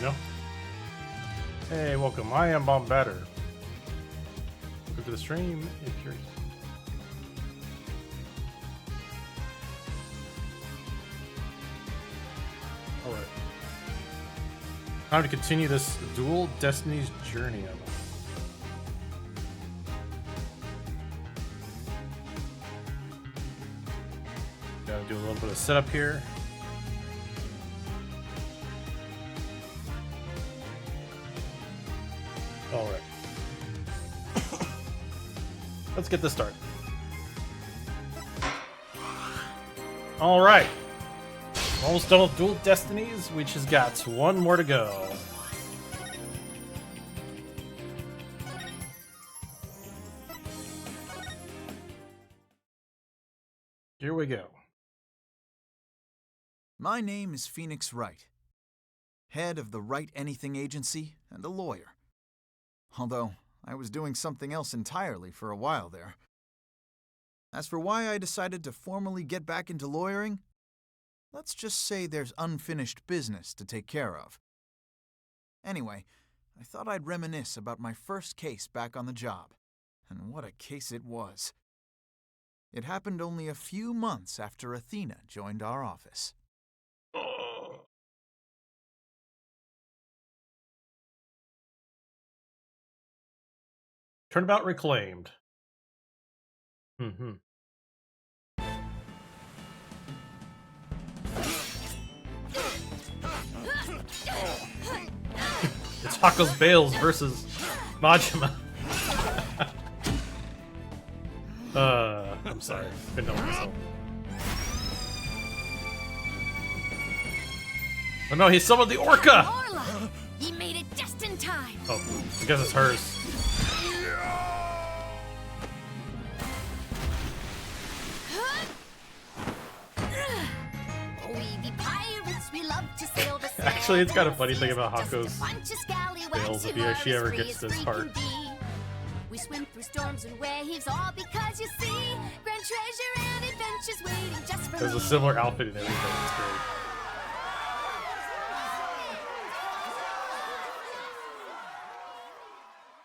No. Hey, welcome. I am Bombader. Welcome to the stream if you're. Alright. Time to continue this dual destinies journey. Gotta do a little bit of setup here. Alright. Let's get this started. Alright. Almost done with Dual Destinies. We just got one more to go. Here we go. My name is Phoenix Wright, head of the Write Anything Agency and a lawyer. Although, I was doing something else entirely for a while there. As for why I decided to formally get back into lawyering, let's just say there's unfinished business to take care of. Anyway, I thought I'd reminisce about my first case back on the job, and what a case it was. It happened only a few months after Athena joined our office. Turnabout reclaimed. It's Hako's Bales versus Majima. I'm sorry. Couldn't help myself. Oh no, he summoned the Orca! Orla! He made it just in time. Oh, I guess it's hers. We be pirates, we love to sail the Actually, it's kind of funny thing about Hako's Bales if she ever gets this part. We swim through storms and waves, all because you see grand treasure and adventures waiting just for There's a similar outfit and everything. It's great.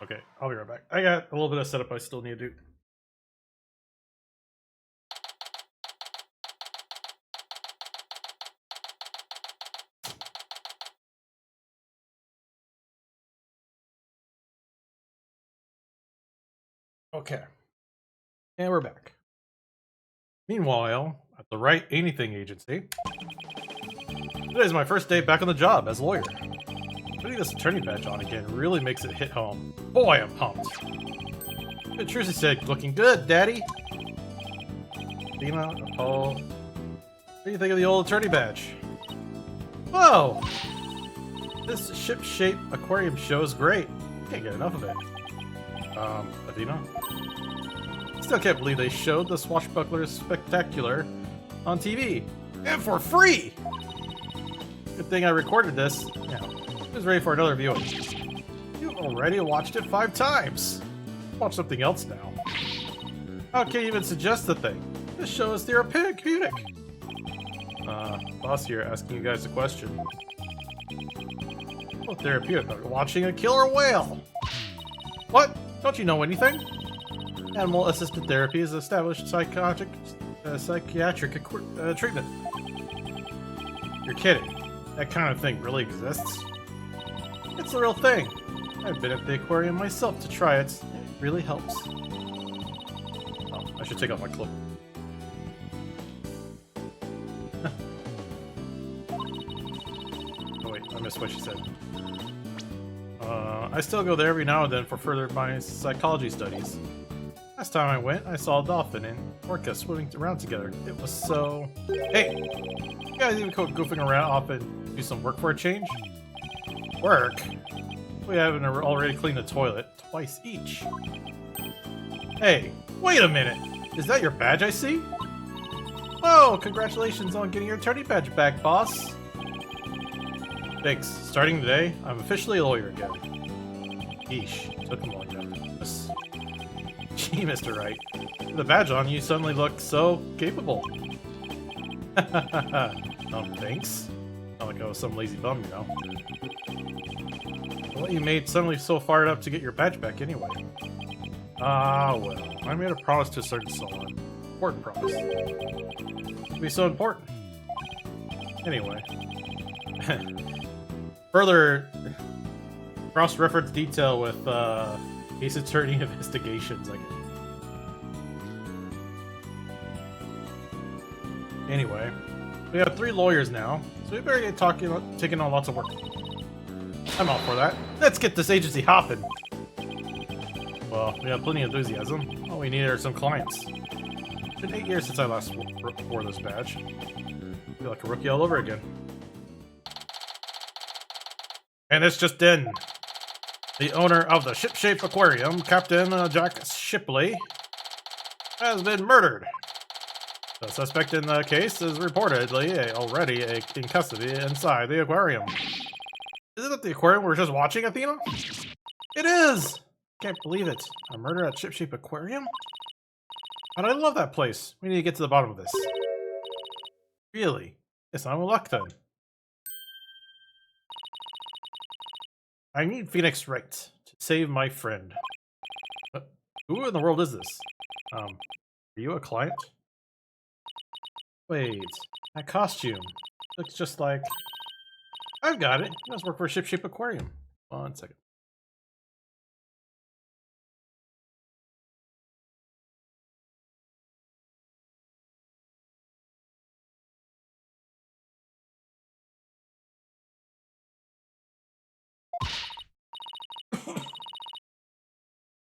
Okay, I'll be right back. I got a little bit of setup I still need to do. Okay. And we're back. Meanwhile, at the Write Anything Agency, today's my first day back on the job as a lawyer. Putting this attorney badge on again really makes it hit home. Boy, I'm pumped. Trucy said, looking good, Daddy. Dima, Paul. What do you think of the old attorney badge? Whoa! This ship-shaped aquarium show is great. Can't get enough of it. Adina? Still can't believe they showed the Swashbuckler's Spectacular on TV. And for free! Good thing I recorded this. Yeah, it was ready for another viewing. You've already watched it 5 times. Watch something else now. How can you even suggest the thing? This show is therapeutic. Boss here asking you guys a question. Oh, therapeutic. Are you watching a killer whale? What? Don't you know anything? Animal-assisted therapy is established psychiatric treatment. You're kidding. That kind of thing really exists? It's the real thing. I've been at the aquarium myself to try it. It really helps. Oh, I should take off my cloak. Oh wait, I missed what she said. I still go there every now and then for further my psychology studies. Last time I went, I saw a dolphin and orca swimming around together. It was so... Hey! You guys even go goofing around off and do some work for a change? Work? We haven't already cleaned the toilet twice each. Hey, wait a minute! Is that your badge I see? Oh, congratulations on getting your attorney badge back, boss! Thanks. Starting today, I'm officially a lawyer again. Yeesh, took him long enough. Gee, Mr. Wright. With the badge on, you suddenly look so capable. Thanks. Not like I was some lazy bum, you know. What you made suddenly so fired up to get your badge back anyway? Ah, well, I made a promise to a certain someone. Important promise. It'd be so important. Anyway. Further cross-reference detail with case attorney investigations, I guess. Anyway, we have 3 lawyers now, so we better get taking on lots of work. I'm all for that. Let's get this agency hopping. Well, we have plenty of enthusiasm. All we need are some clients. It's been 8 years since I last wore this badge. I feel like a rookie all over again. And it's just in. The owner of the ship-shaped aquarium, Captain Jack Shipley, has been murdered. The suspect in the case is reportedly already in custody inside the aquarium. Isn't it the aquarium we're just watching, Athena? It is! Can't believe it. A murder at Ship-Shape Aquarium? But I love that place. We need to get to the bottom of this. Really? Yes, I'm with luck then. I need Phoenix Wright to save my friend. Who in the world is this? Are you a client? Wait, that costume looks just like... I've got it. He does work for Ship-Shape Aquarium. 1 second.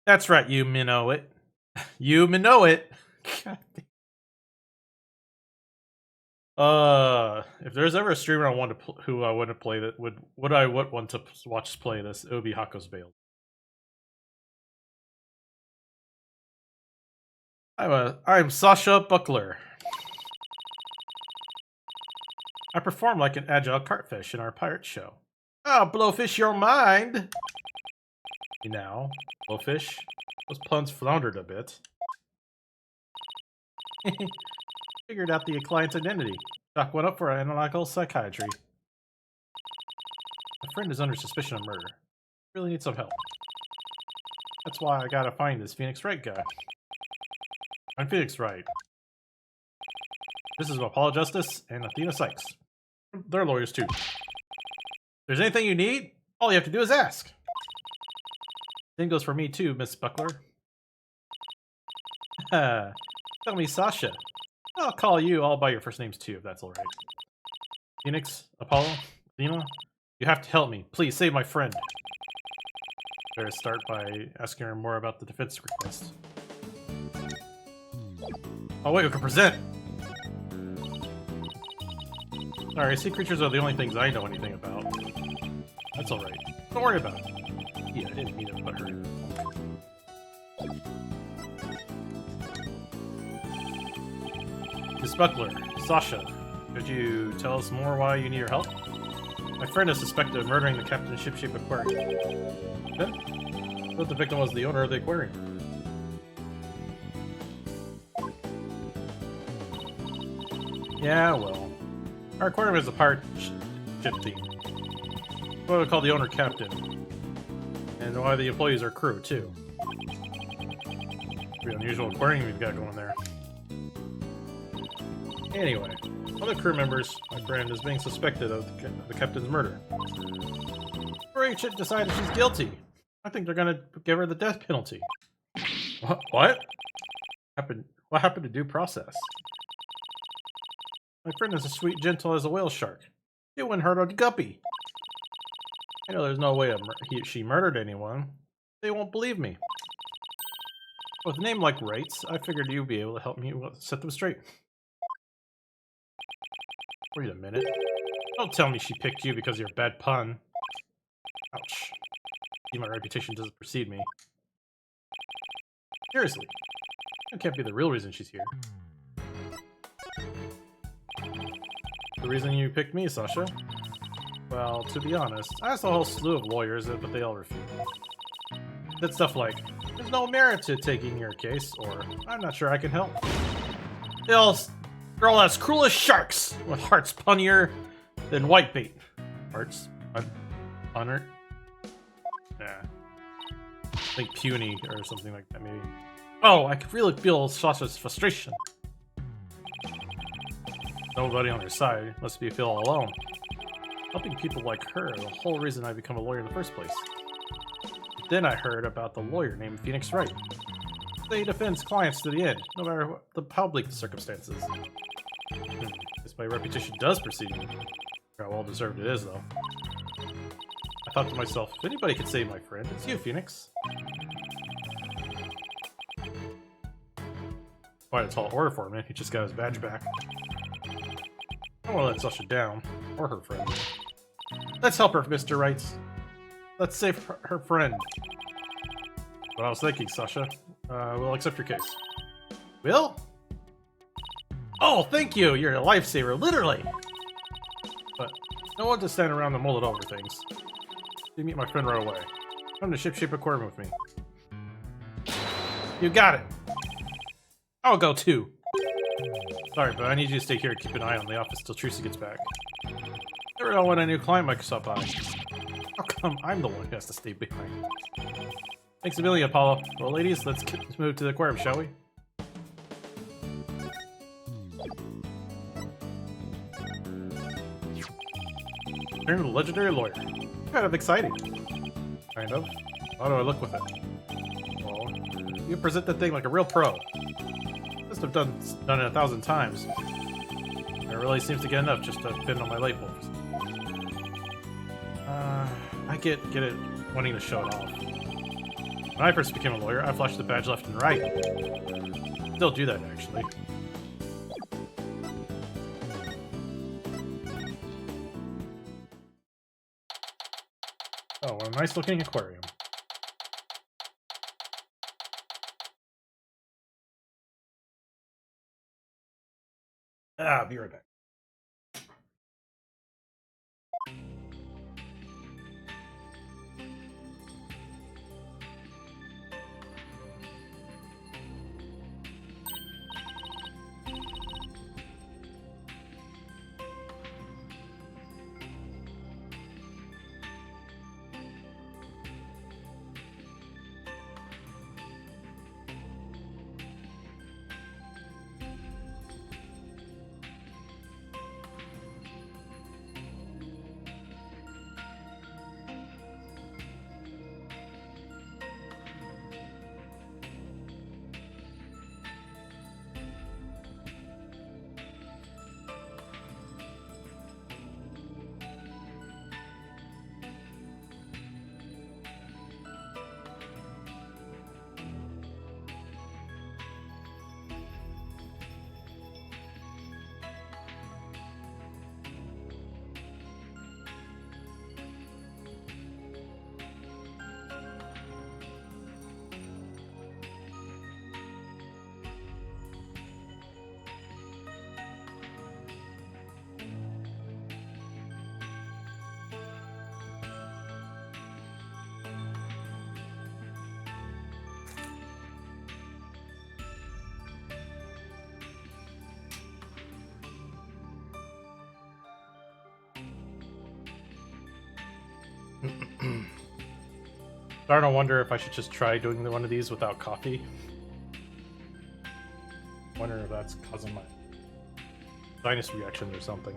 That's right, you minnow it. You minnow it. If there's ever a streamer I want to who I want to play that would want to watch us play this, it would be Hako's Bale. I'm Sasha Buckler. I perform like an agile cartfish in our pirate show. Oh, Blowfish your mind! Now, Blowfish, those puns floundered a bit. Figured out the client's identity. Doc went up for analytical psychiatry. My friend is under suspicion of murder. Really need some help. That's why I gotta find this Phoenix Wright guy. I'm Phoenix Wright. This is Apollo Justice and Athena Sykes. They're lawyers too. If there's anything you need, all you have to do is ask. Same goes for me too, Miss Buckler. Tell me, Sasha. I'll call you all by your first names too, if that's alright. Phoenix, Apollo, Athena, you have to help me. Please save my friend. Better start by asking her more about the defense request. Oh wait, we can present! Sorry, sea creatures are the only things I know anything about. That's alright. Don't worry about it. Yeah, I didn't mean to put her. Miss Buckler, Sasha, could you tell us more why you need your help? My friend is suspected of murdering the captain of Ship-Shape Aquarium. Then? I thought the victim was the owner of the aquarium. Yeah, well. Our aquarium is a pirate ship theme. What we call the owner captain. And why the employees are crew, too. Pretty unusual aquarium we've got going there. Anyway, one of the crew members, my friend, is being suspected of the captain's murder. Before ship decided she's guilty. I think they're gonna give her the death penalty. What? What happened to due process? My friend is as sweet and gentle as a whale shark. She wouldn't hurt a guppy. I know there's no way she murdered anyone. They won't believe me. With a name like Wrights, I figured you'd be able to help me set them straight. Wait a minute. Don't tell me she picked you because of your bad pun. Ouch. See, my reputation doesn't precede me. Seriously. That can't be the real reason she's here. The reason you picked me, Sasha? Well, to be honest, I asked a whole slew of lawyers, but they all refused. That stuff like, there's no merit to taking your case, or I'm not sure I can help. They're all as cruel as sharks, with hearts punnier Then whitebait. Arts. Unert. Nah. I think puny or something like that, maybe. Oh, I could really feel Sasha's frustration. Nobody on her side. Must be feel all alone. Helping people like her, the whole reason I become a lawyer in the first place. Then I heard about the lawyer named Phoenix Wright. They defends clients to the end, no matter how bleak the circumstances. Guess my reputation does precede me. How well deserved it is, though. I thought to myself, if anybody could save my friend, it's you, Phoenix. Quite a tall order for him, he just got his badge back. I don't want to let Sasha down, or her friend. Let's help her, Mr. Wright. Let's save her friend. What I was thinking, Sasha. We'll accept your case. Will? Oh, thank you! You're a lifesaver, literally! But no one to stand around and mull it over things. You meet my friend right away. Come to Shipshape Aquarium with me. You got it! I'll go too. Sorry, but I need you to stay here and keep an eye on the office till Tracy gets back. Never know when a new client might stop by. How come I'm the one who has to stay behind? Thanks a million, Apollo. Well, ladies, let's move to the aquarium, shall we? Turn to the legendary lawyer. Kind of exciting. Kind of. How do I look with it? Well, you present the thing like a real pro. Must have done it 1,000 times. It really seems to get enough just to fit on my labels. I get it wanting to show it off. When I first became a lawyer, I flashed the badge left and right. Still do that, actually. Oh, what a nice looking aquarium. Be right back. Starting to wonder if I should just try doing one of these without coffee. Wonder if that's causing my sinus reaction or something.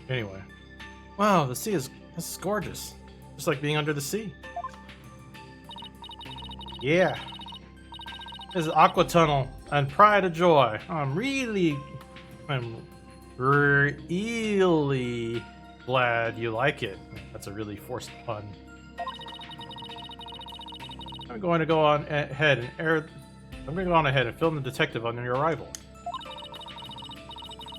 Anyway. Wow, this is gorgeous. Just like being under the sea. Yeah. This is Aqua Tunnel and Pride of Joy. I'm really glad you like it. That's a really forced pun. I'm going to go on ahead and film the detective on your arrival.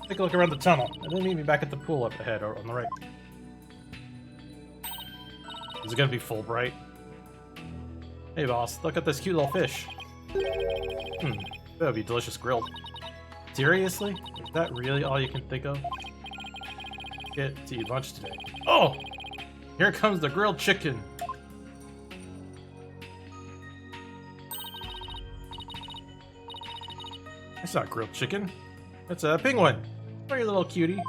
Take a look around the tunnel, and then meet me back at the pool up ahead or on the right. Is it gonna be Fulbright? Hey boss, look at this cute little fish. That would be delicious grilled. Seriously? Is that really all you can think of? Get to eat lunch today. Oh! Here comes the grilled chicken! That's not grilled chicken. That's a penguin. Oh, you little cutie.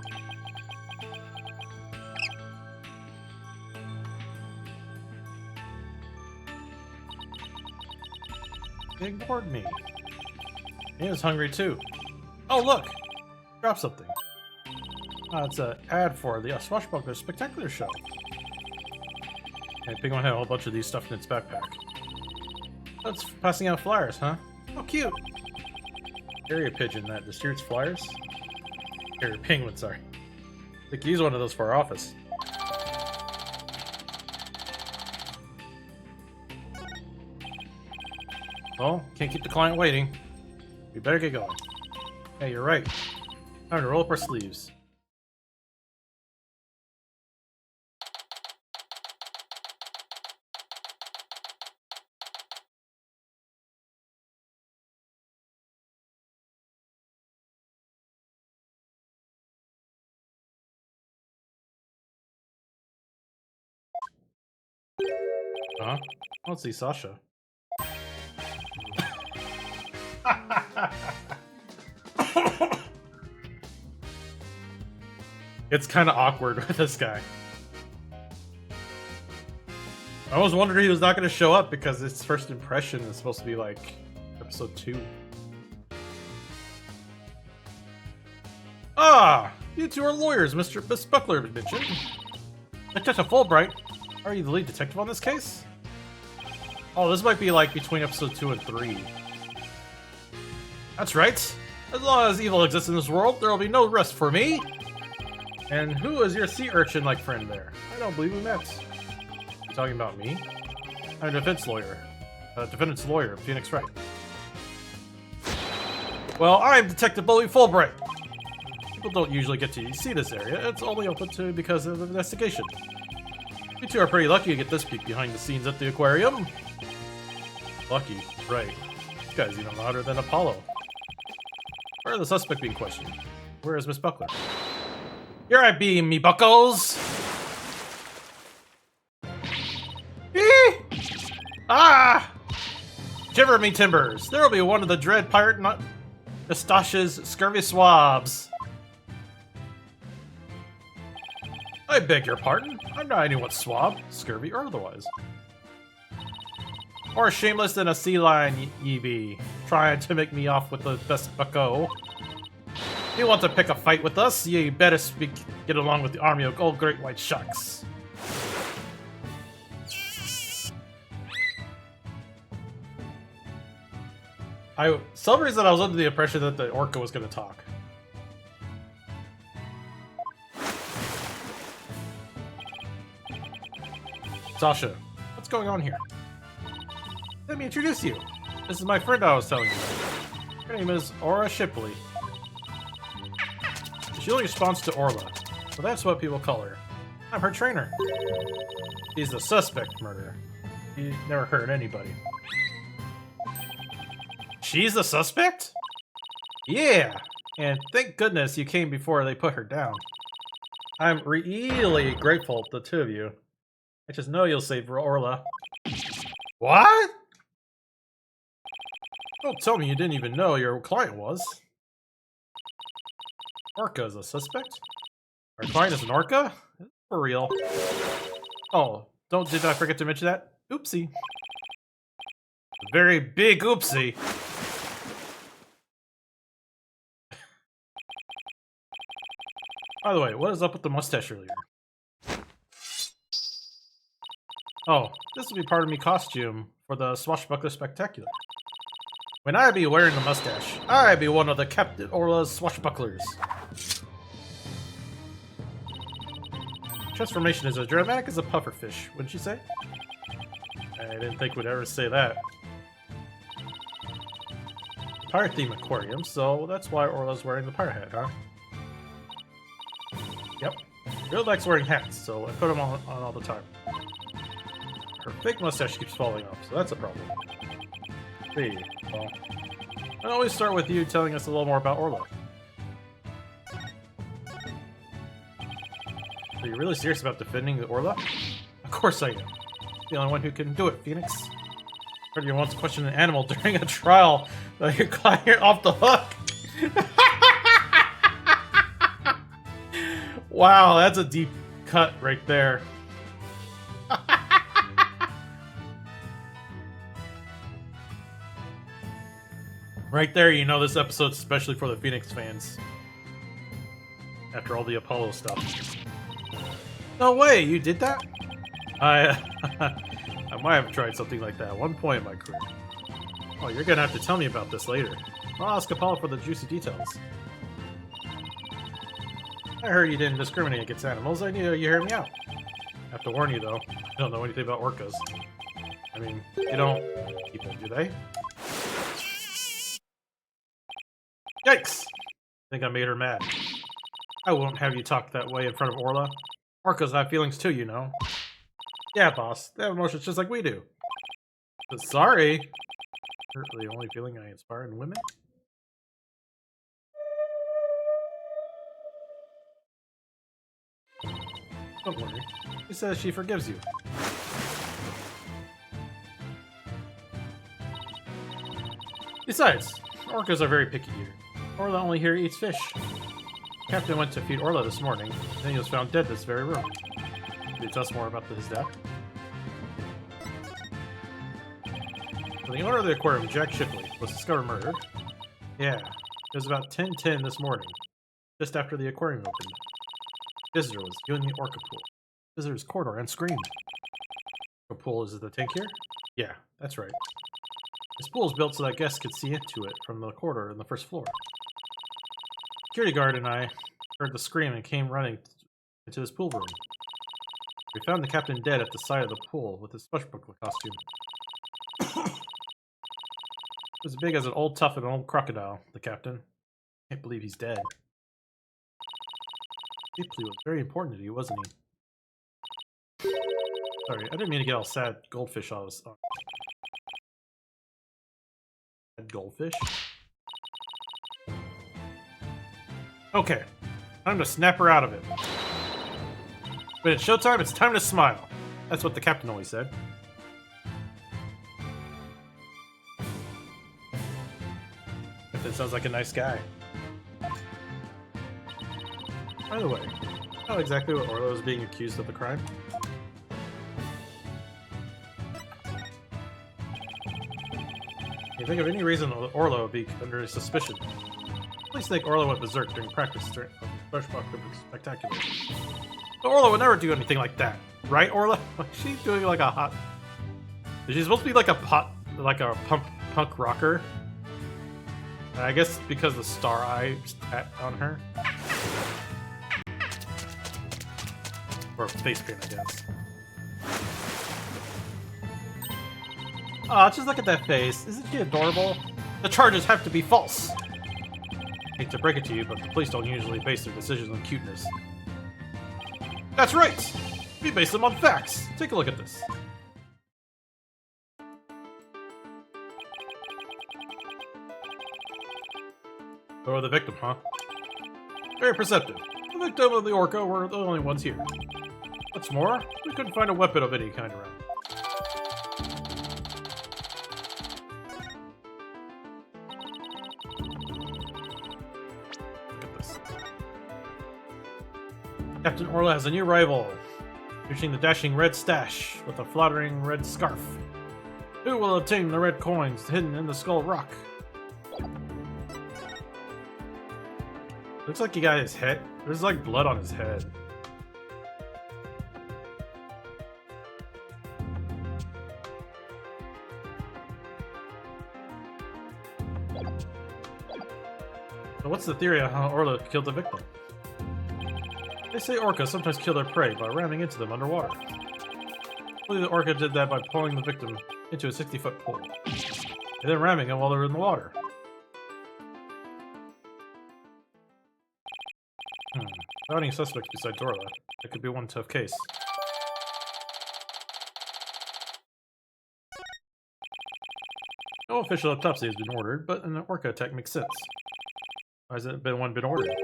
They ignored me. He was hungry too. Oh look! Drop something. It's an ad for the Swashbuckler Spectacular Show. Hey, Penguin had a whole bunch of these stuffed in its backpack. That's passing out flyers, huh? Oh, cute! Carrier pigeon that distributes flyers? Carrier penguin, sorry. We could use one of those for our office. Well, can't keep the client waiting. We better get going. Hey, you're right. Time to roll up our sleeves. Huh? I don't see Sasha. It's kind of awkward with this guy. I was wondering he was not going to show up because his first impression is supposed to be like episode 2. Ah! You two are lawyers, Mr. Buckler mentioned. Detective Fulbright, are you the lead detective on this case? Oh, this might be like between episode 2 and 3. That's right. As long as evil exists in this world, there will be no rest for me. And who is your sea urchin-like friend there? I don't believe we met. You talking about me? I'm a defense lawyer. Defendant's lawyer, Phoenix Wright. Well, I'm Detective Bully Fulbright. People don't usually get to see this area. It's only open to because of the investigation. You two are pretty lucky to get this peek behind the scenes at the aquarium. Lucky, right. This guy's even louder than Apollo. Where are the suspect being questioned? Where is Miss Buckler? Here I be, me buckles! Eee! Ah! Shiver me timbers! There'll be one of the dread pirate Mustache's scurvy swabs. I beg your pardon. I'm not anyone's swab, scurvy or otherwise. More shameless than a sea lion, ye be, trying to make me off with the best bucko. You want to pick a fight with us? You better get along with the army of old great white sharks. Some reason I was under the impression that the orca was going to talk. Sasha, what's going on here? Let me introduce you. This is my friend I was telling you about. Her name is Aura Shipley. She only responds to Orla, so that's what people call her. I'm her trainer. He's the suspect murderer. He never hurt anybody. She's the suspect? Yeah! And thank goodness you came before they put her down. I'm really grateful to the two of you. I just know you'll save Orla. What? Don't tell me you didn't even know your client was. Orca is a suspect? Our client is an orca? For real. Oh, did I forget to mention that? Oopsie. A very big oopsie. By the way, what is up with the mustache earlier? Oh, this will be part of me costume for the Swashbuckler Spectacular. When I be wearing the mustache, I be one of the Captain Orla's swashbucklers. Transformation is as dramatic as a pufferfish, wouldn't you say? I didn't think we'd ever say that. Pirate theme aquarium, so that's why Orla's wearing the pirate hat, huh? Yep. Girl likes wearing hats, so I put them on all the time. Her fake mustache keeps falling off, so that's a problem. Hey, well, I always start with you telling us a little more about Orla. Are you really serious about defending the Orla? Of course I am. The only one who can do it, Phoenix. Heard you once questioned an animal during a trial, like your client off the hook. Wow, that's a deep cut right there. Right there, you know this episode's especially for the Phoenix fans. After all the Apollo stuff. No way, you did that? I might have tried something like that at one point in my career. Oh, you're gonna have to tell me about this later. I'll ask Apollo for the juicy details. I heard you didn't discriminate against animals. I knew you heard me out. I have to warn you, though. I don't know anything about orcas. I mean, they don't keep them, do they? Yikes! I think I made her mad. I won't have you talk that way in front of Orla. Orcas have feelings too, you know. Yeah, boss. They have emotions just like we do. But sorry. The only feeling I inspire in women? Don't worry. She says she forgives you. Besides, orcas are very picky here. Orla only here eats fish. Captain went to feed Orla this morning, then he was found dead in this very room. Can you tell us more about his death? So the owner of the aquarium, Jack Shipley, was discovered murdered. Yeah, it was about 10:10 this morning, just after the aquarium opened. Visitor was viewing the orca pool. Visitor's corridor and screamed. The pool is the tank here? Yeah, that's right. This pool is built so that guests could see into it from the corridor on the first floor. Security guard and I heard the scream and came running into this pool room. We found the captain dead at the side of the pool with his swashbuckler costume. It was as big as an old tough and an old crocodile, the captain. Can't believe he's dead. Shipley was very important to you, wasn't he? Sorry, I didn't mean to get all sad goldfish on us. Goldfish? Okay, time to snap her out of it. When it's showtime, it's time to smile. That's what the captain always said. Captain sounds like a nice guy. By the way, you know exactly what Orla was being accused of the crime? Can you think of any reason Orla would be under suspicion? Please think Orla went berserk during practice during Swashbuckler Spectacular. But Orla would never do anything like that, right, Orla? She's doing like a hot. Is she supposed to be like a punk rocker? I guess because the star eye tat on her, or face paint, I guess. Aw, just look at that face. Isn't she adorable? The charges have to be false. I hate to break it to you, but the police don't usually base their decisions on cuteness. That's right! We base them on facts. Take a look at this. So the victim, huh? Very perceptive. The victim and the orca were the only ones here. What's more, we couldn't find a weapon of any kind around. Captain Orla has a new rival, reaching the dashing red stash with a fluttering red scarf. Who will obtain the red coins hidden in the Skull Rock? Looks like he got his head. There's like blood on his head. So what's the theory on how Orla killed the victim? They say orcas sometimes kill their prey by ramming into them underwater. I believe the orca did that by pulling the victim into a 60-foot pool, and then ramming them while they were in the water. Without any suspects besides Orla, that could be one tough case. No official autopsy has been ordered, but an orca attack makes sense. Why hasn't one been ordered?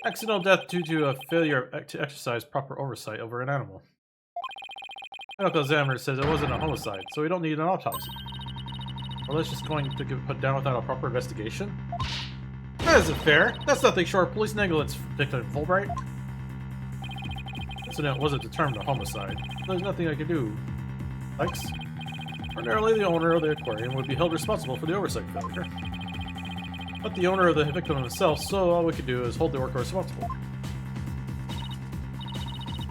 Accidental death due to a failure to exercise proper oversight over an animal. Medical examiner says it wasn't a homicide, so we don't need an autopsy. Or let's just going to get put down without a proper investigation? That isn't fair. That's nothing short of police negligence, Victor Fulbright. The incident wasn't determined a homicide. There's nothing I can do. Thanks. Ordinarily, the owner of the aquarium would be held responsible for the oversight failure. but the owner of the victim himself, so all we could do is hold the orca responsible.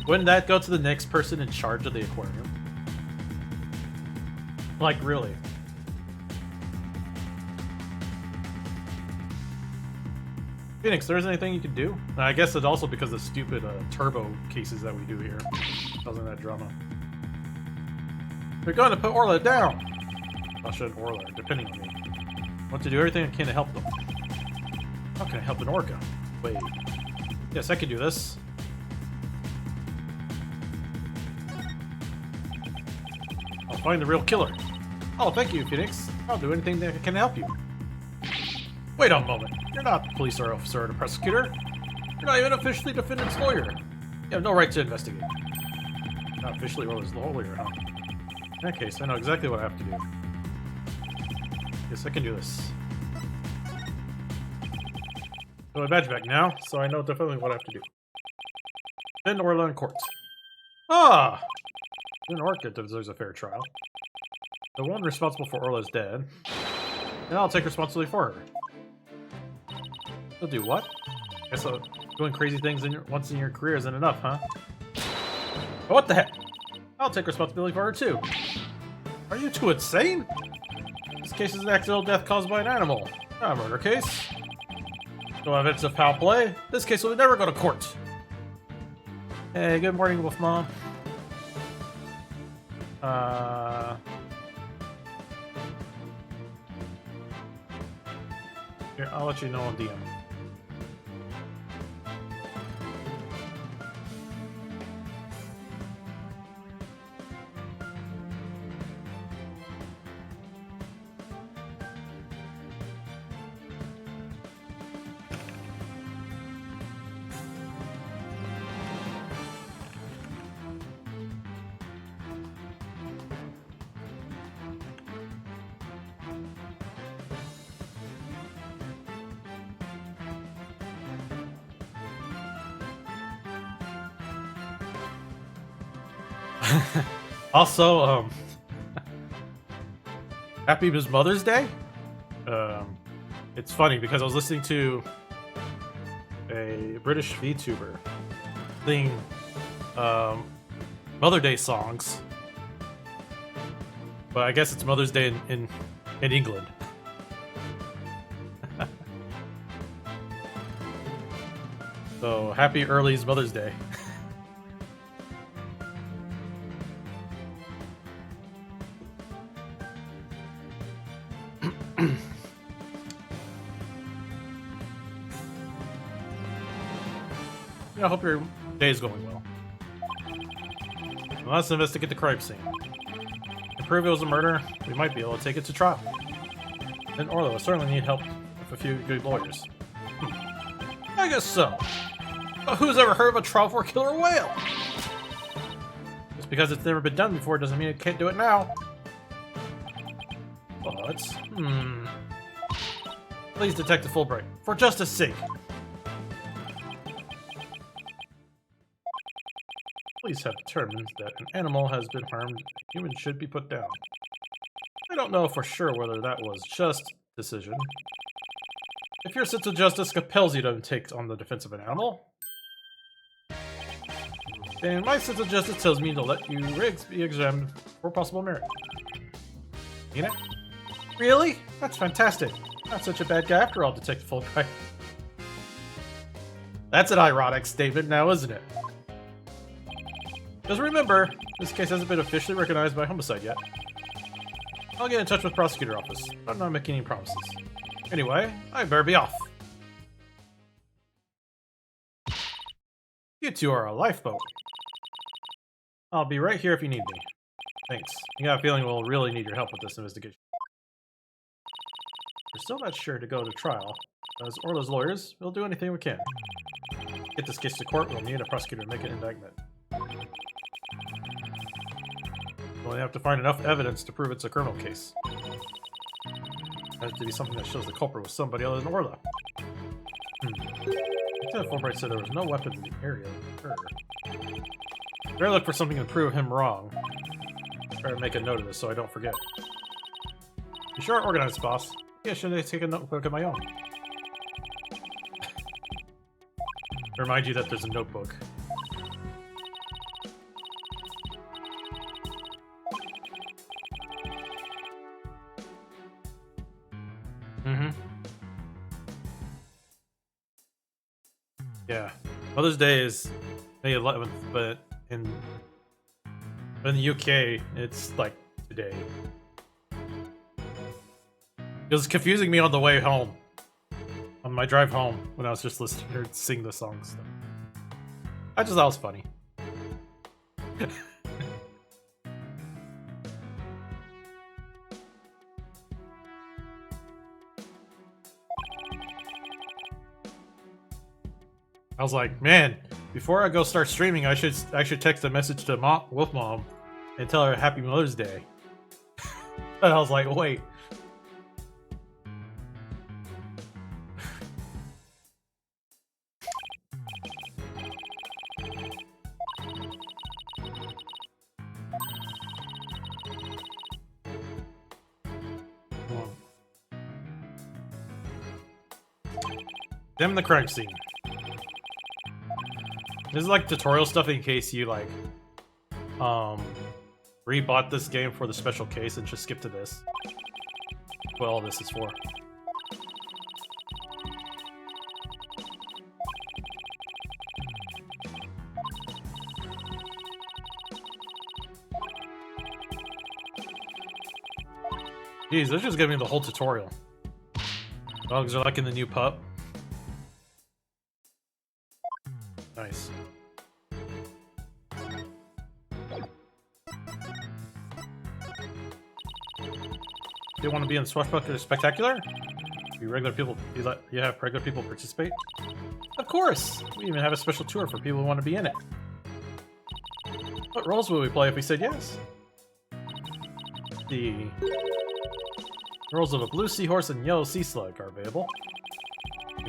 Wouldn't that go to the next person in charge of the aquarium? Like, really? Phoenix, there isn't anything you can do? I guess it's also because of the stupid turbo cases that we do here. Causing that drama. We're going to put Orla down! I should Orla, depending on me. I want to do everything I can to help them. How can I help an orca? Wait. Yes, I can do this. I'll find the real killer. Oh, thank you, Phoenix. I'll do anything that can help you. Wait a moment. You're not a police officer or a prosecutor. You're not even officially defendant's lawyer. You have no right to investigate. Not officially Orla's lawyer, huh? In that case, I know exactly what I have to do. Yes, I can do this. Got my badge back now, so I know definitely what I have to do. Defend Orla in court. Ah! An orca deserves a fair trial. The one responsible for Orla is dead, and I'll take responsibility for her. You'll do what? Guess doing crazy things once in your career isn't enough, huh? But what the heck? I'll take responsibility for her too. Are you two insane? This case is an accidental death caused by an animal, not a murder case. No evidence of foul play. This case will never go to court. Hey, good morning, Wolf Mom. Here, I'll let you know on DM. Also, happy Mother's Day. It's funny because I was listening to a British VTuber sing Mother Day songs, but I guess it's Mother's Day in England. So happy early's Mother's Day. I hope your day is going well. Well, let's investigate the crime scene. To prove it was a murder, we might be able to take it to trial. Then Orla will certainly need help with a few good lawyers. I guess so. But who's ever heard of a trial for a killer whale? Just because it's never been done before doesn't mean it can't do it now. But, please, Detective Fulbright, for justice' sake. Police have determined that an animal has been harmed, humans should be put down. I don't know for sure whether that was just decision. If your sense of justice compels you to take on the defense of an animal, then my sense of justice tells me to let you rigs be examined for possible merit. You know? Really? That's fantastic. Not such a bad guy after all, Detective Fulbright. That's an ironic statement now, isn't it? Just remember, this case hasn't been officially recognized by homicide yet. I'll get in touch with prosecutor office, but I'm not making any promises. Anyway, I better be off. You two are a lifeboat. I'll be right here if you need me. Thanks. I got a feeling we'll really need your help with this investigation. We're still not sure to go to trial. As Orla's lawyers, we'll do anything we can. Get this case to court, we'll need a prosecutor to make an indictment. We'll have to find enough evidence to prove it's a criminal case. It has to be something that shows the culprit was somebody other than Orla. Lieutenant Fulbright said there was no weapon in the area. Better look for something to prove him wrong. Better make a note of this so I don't forget. You sure are organized, boss. Yeah, should I take a notebook of my own? Remind you that there's a notebook. Yeah. Mother's Day is May 11th, but in the UK, it's like today. It was confusing me on the way home. On my drive home, when I was just listening to her sing the songs. I just thought it was funny. I was like, man, before I go start streaming, I should text a message to Wolf Mom and tell her Happy Mother's Day. And I was like, wait. Them in the crime scene. This is like tutorial stuff in case you like rebought this game for the special case and just skip to this. What all this is for. Jeez, they're just giving me the whole tutorial. Dogs are like in the new pup. Nice. Do you want to be in Swashbuckler Spectacular? You regular people, you have regular people participate? Of course! We even have a special tour for people who want to be in it. What roles will we play if we said yes? The roles of a blue seahorse and yellow sea slug are available.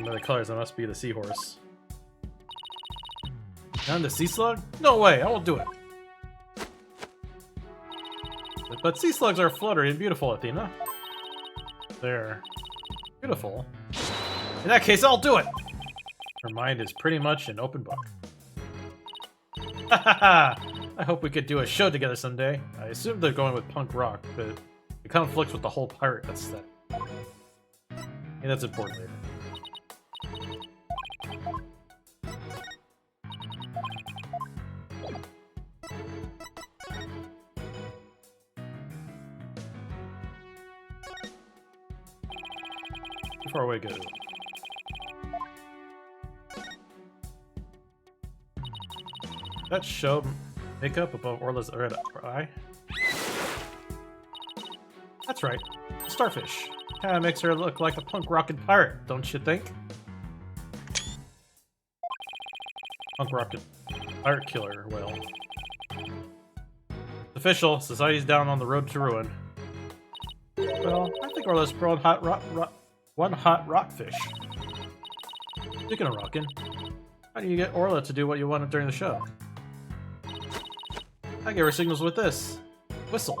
By the colors, I must be the seahorse. And the sea slug? No way, I won't do it. But sea slugs are fluttery and beautiful, Athena. They're beautiful. In that case, I'll do it! Her mind is pretty much an open book. Hahaha! I hope we could do a show together someday. I assume they're going with punk rock, but it conflicts with the whole pirate aesthetic. Yeah, that's important later. Too far away, go. That show makeup above Orla's red eye. That's right, starfish. Kinda makes her look like a punk rockin' pirate, don't you think? Punk rockin' pirate killer, well. It's official, society's down on the road to ruin. Well, I think Orla's grown one hot rockfish. Speaking of rockin', how do you get Orla to do what you wanted during the show? I gave her signals with this. Whistle.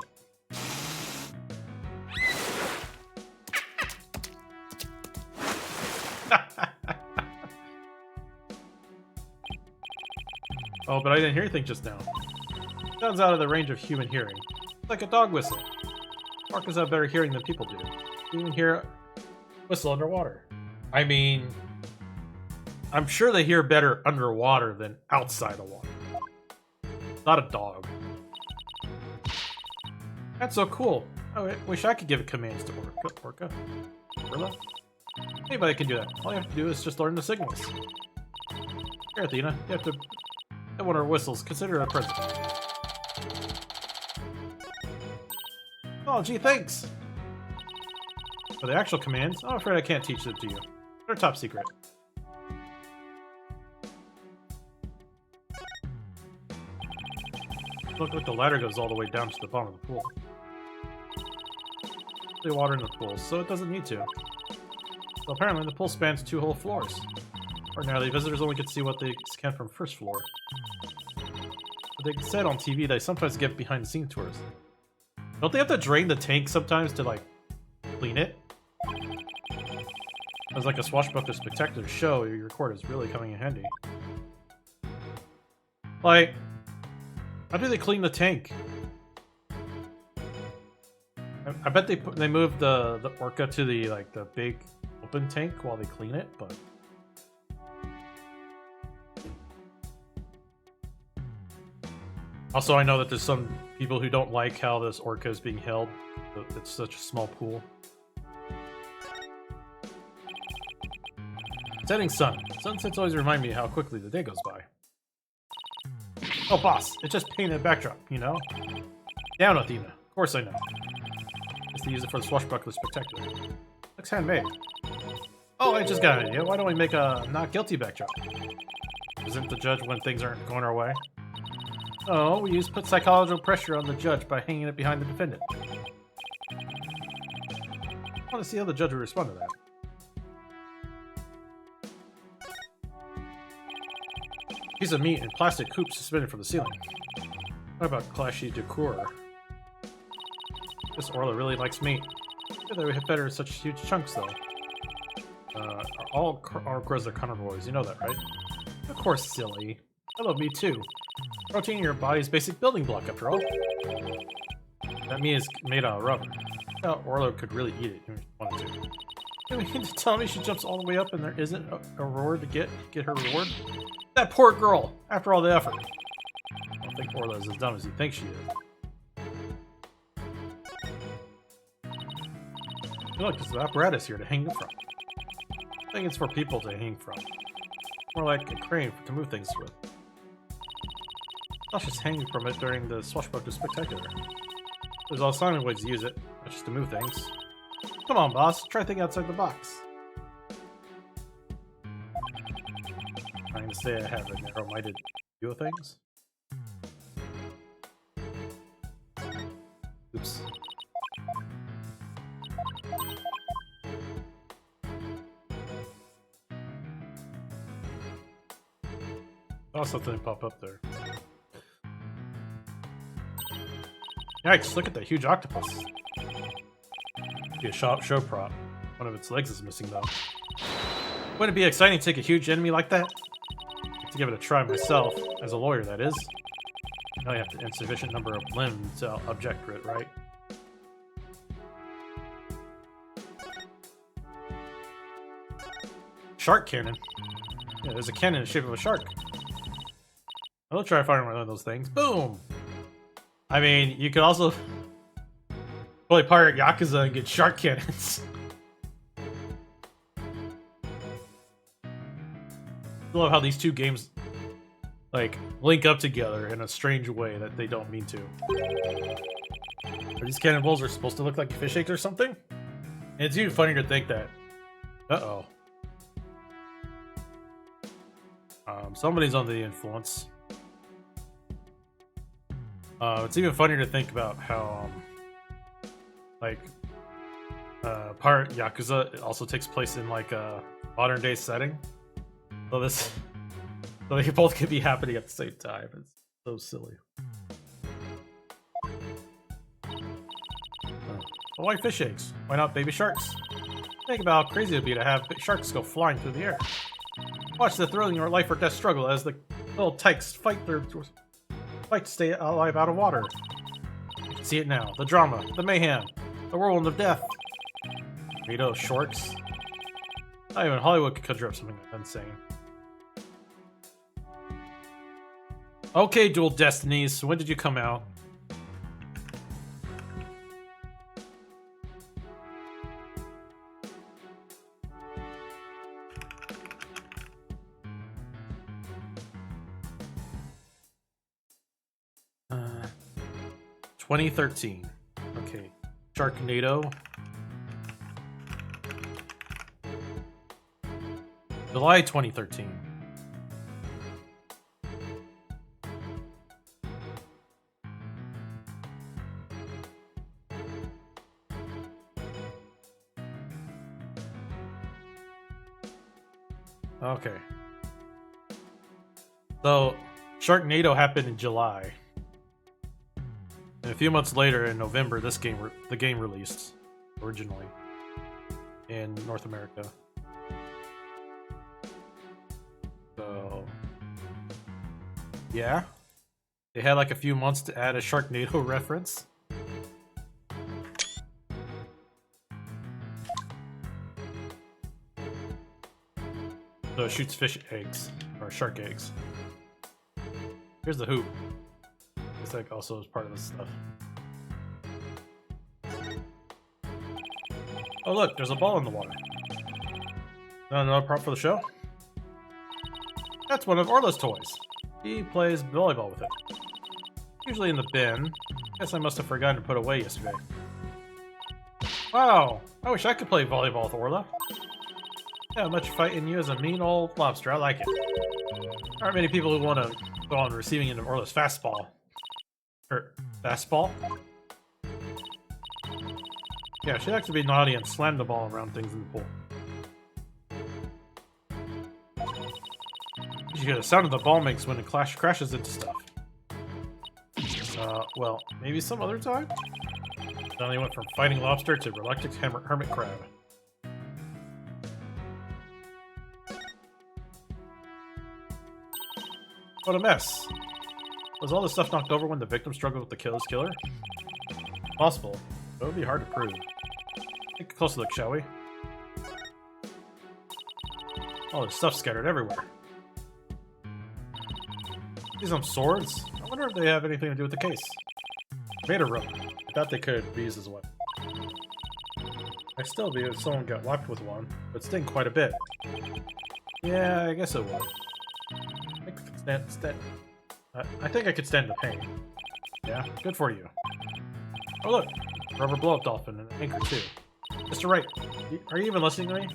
Oh, but I didn't hear anything just now. Sounds out of the range of human hearing. It's like a dog whistle. Orcas have better hearing than people do. You can hear whistle underwater. I mean, I'm sure they hear better underwater than outside of water. Not a dog. That's so cool. I wish I could give commands to Orca. Orla? Anybody can do that. All you have to do is just learn the signals. Here, Athena, you have to hit one of her whistles. Consider it a present. Oh, gee, thanks! For the actual commands, I'm afraid I can't teach them to you. They're top secret. Look like the ladder goes all the way down to the bottom of the pool. There's water in the pool, so it doesn't need to. So apparently the pool spans 2 whole floors. Ordinarily, visitors only get to see what they can from first floor. But they said on TV they sometimes get behind-the-scenes tours. Don't they have to drain the tank sometimes to, like, clean it? As like a Swashbuckler Spectacular show, your record is really coming in handy. Like, how do they clean the tank? I bet they moved the orca to the the big open tank while they clean it, but also I know that there's some people who don't like how this orca is being held. It's such a small pool. Setting sun. Sunsets always remind me how quickly the day goes by. Oh, boss, it's just painted a backdrop, you know? Down, Athena. Of course I know. Just to use it for the swashbuckler spectacular. Looks handmade. Oh, I just got an idea. Why don't we make a not guilty backdrop? Isn't the judge when things aren't going our way? Oh, we put psychological pressure on the judge by hanging it behind the defendant. I want to see how the judge will respond to that. Piece of meat and plastic hoops suspended from the ceiling. What about clashy decor? This Orla really likes meat. They would have better such huge chunks, though. All orcas are carnivores, you know that, right? Of course, silly. Hello, me too. Protein in your body's basic building block, after all. That meat is made out of rubber. Well, Orla could really eat it if he wanted to. You mean to tell me she jumps all the way up and there isn't a reward to get her reward? That poor girl! After all the effort. I don't think Orla is as dumb as you think she is. Look, there's an apparatus here to hang from. I think it's for people to hang from. More like a crane to move things with. I'll just hang from it during the swashbuckler spectacular. There's all sorts of ways to use it, not just to move things. Come on, boss, try thinking outside the box. Trying to say I have a narrow-minded view of things? Oops. Oh, something pop up there. Yikes, look at that huge octopus. Be a show prop. One of its legs is missing, though. Wouldn't it be exciting to take a huge enemy like that? To give it a try myself, as a lawyer, that is. I only have an insufficient number of limbs to object to it, right? Shark cannon. Yeah, there's a cannon in the shape of a shark. I'll try finding one of those things. Boom! I mean, you could also play Pirate Yakuza and get shark cannons. I love how these two games like link up together in a strange way that they don't mean to. Are these cannonballs are supposed to look like fish eggs or something? And it's even funny to think that. Uh-oh. Somebody's under the influence. It's even funnier to think about how, Pirate Yakuza also takes place in like a modern day setting. So so they both could be happening at the same time. It's so silly. Why fish eggs? Why not baby sharks? Think about how crazy it'd be to have sharks go flying through the air. Watch the thrilling or life or death struggle as the little tykes fight to stay alive out of water. You can see it now. The drama, the mayhem, the whirlwind of death. Tornado, sharks. Not even Hollywood could conjure up something insane. Okay, Dual Destinies, when did you come out? Uh, 2013. Okay. Sharknado. July 2013. Okay. So, Sharknado happened in July. And a few months later, in November, the game released originally in North America. So, Yeah? They had like a few months to add a Sharknado reference. So it shoots fish eggs, or shark eggs. Here's the hoop. This like also is part of this stuff. Oh look, there's a ball in the water. Another prop for the show? That's one of Orla's toys. He plays volleyball with it. Usually in the bin. Guess I must have forgotten to put away yesterday. Wow, I wish I could play volleyball with Orla. Yeah, much fight in you as a mean old lobster. I like it. There aren't many people who want to go on receiving end of Orla's fastball. Fastball? Yeah, she likes to be naughty and slam the ball around things in the pool. You should hear the sound of the ball makes when it crashes into stuff. Well, maybe some other time? Suddenly went from fighting lobster to reluctant hermit crab. What a mess. Was all this stuff knocked over when the victim struggled with the killer's killer? Possible, but it would be hard to prove. Take a closer look, shall we? Oh, there's stuff scattered everywhere. See some swords? I wonder if they have anything to do with the case. Made a rope. I thought they could be used as a weapon. I'd still be if someone got whacked with one, but sting quite a bit. Yeah, I guess it would. I think I could stand the pain. Yeah, good for you. Oh look, rubber blow-up dolphin and an anchor too. Mr. Wright, are you even listening to me?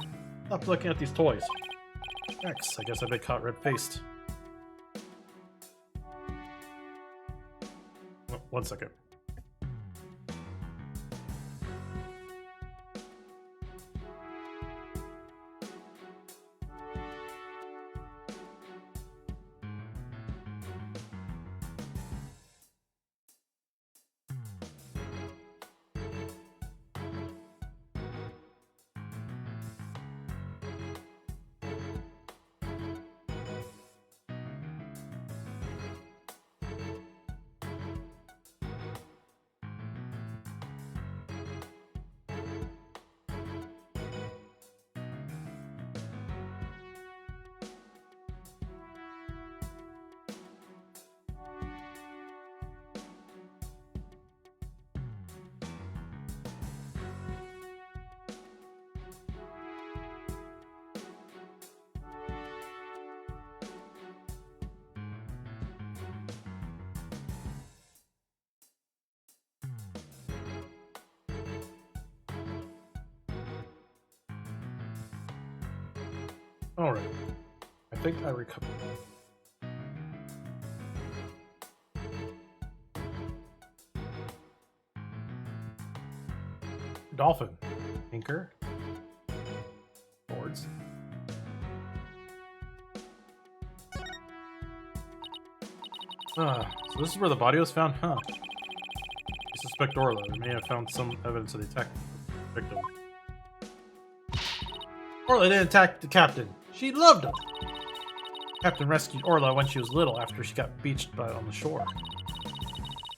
Stop looking at these toys. X, I guess I've been caught red-faced. Oh, 1 second. Alright. I think I recovered. Dolphin. Anchor. Boards. So this is where the body was found, huh? I suspect Orla. They may have found some evidence of the attack victim. Orla didn't attack the captain. She loved him. Captain rescued Orla when she was little after she got beached on the shore.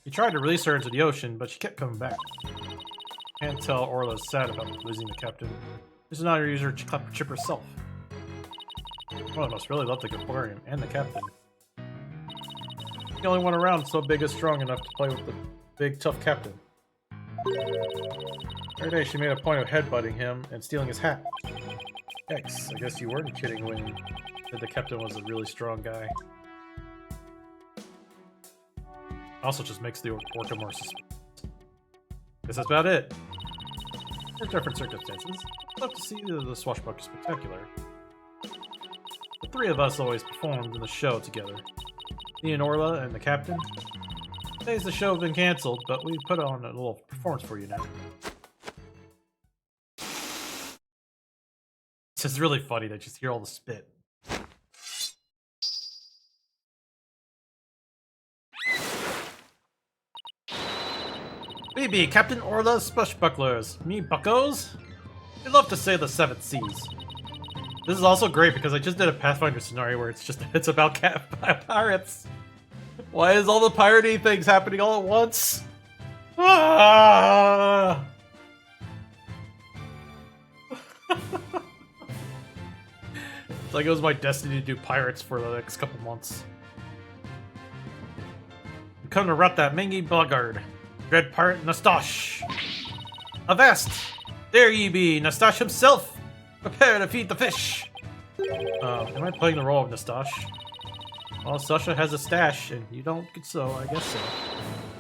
He tried to release her into the ocean, but she kept coming back. Can't tell Orla's sad about losing the captain. She's not use her chip herself. Orla must really love the aquarium and the captain. The only one around so big and strong enough to play with the big, tough captain. Every day she made a point of headbutting him and stealing his hat. X, I guess you weren't kidding when you said the captain was a really strong guy. Also just makes the orca more suspicious. Guess that's about it. There's different circumstances. I'd love to see the swashbuckler spectacular. The three of us always performed in the show together. Me and Orla and the captain. Today's the show has been cancelled, but we put on a little performance for you now. It's just really funny that you just hear all the spit. We be Captain Orla's Swashbucklers. Me buckos? They love to say the 7th seas. This is also great because I just did a Pathfinder scenario where it's about pirates. Why is all the piratey things happening all at once? Ah! It's like it was my destiny to do pirates for the next couple months. We come to rout that mangy blackguard, dread pirate Nastash. Avast! There ye be, Nastash himself! Prepare to feed the fish! Am I playing the role of Nastash? Well, Sasha has a stash, and you don't, so I guess so.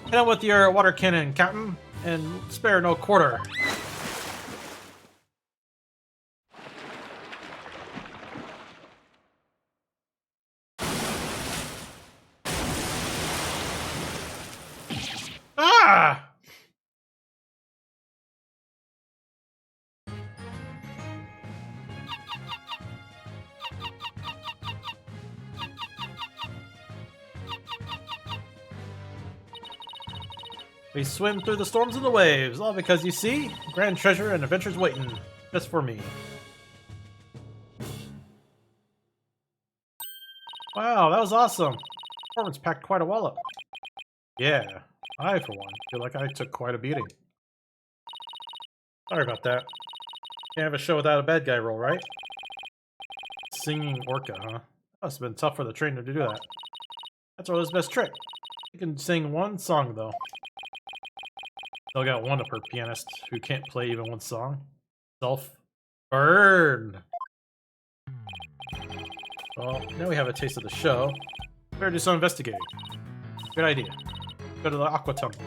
Hit on with your water cannon, Captain, and spare no quarter. Ah! We swim through the storms and the waves, all because you see, grand treasure and adventures waiting, just for me. Wow, that was awesome. Performance packed quite a wallop. Yeah, I, for one, feel like I took quite a beating. Sorry about that. Can't have a show without a bad guy role, right? Singing Orca, huh? Must have been tough for the trainer to do that. That's Orla's best trick. You can sing one song, though. Still got one up her pianist who can't play even one song. Self. Burn! Well, now we have a taste of the show. Better do some investigating. Good idea. Go to the Aqua Temple.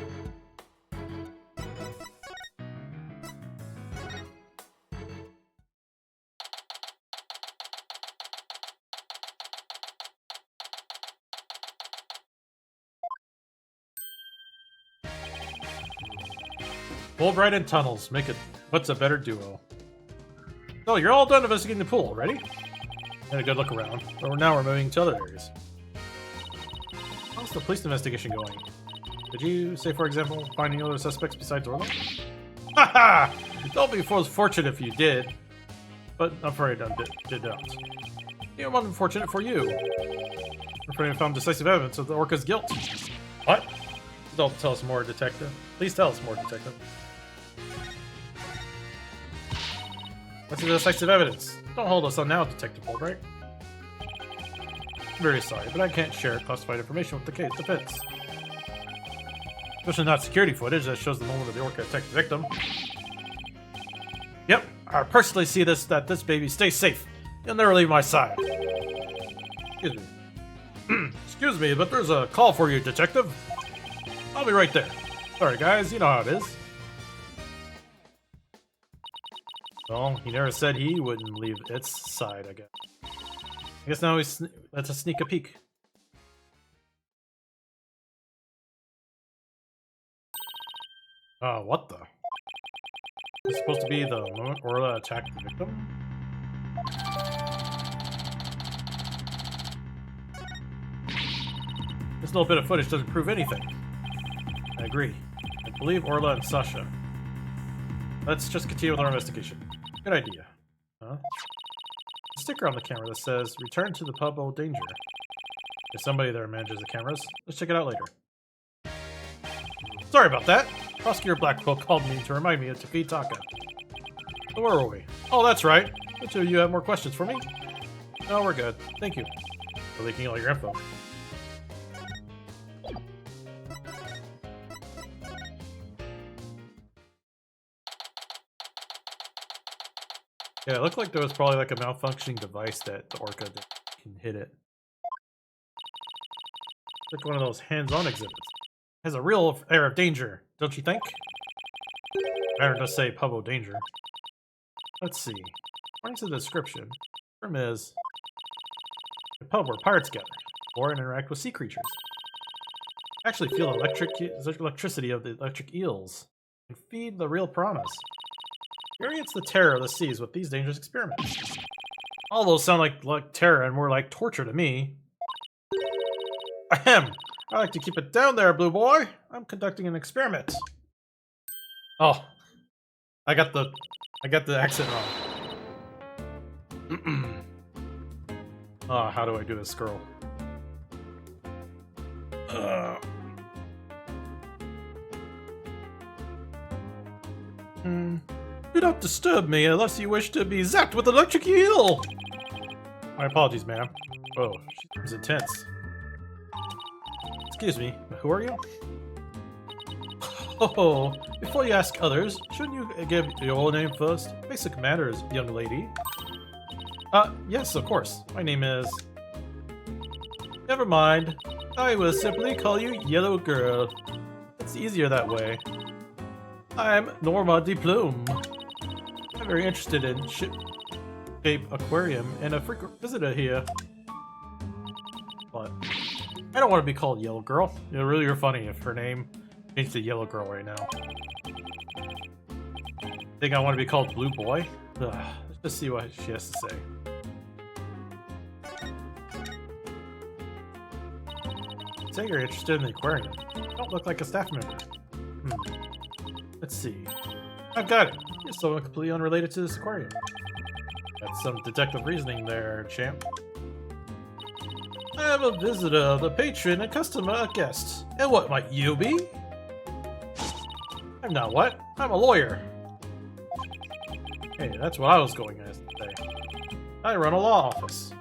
Fulbright and tunnels. Make it. What's a better duo? So you're all done investigating the pool, ready? Had a good look around, but now we're moving to other areas. How's the police investigation going? Did you say, for example, finding other suspects besides Orla? Haha! Don't be fortunate if you did. But I'm afraid I did not. Yeah, I'm unfortunate for you. I'm afraid I found decisive evidence of the Orca's guilt. What? Don't tell us more, Detective. Please tell us more, Detective. What's the decisive evidence? Don't hold us on now, Detective Fulbright. I'm very sorry, but I can't share classified information with the case defense. Especially not security footage that shows the moment of the Orca attacked the victim. Yep, I personally see that this baby stays safe. You'll never leave my side. Excuse me. Excuse me, but there's a call for you, Detective. I'll be right there. Sorry, guys, you know how it is. Well, he never said he wouldn't leave its side, I guess. I guess now let's sneak a peek. What the? It's supposed to be the moment Orla attacked the victim? This little bit of footage doesn't prove anything. I agree. I believe Orla and Sasha. Let's just continue with our investigation. Good idea. Huh? A sticker on the camera that says, return to the pub old danger. There's somebody there manages the cameras. Let's check it out later. Sorry about that. Prosecutor Blackwell called me to remind me to feed Taka. So where were we? Oh, that's right. The two of you have more questions for me? No, we're good. Thank you for leaking all your info. Yeah, it looked like there was probably like a malfunctioning device that the Orca can hit it. Like one of those hands-on exhibits. It has a real air of danger, don't you think? Better just say Pubbo Danger. Let's see. According to the description, the term is a pub where pirates gather or interact with sea creatures. Actually feel the electricity of the electric eels and feed the real piranhas. Experience the terror of the seas with these dangerous experiments. All those sound like terror and more like torture to me. Ahem! I like to keep it down there, blue boy. I'm conducting an experiment. Oh, I got the accent wrong. Oh, how do I do this, girl? Do not disturb me unless you wish to be zapped with electric eel! My apologies, ma'am. Oh, she seems intense. Excuse me, who are you? Oh, before you ask others, shouldn't you give your whole name first? Basic manners, young lady. Yes, of course. My name is... Never mind. I will simply call you Yellow Girl. It's easier that way. I'm Norma de Plume. I'm very interested in ship aquarium and a frequent visitor here. But I don't want to be called Yellow Girl. You're funny if her name changed to Yellow Girl right now. Think I want to be called Blue Boy? Ugh, let's just see what she has to say. Say you're interested in the aquarium. You don't look like a staff member. Let's see. I've got it. You're someone completely unrelated to this aquarium. That's some detective reasoning there, champ. I am a visitor, the patron, a customer, a guest. And what might you be? I'm not what? I'm a lawyer. Hey, that's what I was going to say. I run a law office.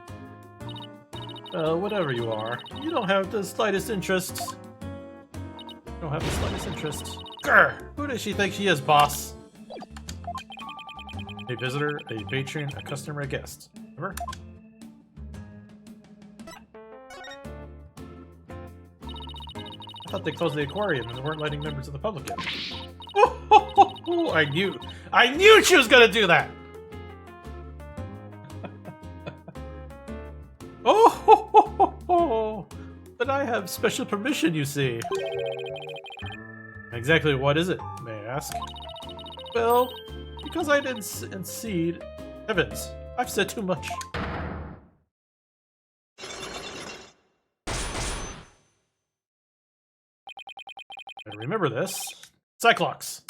Whatever you are, you don't have the slightest interest. Grr! Who does she think she is, boss? A visitor, a patron, a customer, a guest. Remember? I thought they closed the aquarium and weren't letting members of the public in. Oh, I knew she was gonna do that! Oh, but I have special permission, you see. Exactly what is it, may I ask? Well, because I didn't concede. Heavens, I've said too much. Better remember this. Cyclops.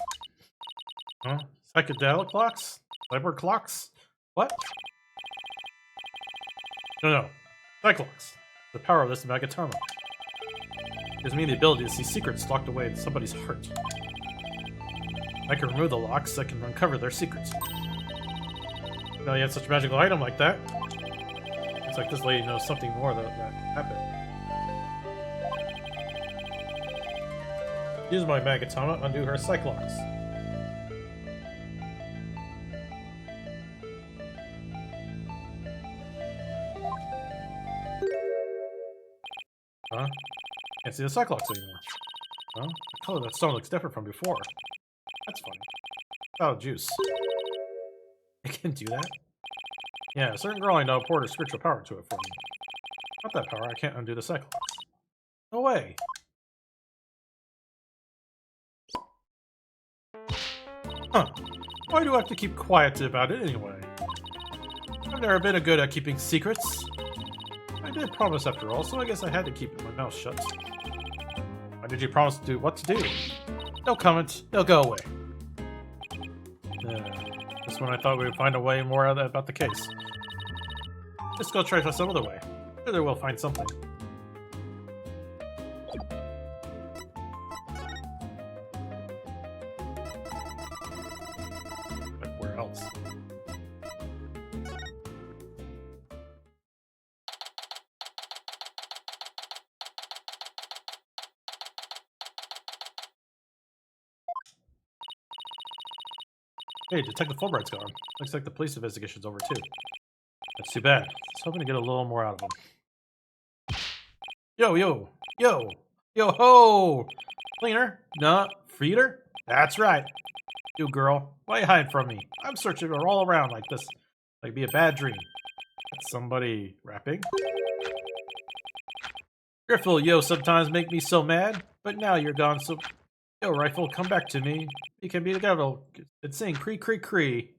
Huh? Psychedelic clocks? Cyber clocks? What? No. Cyclops. The power of this Magatama gives me the ability to see secrets locked away in somebody's heart. I can remove the locks, I can uncover their secrets. Now you had such a magical item like that. Looks like this lady knows something more that happened. Use my Magatama, undo her Cyclops. Huh? Can't see the Cyclops anymore. Huh? The color of that stone looks different from before. That's funny. Oh, juice. I can do that? Yeah, a certain girl I know poured her spiritual power to it for me. Without that power, I can't undo the Cyclops. No way! Huh. Why do I have to keep quiet about it anyway? I've never been good at keeping secrets. I did promise after all, so I guess I had to keep my mouth shut. Why did you promise to do what to do? No comment. They'll go away. Just when I thought we would find a way more about the case. Just go try some other way. Sure, we'll find something. But where else? Hey, Detective Fulbright's gone. Looks like the police investigation's over too. That's too bad. I was hoping to get a little more out of him. Yo ho! Cleaner? Nah, feeder? That's right. You girl, why you hiding from me? I'm searching her all around like this. Like it'd be a bad dream. That's somebody rapping? Griffle, yo, sometimes make me so mad, but now you're gone, so... Yo, Rifle, come back to me. We can be together and sing cree cree cree.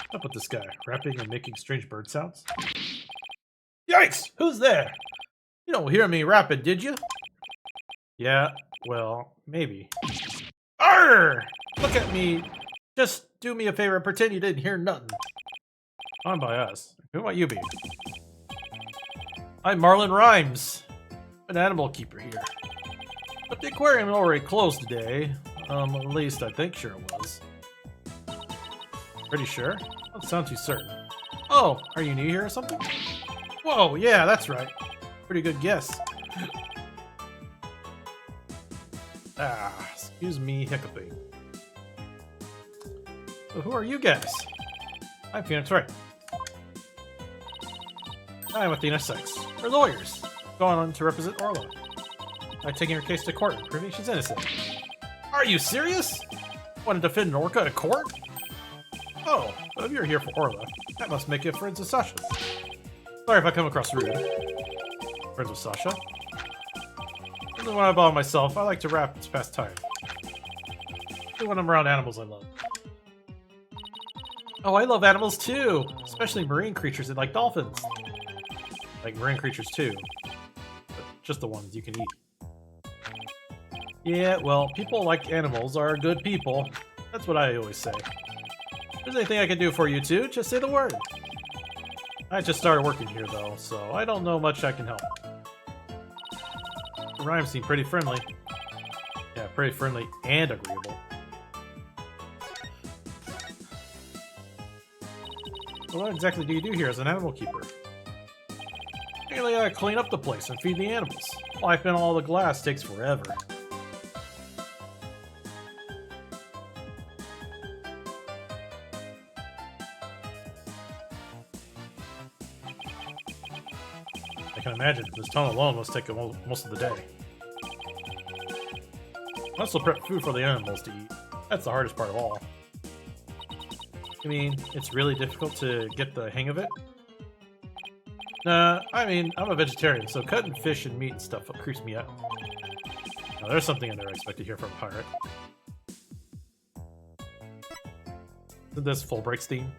What's up with this guy? Rapping and making strange bird sounds? Yikes! Who's there? You don't hear me rapping, did you? Yeah, well, maybe. Arr! Look at me. Just do me a favor and pretend you didn't hear nothing. On by us. Who might you be? I'm Marlon Rhymes, an animal keeper here. But the aquarium already closed today. At least I think sure it was. Pretty sure? Don't sound too certain. Oh, are you new here or something? Whoa, yeah, that's right. Pretty good guess. Excuse me hiccuping. So who are you guys? I'm Phoenix Wright. I'm Athena Sykes. We're lawyers. Going on to represent Orla. By taking her case to court and proving she's innocent. Are you serious? Want to defend an orca at a court? Oh, but if you're here for Orla, that must make you friends with Sasha. Sorry if I come across rude. Friends with Sasha? Even when I'm by myself, I like to rap to pass time. Even when I'm around animals I love. Oh, I love animals too! Especially marine creatures that like dolphins. Like marine creatures too. But just the ones you can eat. Yeah, well, people like animals are good people. That's what I always say. If there's anything I can do for you too, just say the word. I just started working here though, so I don't know much I can help. The rhymes seem pretty friendly. Yeah, pretty friendly and agreeable. So what exactly do you do here as an animal keeper? Mainly I clean up the place and feed the animals. Wiping all the glass takes forever. I can imagine this tunnel alone must take most of the day. I also prep food for the animals to eat. That's the hardest part of all. I mean, it's really difficult to get the hang of it? Nah, I mean, I'm a vegetarian, so cutting fish and meat and stuff creeps me out. Now, there's something I never expect to hear from a pirate. Isn't this Full Break's theme?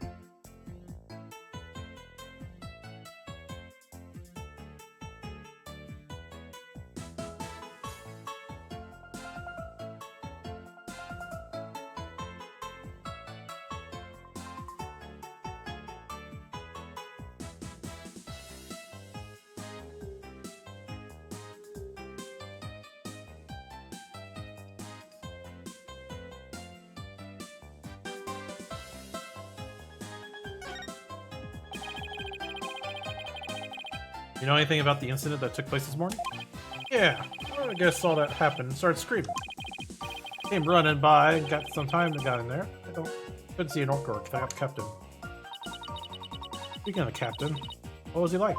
You know anything about the incident that took place this morning? Yeah, well, I guess all that happened and started screaming. Came running by and got some time and got in there. Couldn't see an orc or a captain. Speaking of the captain, what was he like?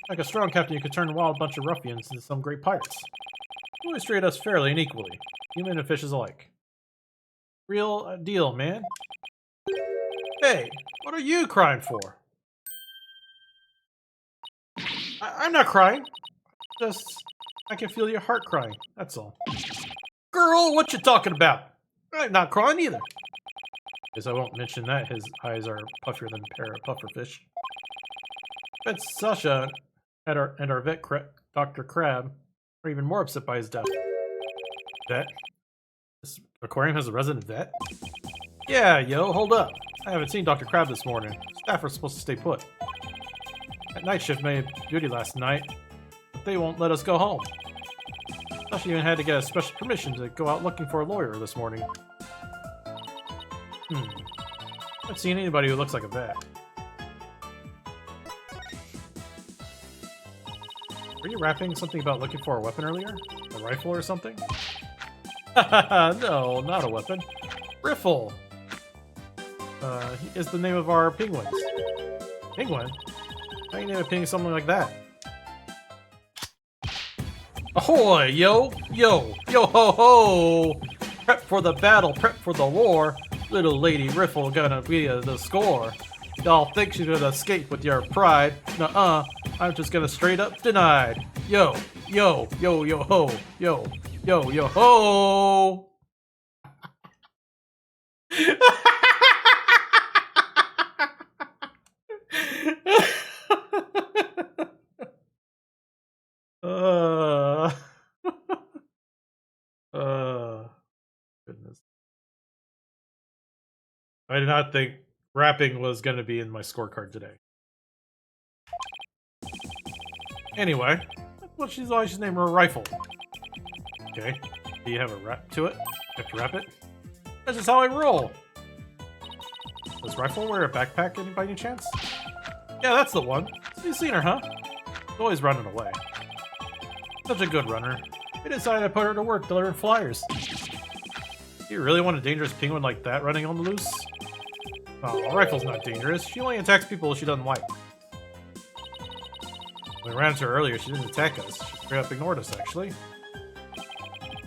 Like a strong captain, you could turn a wild bunch of ruffians into some great pirates. He always treated us fairly and equally, human and fishes alike. Real deal, man. Hey, what are you crying for? I'm not crying. Just, I can feel your heart crying, that's all. Girl, what you talking about? I'm not crying either. Guess I won't mention that his eyes are puffier than a pair of puffer fish. Bet Sasha and our vet, Dr. Crab, are even more upset by his death. Vet? This aquarium has a resident vet? Yeah, yo, hold up. I haven't seen Dr. Crab this morning. Staff are supposed to stay put. That night shift made duty last night, but they won't let us go home. Sasha even had to get a special permission to go out looking for a lawyer this morning. I haven't seen anybody who looks like a vet. Were you rapping something about looking for a weapon earlier? A rifle or something? No, not a weapon. Riffle! Is the name of our penguins. Penguin? How do you name a penguin something like that? Ahoy, yo! Yo! Yo ho ho! Prep for the battle, prep for the war. Little Lady Riffle gonna be the score. Y'all think she's gonna escape with your pride? Nuh-uh, I'm just gonna straight up denied. Yo, yo, yo, yo ho, yo, yo, yo ho! uh, goodness. I did not think rapping was going to be in my scorecard today. Anyway, well, she's always just named her Rifle. Okay. Do you have a wrap to it? You have to wrap it? That's just how I roll. Does Rifle wear a backpack by any chance? Yeah, that's the one. You've seen her, huh? She's always running away. Such a good runner. I decided to put her to work delivering flyers. Do you really want a dangerous penguin like that running on the loose? Oh, Rifle's not dangerous. She only attacks people she doesn't like. When we ran into her earlier, she didn't attack us. She straight up ignored us, actually.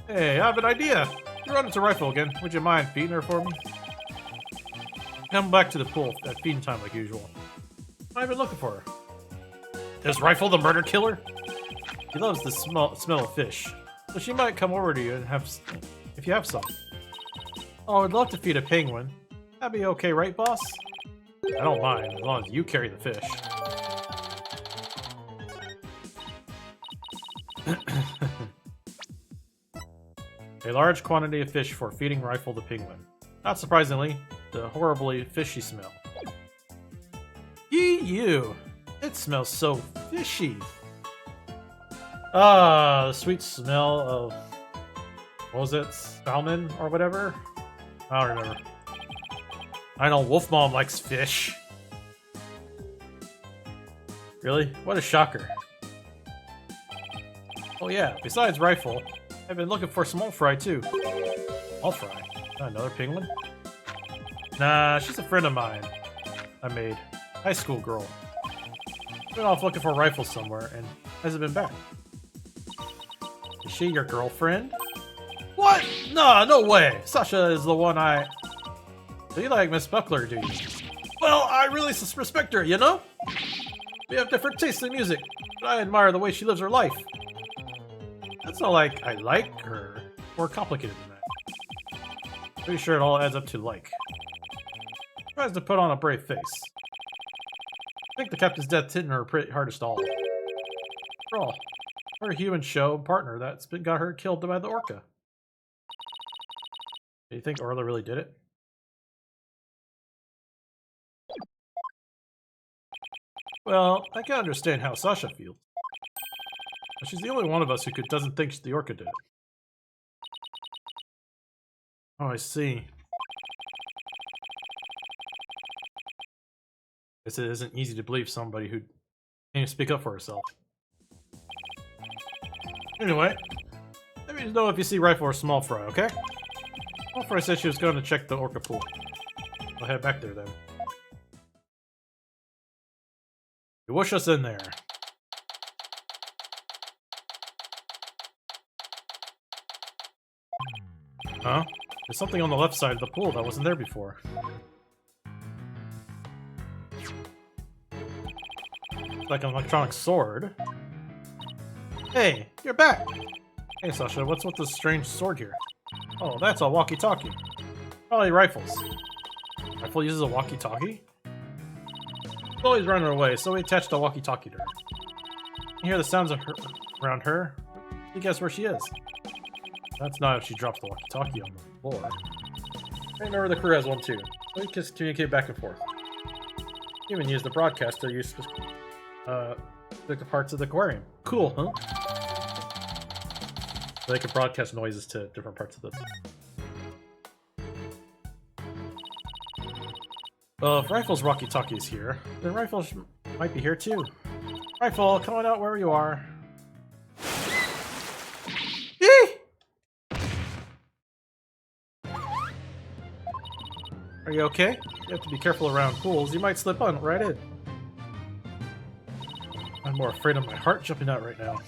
Hey, I have an idea. You run into Rifle again. Would you mind feeding her for me? Come back to the pool at feeding time like usual. I've been looking for her. Is Rifle the murder killer? He loves the smell of fish, so she might come over to you and have, if you have some. Oh, I'd love to feed a penguin. That'd be okay, right, boss? I don't mind, as long as you carry the fish. A large quantity of fish for feeding Rifle the penguin. Not surprisingly, the horribly fishy smell. Ew! It smells so fishy. Ah, the sweet smell of... what was it? Salmon or whatever? I don't remember. I know Wolf Mom likes fish. Really? What a shocker. Oh yeah, besides Rifle, I've been looking for small fry too. Small fry? Not another penguin? Nah, she's a friend of mine. I made. High school girl. Been off looking for a Rifle somewhere and hasn't been back. Is she your girlfriend? What? Nah, no way! Sasha is the one I... Do you like Miss Buckler, do you? Well, I really respect her, you know? We have different tastes in music, but I admire the way she lives her life. That's not like I like her. More complicated than that. Pretty sure it all adds up to like. Tries to put on a brave face. I think the captain's death hit her pretty hardest of all. After all, her human show partner that's got her killed by the orca. Do you think Orla really did it? Well, I can understand how Sasha feels. But she's the only one of us who doesn't think the orca did it. Oh, I see. Guess it isn't easy to believe somebody who can't even speak up for herself. Anyway, let me know if you see Rifle or Small Fry, okay? Small Fry said she was going to check the orca pool. I'll head back there then. You wish us in there. Huh? There's something on the left side of the pool that wasn't there before. Like an electronic sword. Hey, you're back! Hey Sasha, what's with this strange sword here? Oh, that's a walkie-talkie. Probably Rifles. Rifle uses a walkie-talkie? She's always running away, so we attached a walkie-talkie to her. You hear the sounds of her around her. You guess where she is. That's not if she drops the walkie-talkie on the floor. I remember the crew has one too, so we can communicate back and forth. You even use the broadcast to use the parts of the aquarium. Cool, huh? So they can broadcast noises to different parts of the... Well, if Rifle's walkie-talkie is here, then Rifle might be here too. Rifle, come on out wherever you are. Are you okay? You have to be careful around pools. You might slip on right in. I'm more afraid of my heart jumping out right now.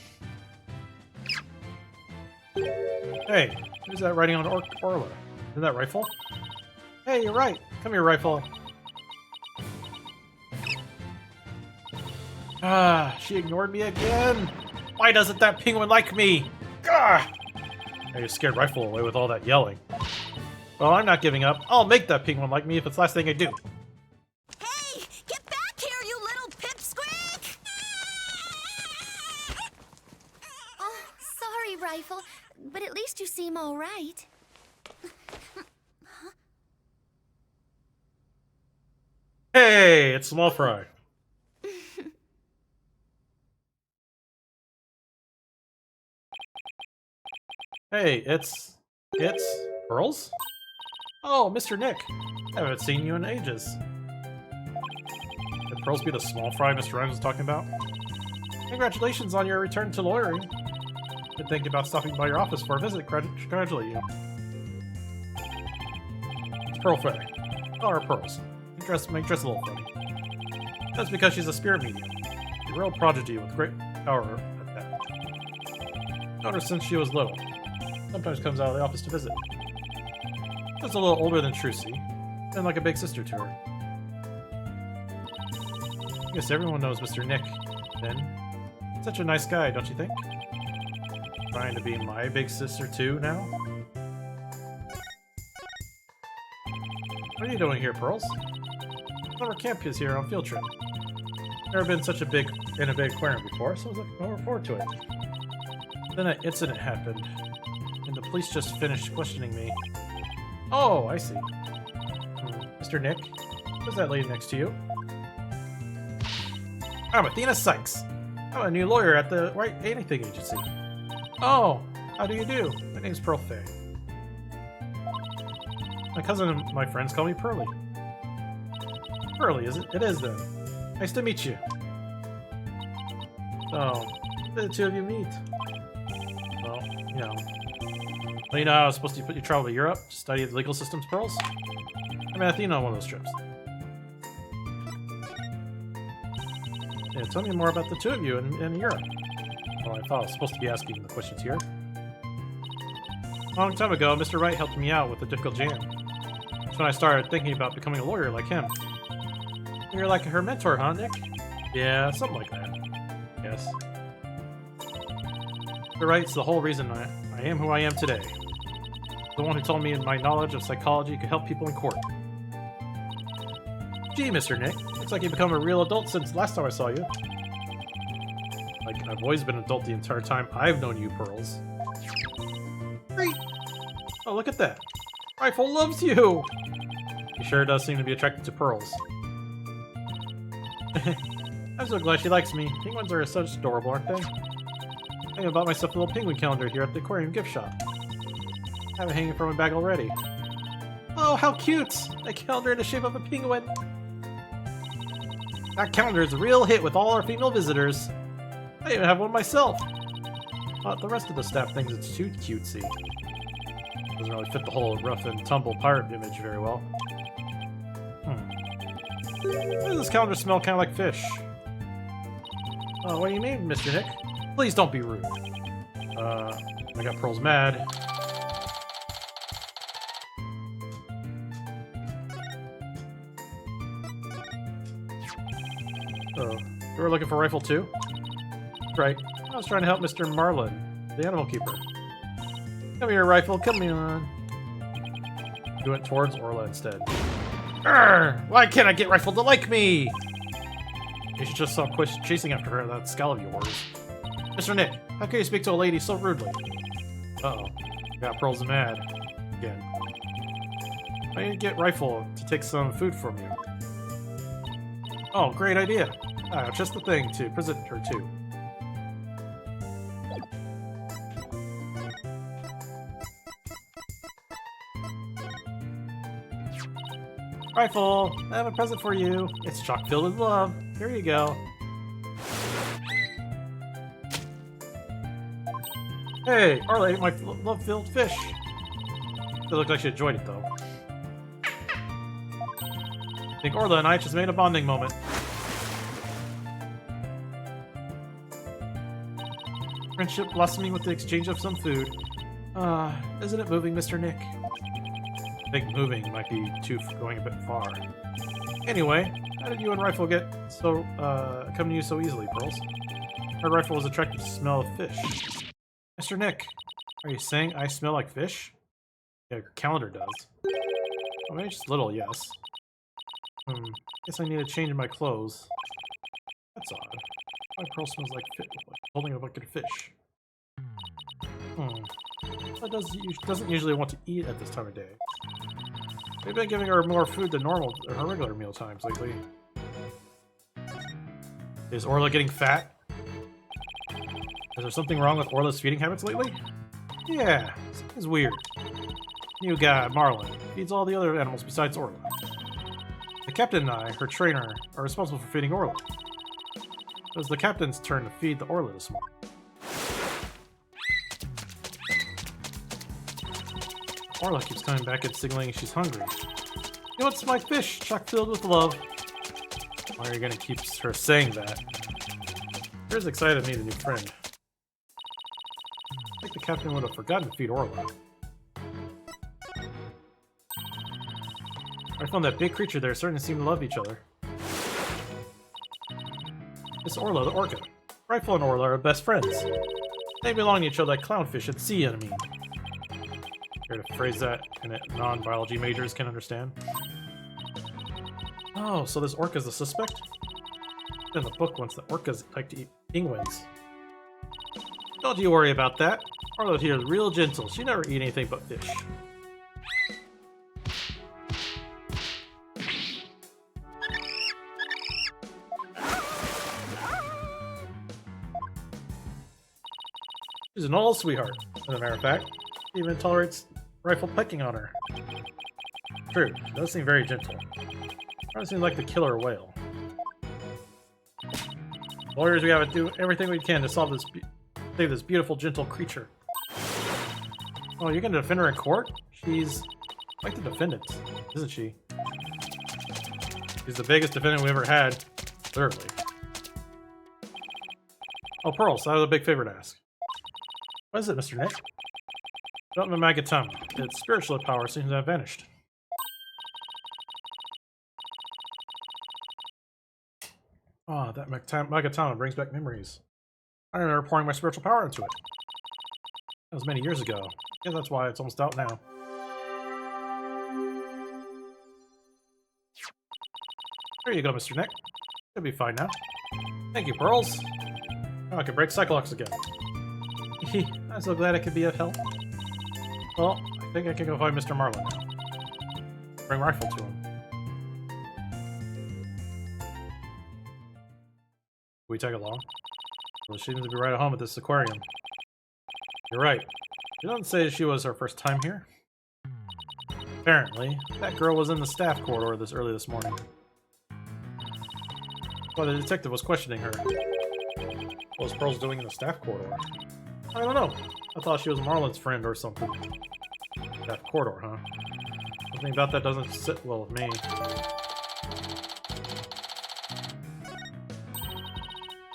Hey, who's that riding on Orla? Isn't that Rifle? Hey, you're right. Come here, Rifle. Ah, she ignored me again. Why doesn't that penguin like me? Gah! Now you scared Rifle away with all that yelling. Well, I'm not giving up. I'll make that penguin like me if it's the last thing I do. Hey, get back here, you little pipsqueak! Oh, sorry, Rifle, but at least you seem all right. Hey, it's Small Fry. Hey, it's Pearls? Oh, Mr. Nick. I haven't seen you in ages. Could Pearls be the small fry Mr. Rhymes was talking about? Congratulations on your return to lawyering. Been thinking about stopping by your office for a visit. Congratulate you. It's Pearl Fay. Call her Pearls. Make dress a little funny. That's because she's a spirit medium. A real prodigy with great power at that. Known her since she was little. Sometimes comes out of the office to visit. Just a little older than Trucy, and like a big sister to her. I guess everyone knows Mr. Nick, then. Such a nice guy, don't you think? Trying to be my big sister too now? What are you doing here, Pearls? Summer camp is here on field trip. Never been in a big aquarium before, so I was looking forward to it. Then an incident happened, and the police just finished questioning me. Oh, I see. Mr. Nick, who's that lady next to you? I'm Athena Sykes. I'm a new lawyer at the Right Anything Agency. Oh, how do you do? My name's Pearl Fay. My cousin and my friends call me Pearly. Pearly, is it? It is then. Nice to meet you. Oh, the two of you meet. Well, you know. Well, you know, I was supposed to put you travel to Europe to study the legal systems, Pearls. I met Athena on one of those trips. Yeah, tell me more about the two of you in Europe. Well, I thought I was supposed to be asking the questions here. A long time ago, Mr. Wright helped me out with a difficult jam. That's when I started thinking about becoming a lawyer like him. You're like her mentor, huh, Nick? Yeah, something like that. Yes. Mr. Wright's the whole reason I am who I am today. The one who told me my knowledge of psychology could help people in court. Gee, Mr. Nick, looks like you've become a real adult since last time I saw you. Like, I've always been an adult the entire time I've known you, Pearls. Great! Oh, look at that! Rifle loves you! He sure does seem to be attracted to Pearls. I'm so glad she likes me. Penguins are so adorable, aren't they? I even bought myself a little penguin calendar here at the aquarium gift shop. I have it hanging from my bag already. Oh, how cute! A calendar in the shape of a penguin! That calendar is a real hit with all our female visitors. I even have one myself. But the rest of the staff thinks it's too cutesy. Doesn't really fit the whole rough and tumble pirate image very well. Why does this calendar smell kind of like fish? Oh, what do you mean, Mr. Nick? Please don't be rude. I got Pearls mad. Oh, you were looking for Rifle too? Right. I was trying to help Mr. Marlin, the animal keeper. Come here, Rifle. Come on. You went towards Orla instead. Arrgh! Why can't I get Rifle to like me? You should just stop chasing after her, that skull of yours. Mr. Nick, how can you speak to a lady so rudely? Uh-oh. Got Pearls mad. Again. I need to get Rifle to take some food from you. Oh, great idea. Just the thing to present her to. Rifle, I have a present for you. It's chock filled with love. Here you go. Hey, Arla ate my love-filled fish. It looked like she enjoyed it, though. I think Orla and I just made a bonding moment. Friendship blossoming with the exchange of some food. Isn't it moving, Mr. Nick? I think moving might be going a bit far. Anyway, how did you and Rifle get come to you so easily, Pearls? Her Rifle was attracted to the smell of fish. Mr. Nick, are you saying I smell like fish? Yeah, your calendar does. Well, maybe just a little, yes. Guess I need to change my clothes. That's odd. My Pearl smells like holding a bucket of fish. Doesn't usually want to eat at this time of day. They've been giving her more food than normal at her regular meal times lately. Is Orla getting fat? Is there something wrong with Orla's feeding habits lately? Yeah, something's weird. New guy, Marlin, feeds all the other animals besides Orla. The captain and I, her trainer, are responsible for feeding Orla. It was the captain's turn to feed the Orla this morning. Orla keeps coming back and signaling she's hungry. You want my fish, chock filled with love. Why are you gonna keep her saying that? You're excited to meet a new friend. I think the captain would have forgotten to feed Orla. I found that big creature there starting to seem to love each other. It's Orla the orca. Rifle and Orla are best friends. They belong to each other like clownfish at sea, I mean. Here to phrase that in a non-biology majors can understand. Oh, so this orca's the suspect? In the book once the orcas like to eat penguins. Don't you worry about that. Orla here is real gentle. She never eat anything but fish. She's an old sweetheart, as a matter of fact. She even tolerates rifle pecking on her. True, she does seem very gentle. Doesn't seem like the killer whale. Lawyers, we have to do everything we can to save this beautiful, gentle creature. Oh, you're gonna defend her in court? She's like the defendant, isn't she? She's the biggest defendant we ever had, literally. Oh, Pearls, I have a big favor to ask. What is it, Mr. Nick? Development Magatama. Its spiritual power seems to have vanished. Ah, that Magatama brings back memories. I remember pouring my spiritual power into it. That was many years ago. Yeah, that's why it's almost out now. There you go, Mr. Nick. You'll be fine now. Thank you, Pearls. Now I can break Cyclops again. I'm so glad I could be of help. Well, I think I can go find Mr. Marlin now. Bring rifle to him. We tag along? Well, she seems to be right at home at this aquarium. You're right. She doesn't say she was her first time here. Apparently, that girl was in the staff corridor early this morning. Well, the detective was questioning her. What was Pearls doing in the staff corridor? I don't know. I thought she was Marlin's friend or something. Staff corridor, huh? Something about that doesn't sit well with me.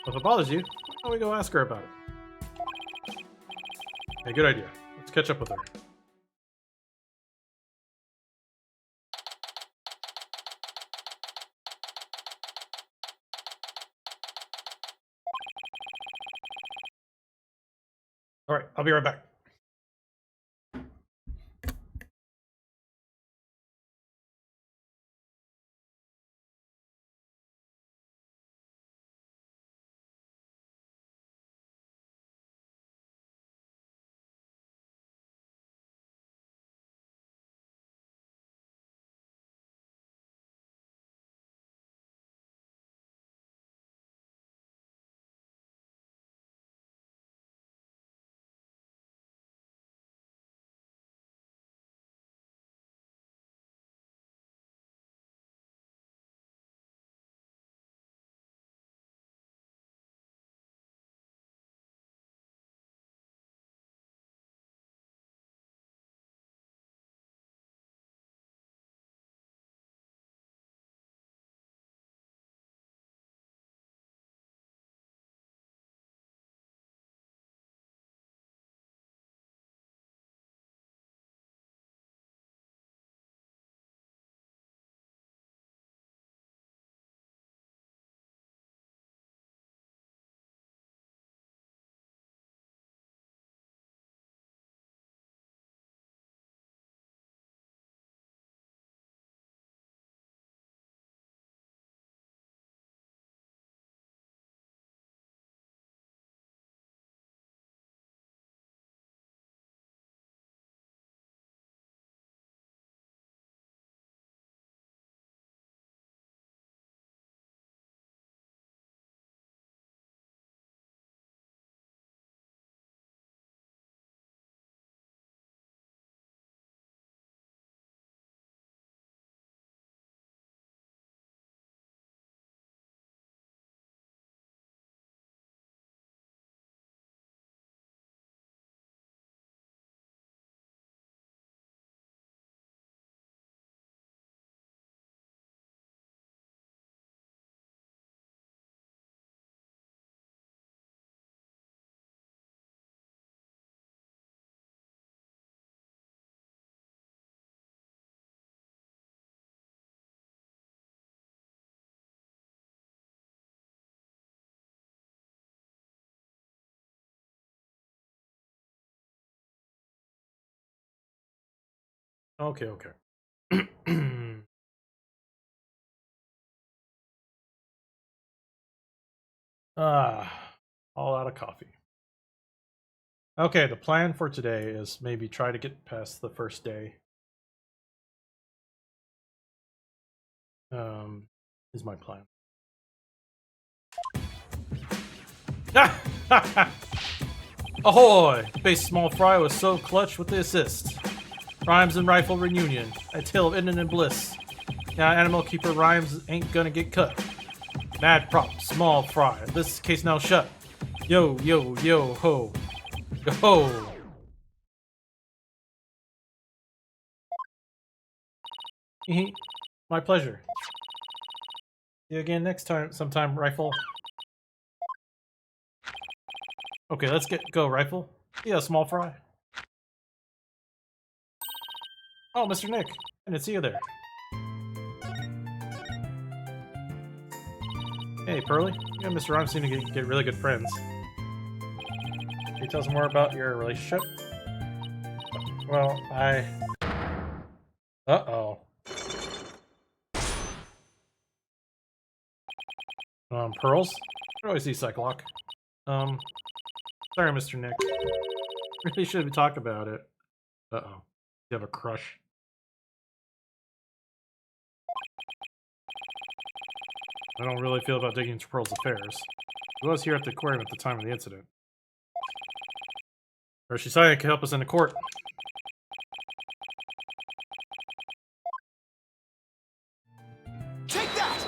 If it bothers you, why don't we go ask her about it? Hey, good idea. Let's catch up with her. Alright, I'll be right back. Okay, okay. All out of coffee. Okay, the plan for today is maybe try to get past the first day. Is my plan. Ahoy! Base Small Fry was so clutch with the assist. Rhymes and Rifle reunion. A tale of ending in bliss. Now Animal Keeper Rhymes ain't gonna get cut. Mad prop, Small Fry. This case now shut. Yo, yo, yo, ho. Yo ho! My pleasure. See you again next time, sometime, Rifle. Okay, let's go, Rifle. Yeah, Small Fry. Oh, Mr. Nick. I didn't see you there. Hey, Pearly. You and Mr. Rhymes seem to get really good friends. Can you tell us more about your relationship? Well, Uh-oh. Pearls? I always see Cyclock. Sorry, Mr. Nick. Really should have talked about it. Uh-oh. You have a crush. I don't really feel about digging into Pearl's affairs. He was here at the aquarium at the time of the incident. Or she said it could help us in the court. Take that!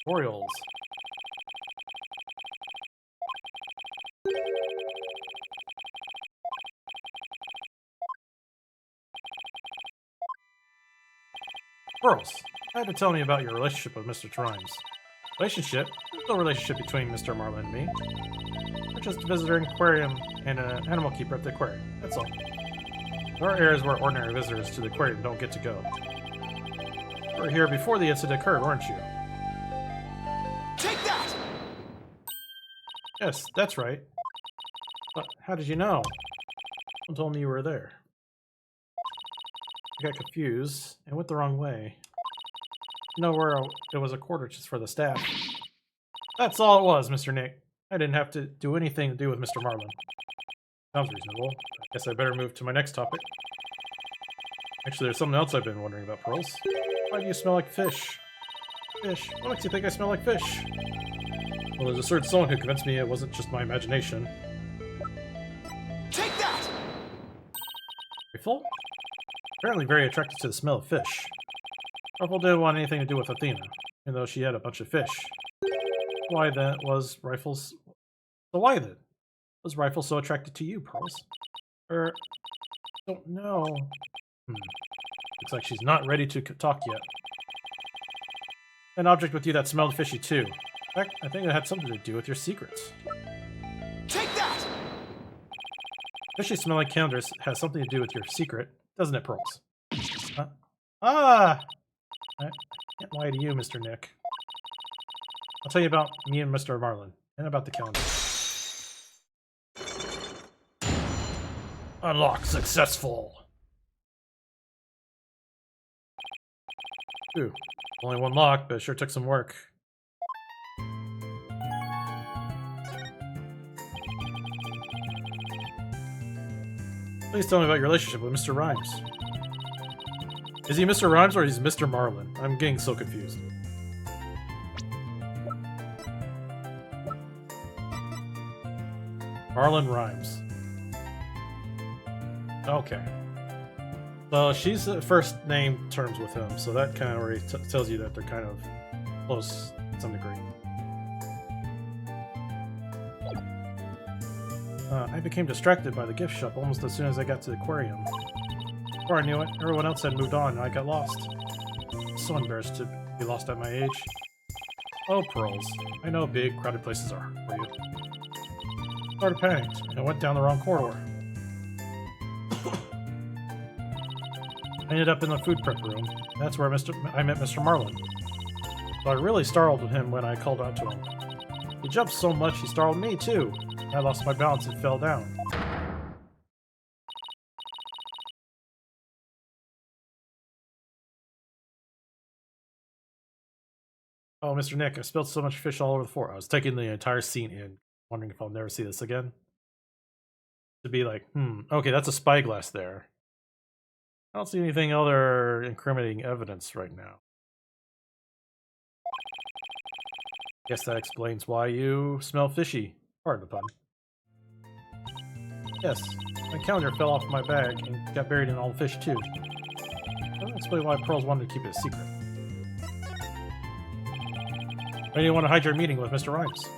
Orioles. Pearls, I had to tell me about your relationship with Mr. Trimes. Relationship? There's no relationship between Mr. Marlin and me. We're just a visitor aquarium and an animal keeper at the aquarium. That's all. There are areas where ordinary visitors to the aquarium don't get to go. You were here before the incident occurred, weren't you? Take that! Yes, that's right. But how did you know? Someone told me you were there. I got confused and went the wrong way. Nowhere it was a quarter just for the staff. That's all it was, Mr. Nick. I didn't have to do anything to do with Mr. Marlin. Sounds reasonable. I guess I better move to my next topic. Actually, there's something else I've been wondering about, Pearls. Why do you smell like fish? Fish? What makes you think I smell like fish? Well, there's a certain someone who convinced me it wasn't just my imagination. Take that! Rifle? Apparently very attracted to the smell of fish. Rifle didn't want anything to do with Athena, even though she had a bunch of fish. Why then was Rifle's... So why then? Was Rifle so attracted to you, Pearls? Don't know. Looks like she's not ready to talk yet. An object with you that smelled fishy too. In fact, I think it had something to do with your secrets. Take that! Fishy smelling calendars has something to do with your secret, doesn't it, Pearls? I can't lie to you, Mr. Nick. I'll tell you about me and Mr. Marlin, and about the calendar. Unlock successful! Ooh, only one lock, but it sure took some work. Please tell me about your relationship with Mr. Rhymes. Is he Mr. Rhymes or he's Mr. Marlin? I'm getting so confused. Marlin Rhymes. Okay. So she's first name terms with him, so that kind of already tells you that they're kind of close to some degree. I became distracted by the gift shop almost as soon as I got to the aquarium. Before I knew it, everyone else had moved on and I got lost. So embarrassed to be lost at my age. Oh, Pearls. I know big, crowded places are for you. I started panicked, and I went down the wrong corridor. I ended up in the food prep room. That's where I met Mr. Marlin. But I really startled him when I called out to him. He jumped so much he startled me too. I lost my balance and fell down. Oh, Mr. Nick, I spilled so much fish all over the floor. I was taking the entire scene in, wondering if I'll never see this again. To be like, okay, that's a spyglass there. I don't see anything other incriminating evidence right now. Guess that explains why you smell fishy. Pardon the pun. Yes, my calendar fell off my bag and got buried in all the fish too. Doesn't explain why Pearls wanted to keep it a secret. Why do you want to hide your meeting with Mr. Rhymes?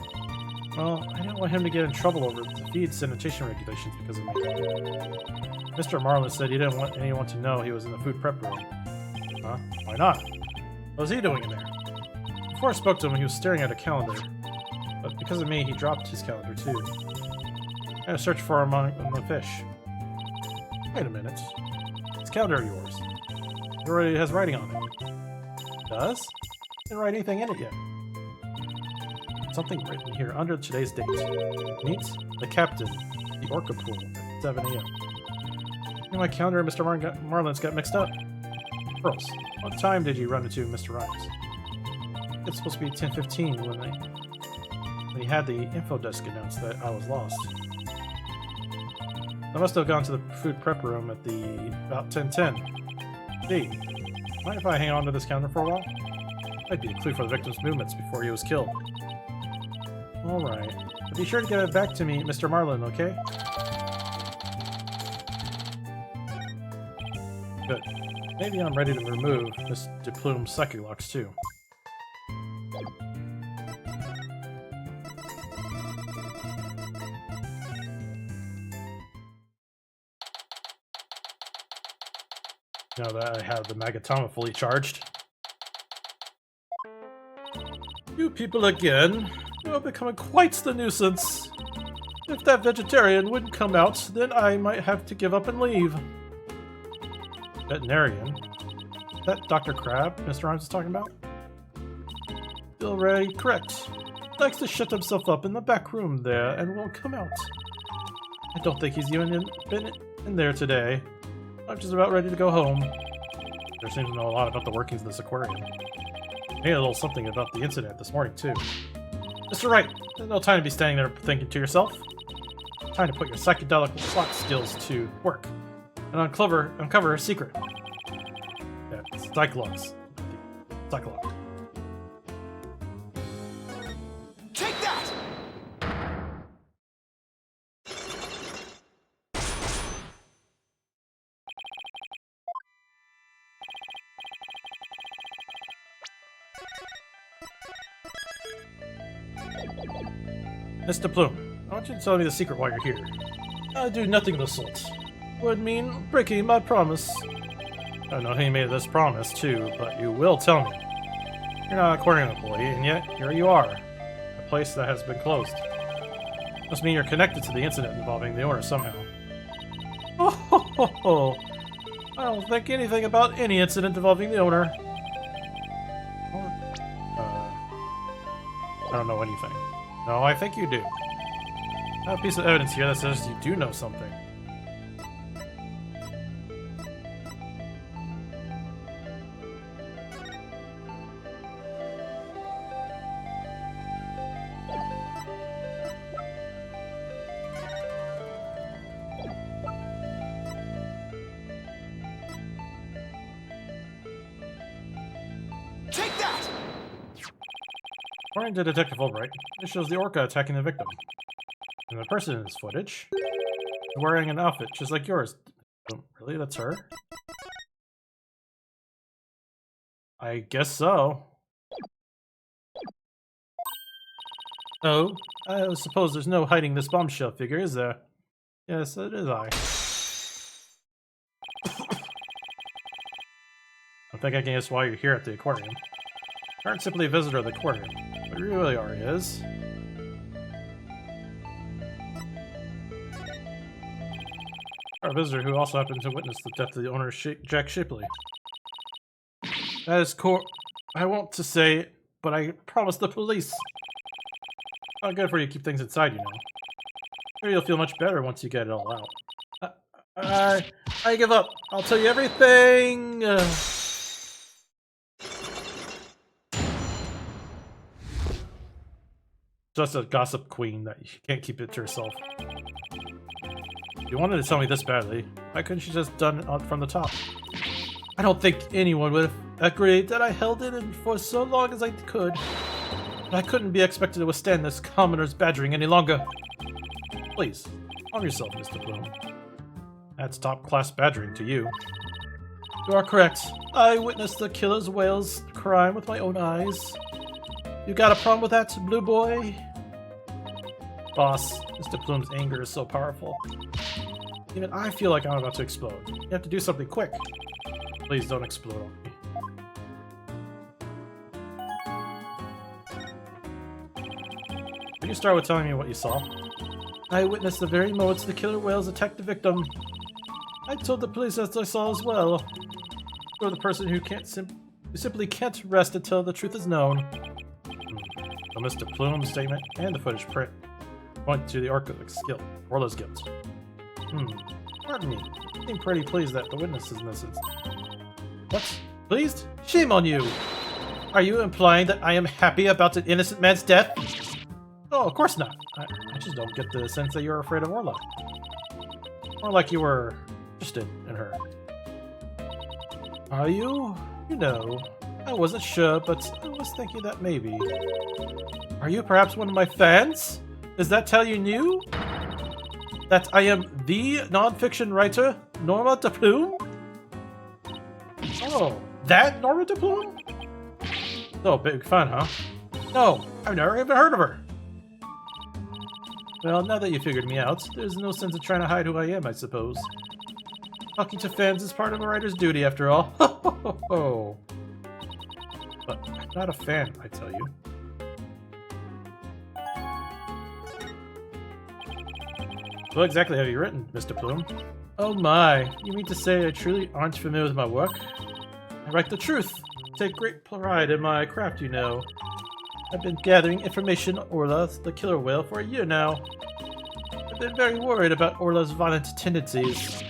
Well, I didn't want him to get in trouble over the feed sanitation regulations because of me. Mr. Marlin said he didn't want anyone to know he was in the food prep room. Huh? Why not? What was he doing in there? Before I spoke to him, he was staring at a calendar. But because of me, he dropped his calendar too. I had to search for him among the fish. Wait a minute. This calendar of yours. It already has writing on it. It does? Didn't write anything in it yet. Something written here under today's date. Meet the captain, the Orca pool, at 7 a.m. My calendar and Mr. Marlin's got mixed up. Pearls, what time did you run into Mr. Rhymes? It's supposed to be 10:15 when he had the info desk announce that I was lost. I must have gone to the food prep room at about 10:10. Gee, mind if I hang on to this calendar for a while? Might be a clue for the victim's movements before he was killed. Alright. But be sure to get it back to me, Mr. Marlin, okay? Good. Maybe I'm ready to remove Miss DePlume's psychic locks too. Now that I have the Magatama fully charged. You people again. You are becoming quite the nuisance. If that vegetarian wouldn't come out, then I might have to give up and leave. Veterinarian? Is that Dr. Crab Mr. Rhymes is talking about? Still very correct. Likes to shut himself up in the back room there and won't come out. I don't think he's even been in there today. I'm just about ready to go home. There seems to know a lot about the workings of this aquarium. Maybe a little something about the incident this morning, too. Mr. Wright, there's no time to be standing there thinking to yourself. Time to put your psychedelic plot skills to work and uncover a secret. Yeah, Cyclops. Cyclops. Take that! Mr. Plume, I want you to tell me the secret while you're here. I do nothing of the sort. Would mean breaking my promise. I know he made this promise too, but you will tell me. You're not an aquarium employee, and yet here you are. A place that has been closed. Must mean you're connected to the incident involving the owner somehow. Oh ho ho ho! I don't think anything about any incident involving the owner. I don't know anything. No, I think you do. I have a piece of evidence here that says you do know something. Take that! According to Detective Fulbright, this shows the orca attacking the victim. And the person in this footage is wearing an outfit just like yours. Oh, really? That's her? I guess so. Oh, I suppose there's no hiding this bombshell figure, is there? Yes, it is I. I think I can guess why you're here at the aquarium. You aren't simply a visitor of the aquarium. What you really are is... a visitor who also happened to witness the death of the owner, Jack Shipley. That is I want to say but I promised the police. Not good for you to keep things inside, you know. Sure, you'll feel much better once you get it all out. I give up. I'll tell you everything. Just a gossip queen that you can't keep it to herself. If you wanted to tell me this badly, why couldn't you just done it from the top? I don't think anyone would have agreed that I held it in for so long as I could. But I couldn't be expected to withstand this commoner's badgering any longer. Please, calm yourself, Mr. Bloom. That's top-class badgering to you. You are correct. I witnessed the killer's whale's crime with my own eyes. You got a problem with that, Blue Boy? Boss, Mr. Plume's anger is so powerful. Even I feel like I'm about to explode. You have to do something quick. Please don't explode on me. Can you start with telling me what you saw? I witnessed the very moments the killer whales attacked the victim. I told the police as I saw as well. You're the person who simply can't rest until the truth is known. So Mr. Plume's statement and the footage print point to the Orla's guilt. Pardon me. You seem pretty pleased that the witness is innocent. What? Pleased? Shame on you! Are you implying that I am happy about an innocent man's death? Oh, of course not. I just don't get the sense that you're afraid of Orla. More like you were interested in her. Are you? You know, I wasn't sure, but I was thinking that maybe. Are you perhaps one of my fans? Is that how you knew? That I am the non-fiction writer, Norma de Plume? Oh, that Norma de Plume? So, big fan, huh? No, I've never even heard of her. Well, now that you figured me out, there's no sense in trying to hide who I am, I suppose. Talking to fans is part of a writer's duty, after all. But I'm not a fan, I tell you. What exactly have you written, Mr. Plume? Oh my, you mean to say I truly aren't familiar with my work? I write the truth. Take great pride in my craft, you know. I've been gathering information on Orla, the killer whale, for a year now. I've been very worried about Orla's violent tendencies.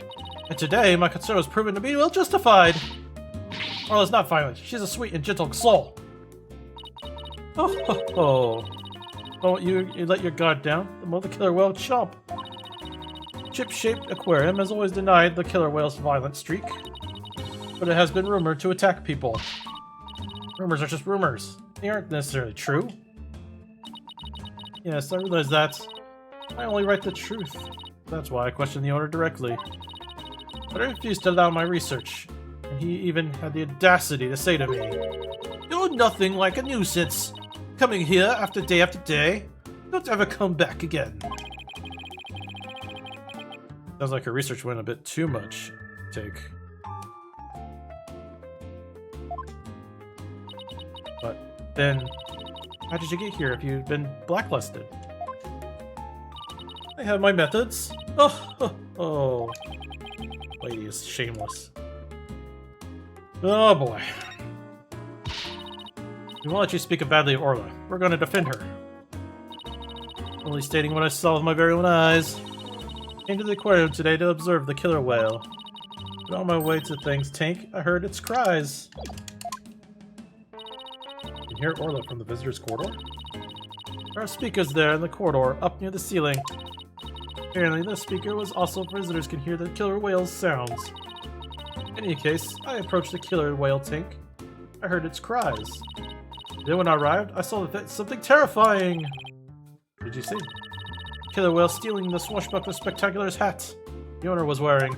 And today, my concern was proven to be well justified. Orla's not violent. She's a sweet and gentle soul. Oh. Don't you let your guard down. The more the killer whale chomp. Chip-shaped aquarium has always denied the killer whale's violent streak, but it has been rumored to attack people. Rumors are just rumors. They aren't necessarily true. Yes, I realize that. I only write the truth. That's why I question the owner directly. But I refused to allow my research, and he even had the audacity to say to me, "You're nothing like a nuisance. Coming here after day, don't ever come back again." Sounds like her research went a bit too much. But then, how did you get here if you've been blacklisted? I have my methods. Oh. Lady is shameless. Oh boy. We won't let you speak badly of Orla. We're going to defend her. Only stating what I saw with my very own eyes. Came to the aquarium today to observe the killer whale. But on my way to Thing's tank, I heard its cries. You can hear Orla from the visitor's corridor? There are speakers there in the corridor, up near the ceiling. Apparently, the speaker was also visitors can hear the killer whale's sounds. In any case, I approached the killer whale tank. I heard its cries. Then when I arrived, I saw something terrifying. What did you see? Killer whale stealing the swashbuckler spectacular's hat the owner was wearing.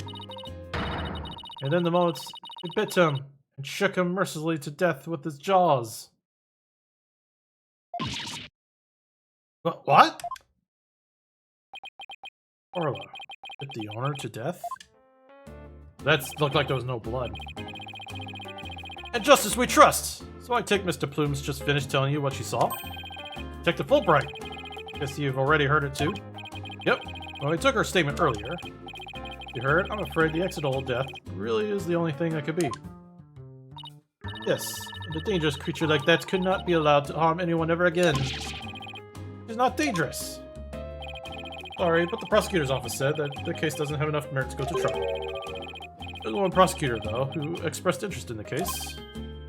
And then the moment it bit him and shook him mercilessly to death with his jaws. What? Orla bit the owner to death? That looked like there was no blood. And justice we trust! So I take Mr. Plume's just finished telling you what she saw. Detective Fulbright. Guess you've already heard it too? Yep. Well, I took her statement earlier. You heard? I'm afraid the accidental death really is the only thing that could be. Yes, and a dangerous creature like that could not be allowed to harm anyone ever again. She's not dangerous. Sorry, but the prosecutor's office said that the case doesn't have enough merit to go to trial. There's one prosecutor, though, who expressed interest in the case.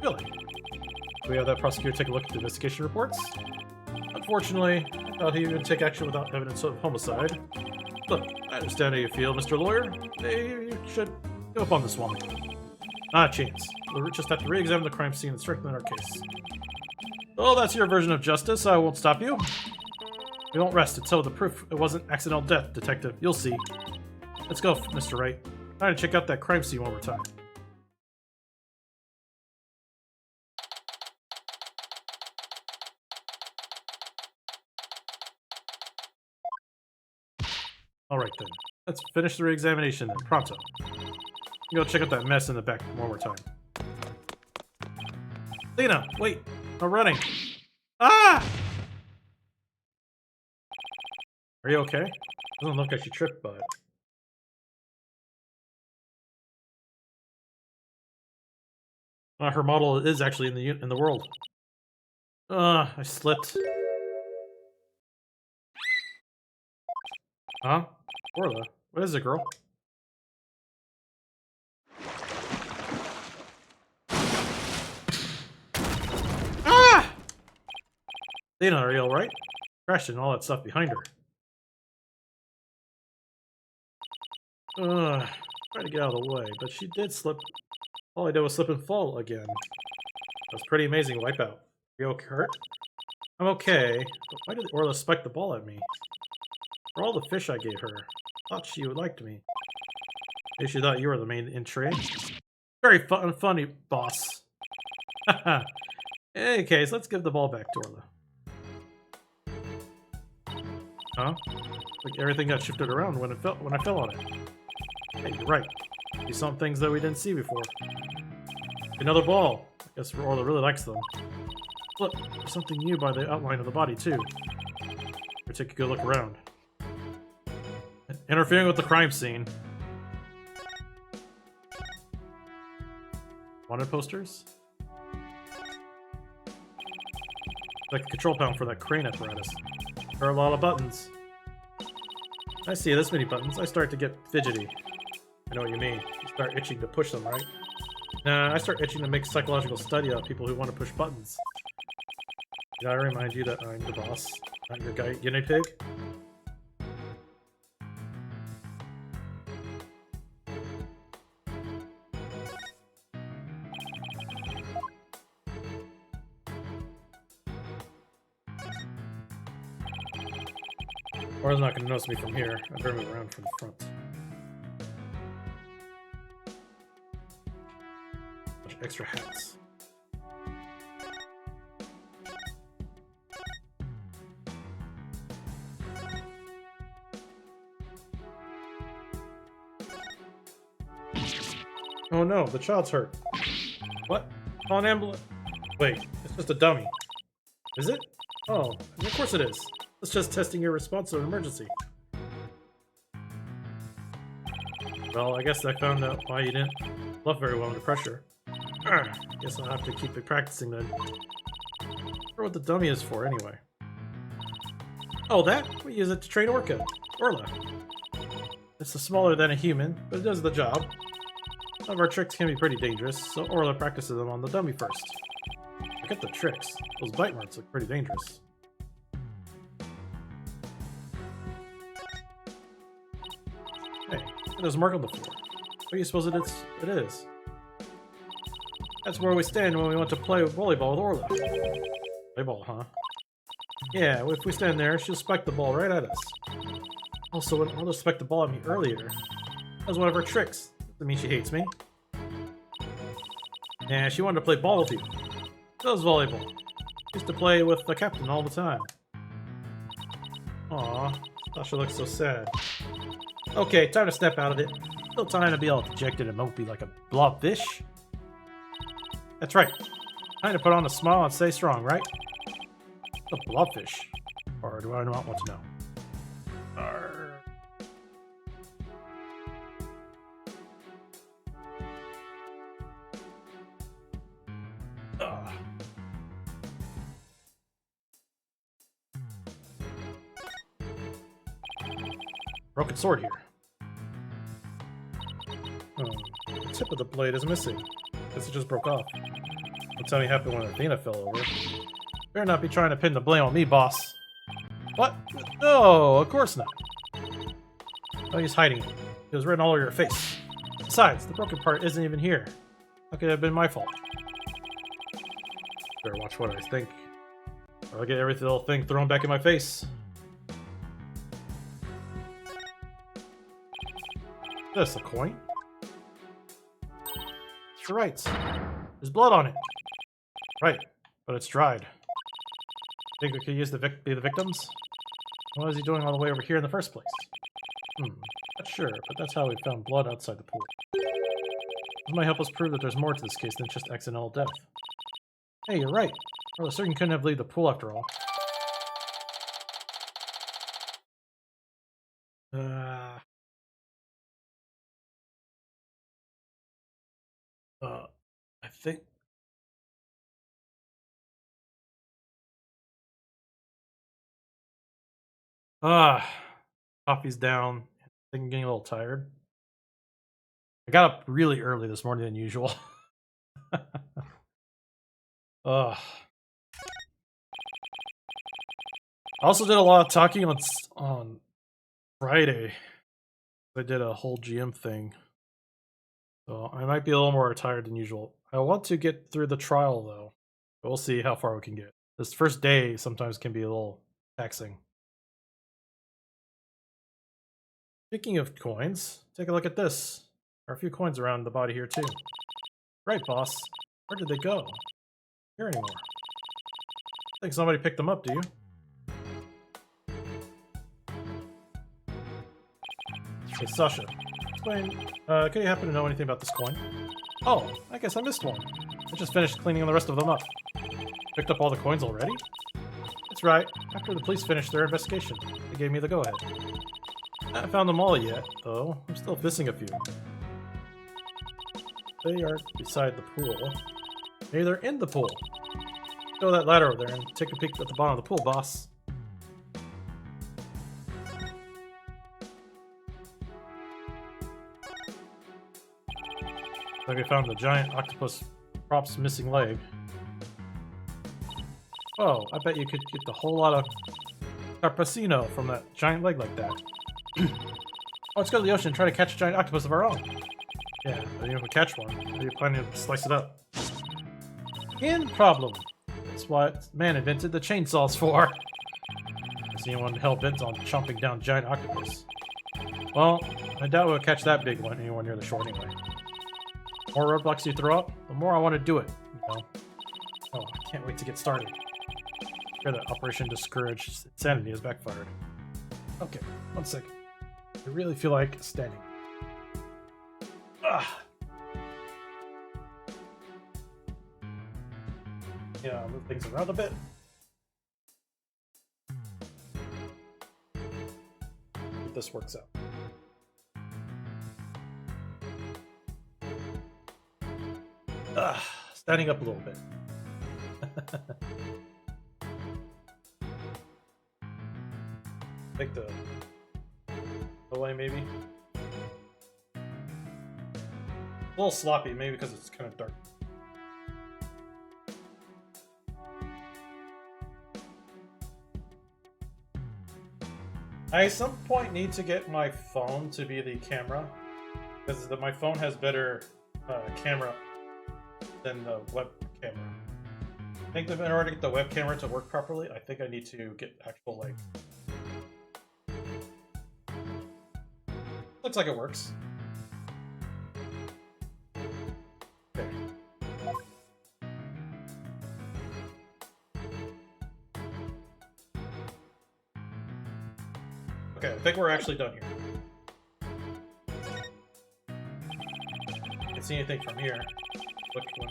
Really? Do we have that prosecutor take a look at the investigation reports? Unfortunately, I thought he would take action without evidence of homicide. Look, I understand how you feel, Mr. Lawyer. Maybe you should give up on this one. Not a chance. We'll just have to re-examine the crime scene and strengthen our case. Oh, that's your version of justice. I won't stop you. We won't rest until the proof it wasn't accidental death, Detective. You'll see. Let's go, Mr. Wright. Trying to check out that crime scene one more time. Alright then. Let's finish the re-examination then, pronto. Go check out that mess in the back one more time. Lena, wait! I'm running! Ah! Are you okay? Doesn't look like she tripped, but... her model is actually in the world. I slipped. Huh? Orla? What is it, girl? Ah! Dana, are you alright? Crashed and all that stuff behind her. Trying to get out of the way, but she did slip. All I did was slip and fall again. That was pretty amazing wipeout. Are you okay, hurt? I'm okay, but why did Orla spike the ball at me? For all the fish I gave her, I thought she would like me. Maybe she thought you were the main intrigue. Very funny, boss. Haha. In any case, let's give the ball back to Orla. Huh? Like everything got shifted around when I fell on it. Hey, you're right. See some things that we didn't see before. Another ball. I guess Orla really likes them. Look, there's something new by the outline of the body too. We'll take a good look around. Interfering with the crime scene. Wanted posters? Like a control panel for that crane apparatus. There are a lot of buttons. I see this many buttons, I start to get fidgety. I know what you mean. You start itching to push them, right? Nah, I start itching to make psychological study of people who want to push buttons. Did I remind you that I'm the boss, not your guinea pig? Orla's not going to notice me from here. I better move around from the front. Bunch of extra hats. Oh no, the child's hurt. What? Call an ambulance. Wait, it's just a dummy. Is it? Oh, of course it is. It's just testing your response to an emergency. Well, I guess I found out why you didn't love very well under pressure. Guess I'll have to keep it practicing then. I wonder what the dummy is for anyway. Oh, that? We use it to train Orla. It's smaller than a human, but it does the job. Some of our tricks can be pretty dangerous, so Orla practices them on the dummy first. Forget the tricks. Those bite marks look pretty dangerous. Hey, there's a mark on the floor. What do you suppose it is? That's where we stand when we want to play volleyball with Orla. Volleyball, huh? Yeah, if we stand there, she'll spike the ball right at us. Also, when Orla spiked the ball at me earlier, that was one of her tricks. Doesn't mean she hates me. Yeah, she wanted to play ball with you. So was volleyball. Used to play with the captain all the time. Aw, Sasha looks so sad. Okay, time to step out of it. Still time to be all dejected and mopey like a blobfish. That's right. Time to put on a smile and stay strong, right? A blobfish. Or do I not want to know? Arr. Ugh. Broken sword here. The tip of the blade is missing. Guess it just broke off. Don't tell me what happened when Athena fell over. Better not be trying to pin the blame on me, boss. What? No, of course not. Oh, he's hiding it. It was written all over your face. Besides, the broken part isn't even here. How could it have been my fault? Better watch what I think, or I'll get every little thing thrown back in my face. This, a coin? You're right. There's blood on it. Right, but it's dried. Think we could use be the victims? What was he doing all the way over here in the first place? Not sure, but that's how we found blood outside the pool. This might help us prove that there's more to this case than just accidental death. Hey, you're right. Well, certain couldn't have leave the pool after all. I think... Coffee's down. I think I'm getting a little tired. I got up really early this morning than usual. I also did a lot of talking on Friday. I did a whole GM thing. So I might be a little more tired than usual. I want to get through the trial, though. But we'll see how far we can get. This first day sometimes can be a little taxing. Speaking of coins, take a look at this. There are a few coins around the body here, too. Right, boss. Where did they go? Here anymore. Think somebody picked them up, do you? Hey, Sasha. Explain. Could you happen to know anything about this coin? Oh, I guess I missed one. I just finished cleaning the rest of them up. Picked up all the coins already? That's right. After the police finished their investigation, they gave me the go-ahead. I haven't found them all yet, though. I'm still missing a few. They are beside the pool. Maybe they're in the pool. Go that ladder over there and take a peek at the bottom of the pool, boss. Like I found the giant octopus prop's missing leg. Oh, I bet you could get a whole lot of carpacino from that giant leg like that. Let's go to the ocean and try to catch a giant octopus of our own. Yeah, but even if we catch one, we're planning to slice it up. In problem. That's what man invented the chainsaws for. Is anyone hell-bent on chomping down giant octopus? Well, I doubt we'll catch that big one anywhere near the shore anyway. The more roadblocks you throw up, the more I want to do it, you know? Oh, I can't wait to get started. Here, that Operation Discouraged Insanity has backfired. Okay, 1 second. I really feel like standing. Ah. Yeah, I'll move things around a bit. Hope this works out. Standing up a little bit. Take the away, maybe. A little sloppy, maybe because it's kind of dark. I at some point need to get my phone to be the camera, because my phone has better camera than the web camera. I think that in order to get the web camera to work properly, I think I need to get actual, like... Looks like it works. Okay. Okay, I think we're actually done here. Can't see anything from here. Which one?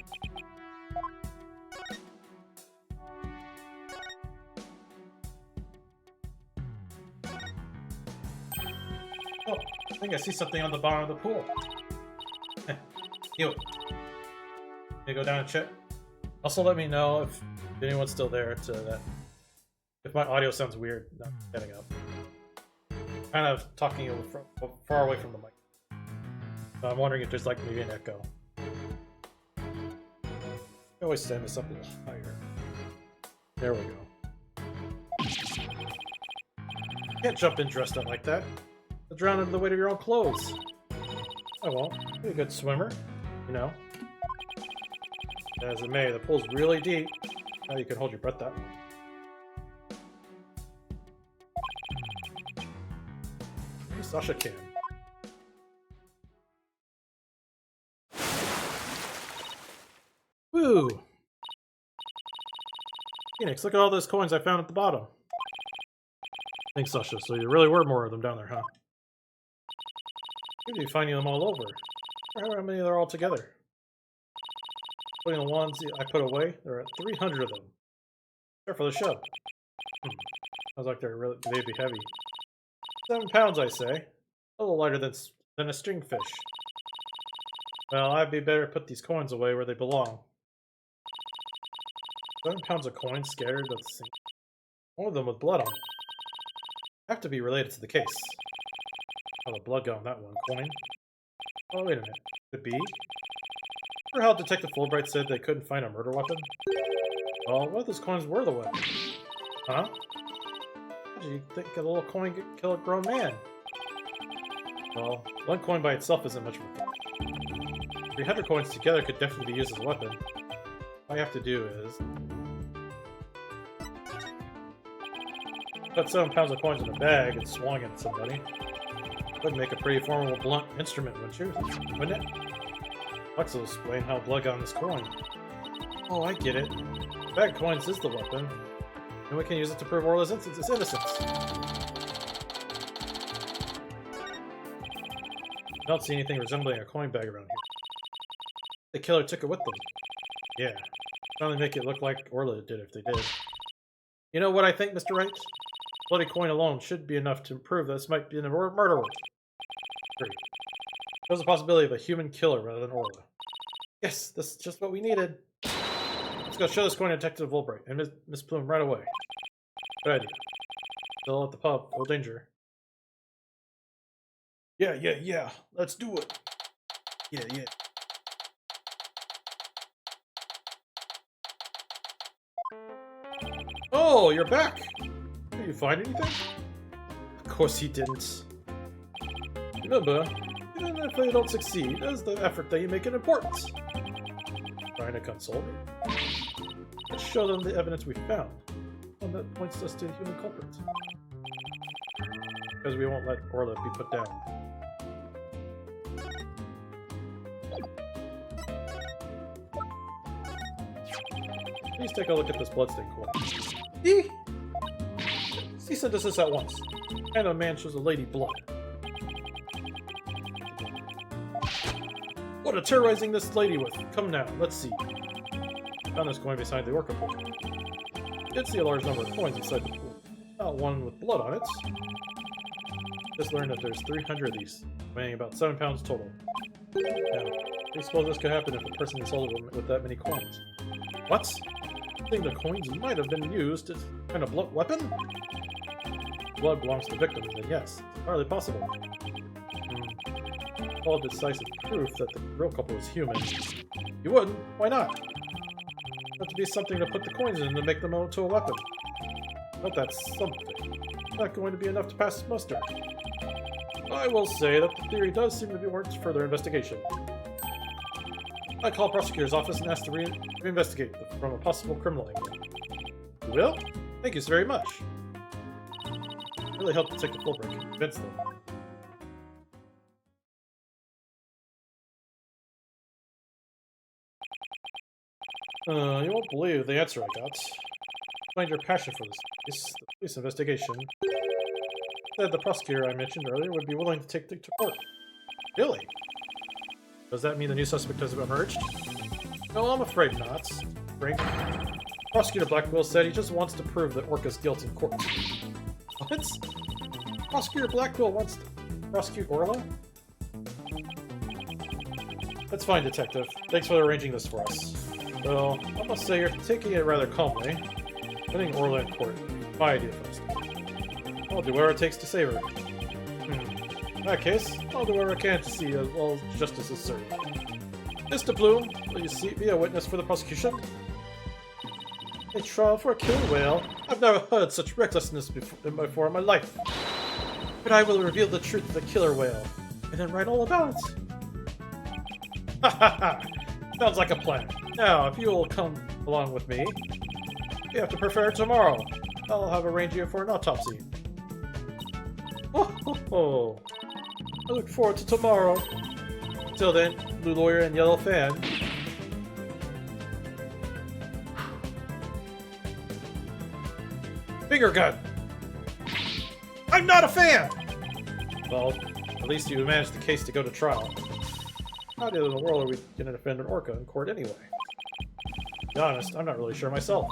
Oh, I think I see something on the bottom of the pool. Heal it. Can you go down and check? Also, let me know if anyone's still there to that. If my audio sounds weird, no, getting up. Kind of talking far away from the mic. So I'm wondering if there's like maybe an echo. I always stand this up a little higher. There we go. Can't jump in dressed up like that. You'll drown in the weight of your own clothes. I won't. Be a good swimmer, you know. As it may, the pool's really deep. Now you can hold your breath that way. Maybe Sasha can. Woo! Phoenix, look at all those coins I found at the bottom. Thanks, Sasha. So there really were more of them down there, huh? You'd be finding them all over. I wonder how many there are all together. Including the ones I put away, there are 300 of them. They're for the show. Sounds like they'd be heavy. 7 pounds, I say. A little lighter than a stringfish. Well, I'd be better put these coins away where they belong. 7 pounds of coins scattered at the same. One of them with blood on it. Have to be related to the case. Oh, the blood got on that one coin. Oh, wait a minute. Could it be? Remember how Detective Fulbright said they couldn't find a murder weapon? Well, what if those coins were the weapon? Huh? How do you think a little coin could kill a grown man? Well, one coin by itself isn't much of a thing. 300 coins together could definitely be used as a weapon. All you have to do is put 7 pounds of coins in a bag and swung it at somebody. Would make a pretty formidable blunt instrument, wouldn't it? Lex will explain how blood got on this coin. Oh, I get it. The bag of coins is the weapon, and we can use it to prove Orla's innocence. I don't see anything resembling a coin bag around here. The killer took it with them. Yeah. Finally make it look like Orla did if they did. You know what I think, Mr. Wright? Bloody coin alone should be enough to prove this might be a murder. There's a possibility of a human killer rather than Orla. Yes, this is just what we needed. Let's go show this coin to Detective Fulbright and Miss Plume right away. Good idea. Still at the pub, no danger. Yeah. Let's do it. Yeah. Oh, you're back! Did you find anything? Of course he didn't. Remember, even if you don't succeed, it's the effort that you make it important. Trying to console me? Let's show them the evidence we found. One that points us to the human culprit. Because we won't let Orla be put down. Please take a look at this bloodstained coin. Cease and desist at once. And a man shows a lady blood. What a terrorizing this lady with. Come now, let's see. Found this coin beside the orca pool. Did see a large number of coins inside the pool. Not one with blood on it. Just learned that there's 300 of these, weighing about 7 pounds total. Now, I suppose this could happen if a person is holding with that many coins. What? I think the coins might have been used as kind of blood weapon? Blood belongs to the victim, then yes, it's hardly possible. All decisive proof that the real couple is human. You wouldn't? Why not? Have to be something to put the coins in to make them into a weapon. But that's something. It's not going to be enough to pass muster. I will say that the theory does seem to be warrant further investigation. I call prosecutor's office and ask to reinvestigate from a possible criminal angle. You will? Thank you so very much. It really helped Detective Fulbright and convince them. You won't believe the answer I got. Find your passion for this case, the police investigation. Said the prosecutor I mentioned earlier would be willing to take it to court. Really? Does that mean the new suspect has emerged? No, I'm afraid not. Frank. Prosecutor Blackwell said he just wants to prove that Orca's guilt in court. What? Prosecutor Blackwell wants to prosecute Orla? That's fine, Detective. Thanks for arranging this for us. Well, I must say you're taking it rather calmly. Putting Orla in court. My idea first. I'll do whatever it takes to save her. In that case, I'll do whatever I can to see as well as justice is served. Mr. Bloom, will you be a witness for the prosecution? A trial for a killer whale? I've never heard such recklessness before in my life. But I will reveal the truth of the killer whale, and then write all about it. Ha ha ha! Sounds like a plan. Now, if you will come along with me, you have to prepare tomorrow. I'll have arranged you for an autopsy. Oh ho ho! I look forward to tomorrow. Until then, Blue Lawyer and Yellow Fan. Finger gun! I'm not a fan! Well, at least you managed the case to go to trial. How in the world are we going to defend an orca in court anyway? To be honest, I'm not really sure myself.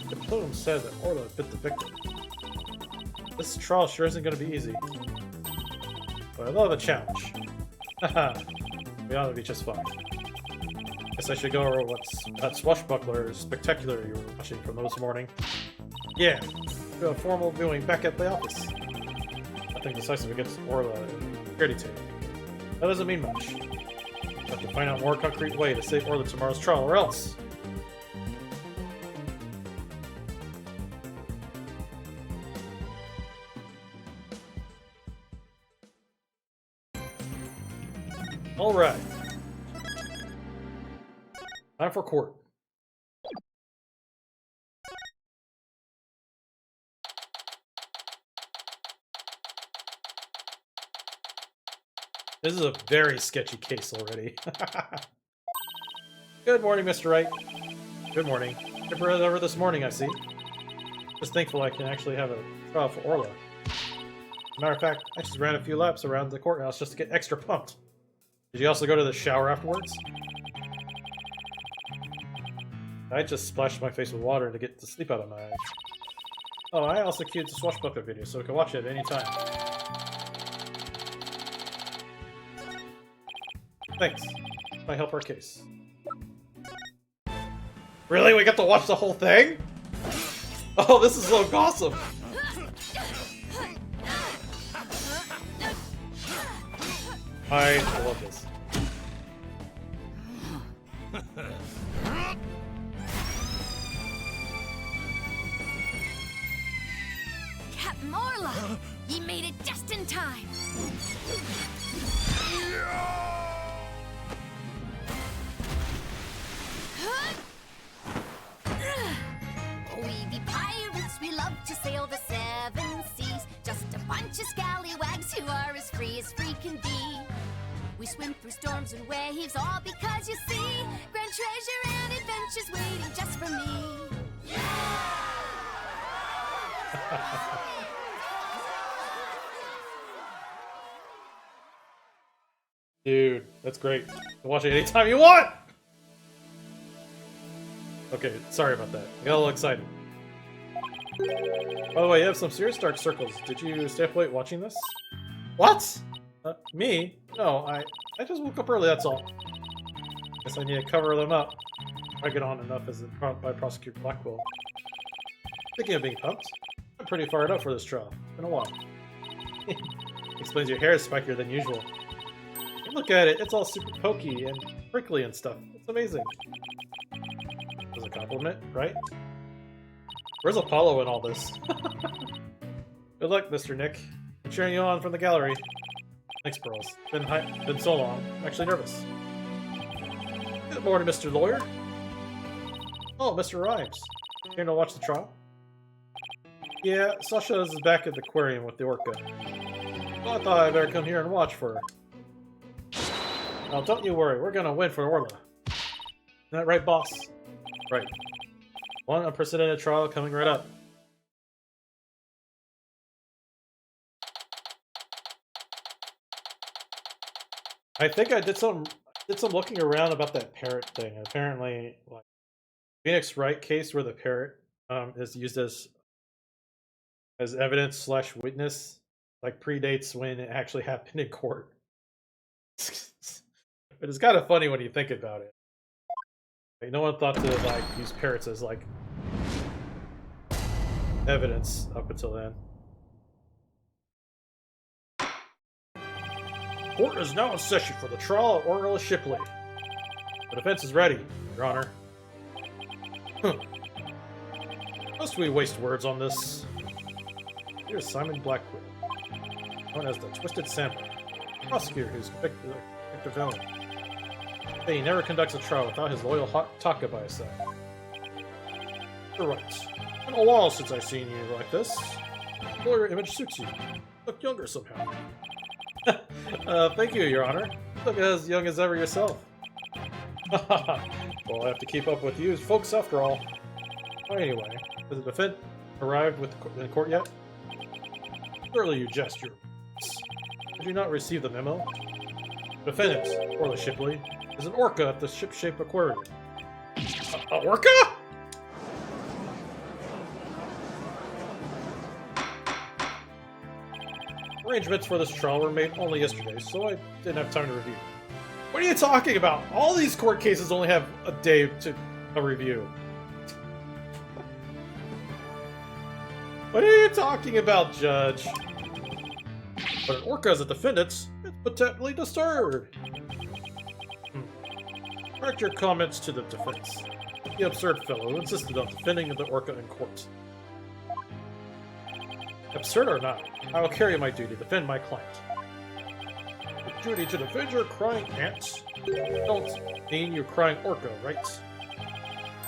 The Plume said that Orla bit the victim. This trial sure isn't going to be easy. But I love a challenge. Haha, we ought to be just fine. Guess I should go over what's that swashbuckler spectacular you were watching from this morning. Yeah, do a formal viewing back at the office. Nothing decisive against Orla and security tape. That doesn't mean much. I have to find out a more concrete way to save Orla tomorrow's trial, or else. Alright. Time for court. This is a very sketchy case already. Good morning, Mr. Wright. Good morning. Paper over this morning, I see. Just thankful I can actually have a trial for Orla. Matter of fact, I just ran a few laps around the courthouse just to get extra pumped. Did you also go to the shower afterwards? I just splashed my face with water to get the sleep out of my eyes. Oh, I also queued the swashbuckler video, so we can watch it at any time. Thanks. I help our case. Really? We get to watch the whole thing? Oh, this is so awesome! I love this. Captain Orla! Ye made it just in time! We be pirates, we love to sail the seven seas. Just a bunch of scallywags who are as free can be. We swim through storms and waves, all because you see grand treasure and adventures waiting just for me. Dude, that's great. You can watch it anytime you want! Okay, sorry about that. I got a little excited. By the way, you have some serious dark circles. Did you stay up late watching this? What? Me? No, I just woke up early, that's all. Guess I need to cover them up. I get on enough as by Prosecutor Blackwell. Speaking of being pumped, I'm pretty fired up for this trial. Been a while. Explains your hair is spikier than usual. Look at it, it's all super pokey and prickly and stuff. It's amazing. As a compliment, right? Where's Apollo in all this? Good luck, Mr. Nick. I'm cheering you on from the gallery. Thanks, Pearls. Been so long. I'm actually nervous. Good morning, Mr. Lawyer. Oh, Mr. Rhymes. Here to watch the trial? Yeah, Sasha is back at the aquarium with the orca. Well, I thought I'd better come here and watch for her. Now, don't you worry. We're gonna win for Orla. Isn't that right, boss? Right. One unprecedented trial coming right up. I think I did some looking around about that parrot thing. Apparently, like Phoenix Wright case where the parrot is used as evidence / witness, like predates when it actually happened in court. But it's kind of funny when you think about it. Like, no one thought to like use parrots as like evidence up until then. Court is now in session for the trial of Orla Shipley. The defense is ready, Your Honor. Must we waste words on this? Here's Simon Blackwood, known as the Twisted Samurai, prosecutor who's convicted Victor Villain. He never conducts a trial without his loyal Taka by his side. You're right. It's been a while since I've seen you like this. The lawyer image suits you. You look younger somehow. Thank you, Your Honor. You look as young as ever yourself. Well, I have to keep up with you folks after all. Anyway, has the defendant arrived in court yet? Surely you jest, Your Did you not receive the memo? The defendant, Orla Shipley, is an orca at the ship-shaped aquarium. A orca? Arrangements for this trial were made only yesterday, so I didn't have time to review. What are you talking about? All these court cases only have a day to review. What are you talking about, Judge? But an orca as a defendant, it's potentially disturbed. Direct your comments to the defense. The absurd fellow who insisted on defending the orca in court. Absurd or not, I will carry my duty to defend my client. The duty to defend your crying ant? Don't mean you crying orca, right?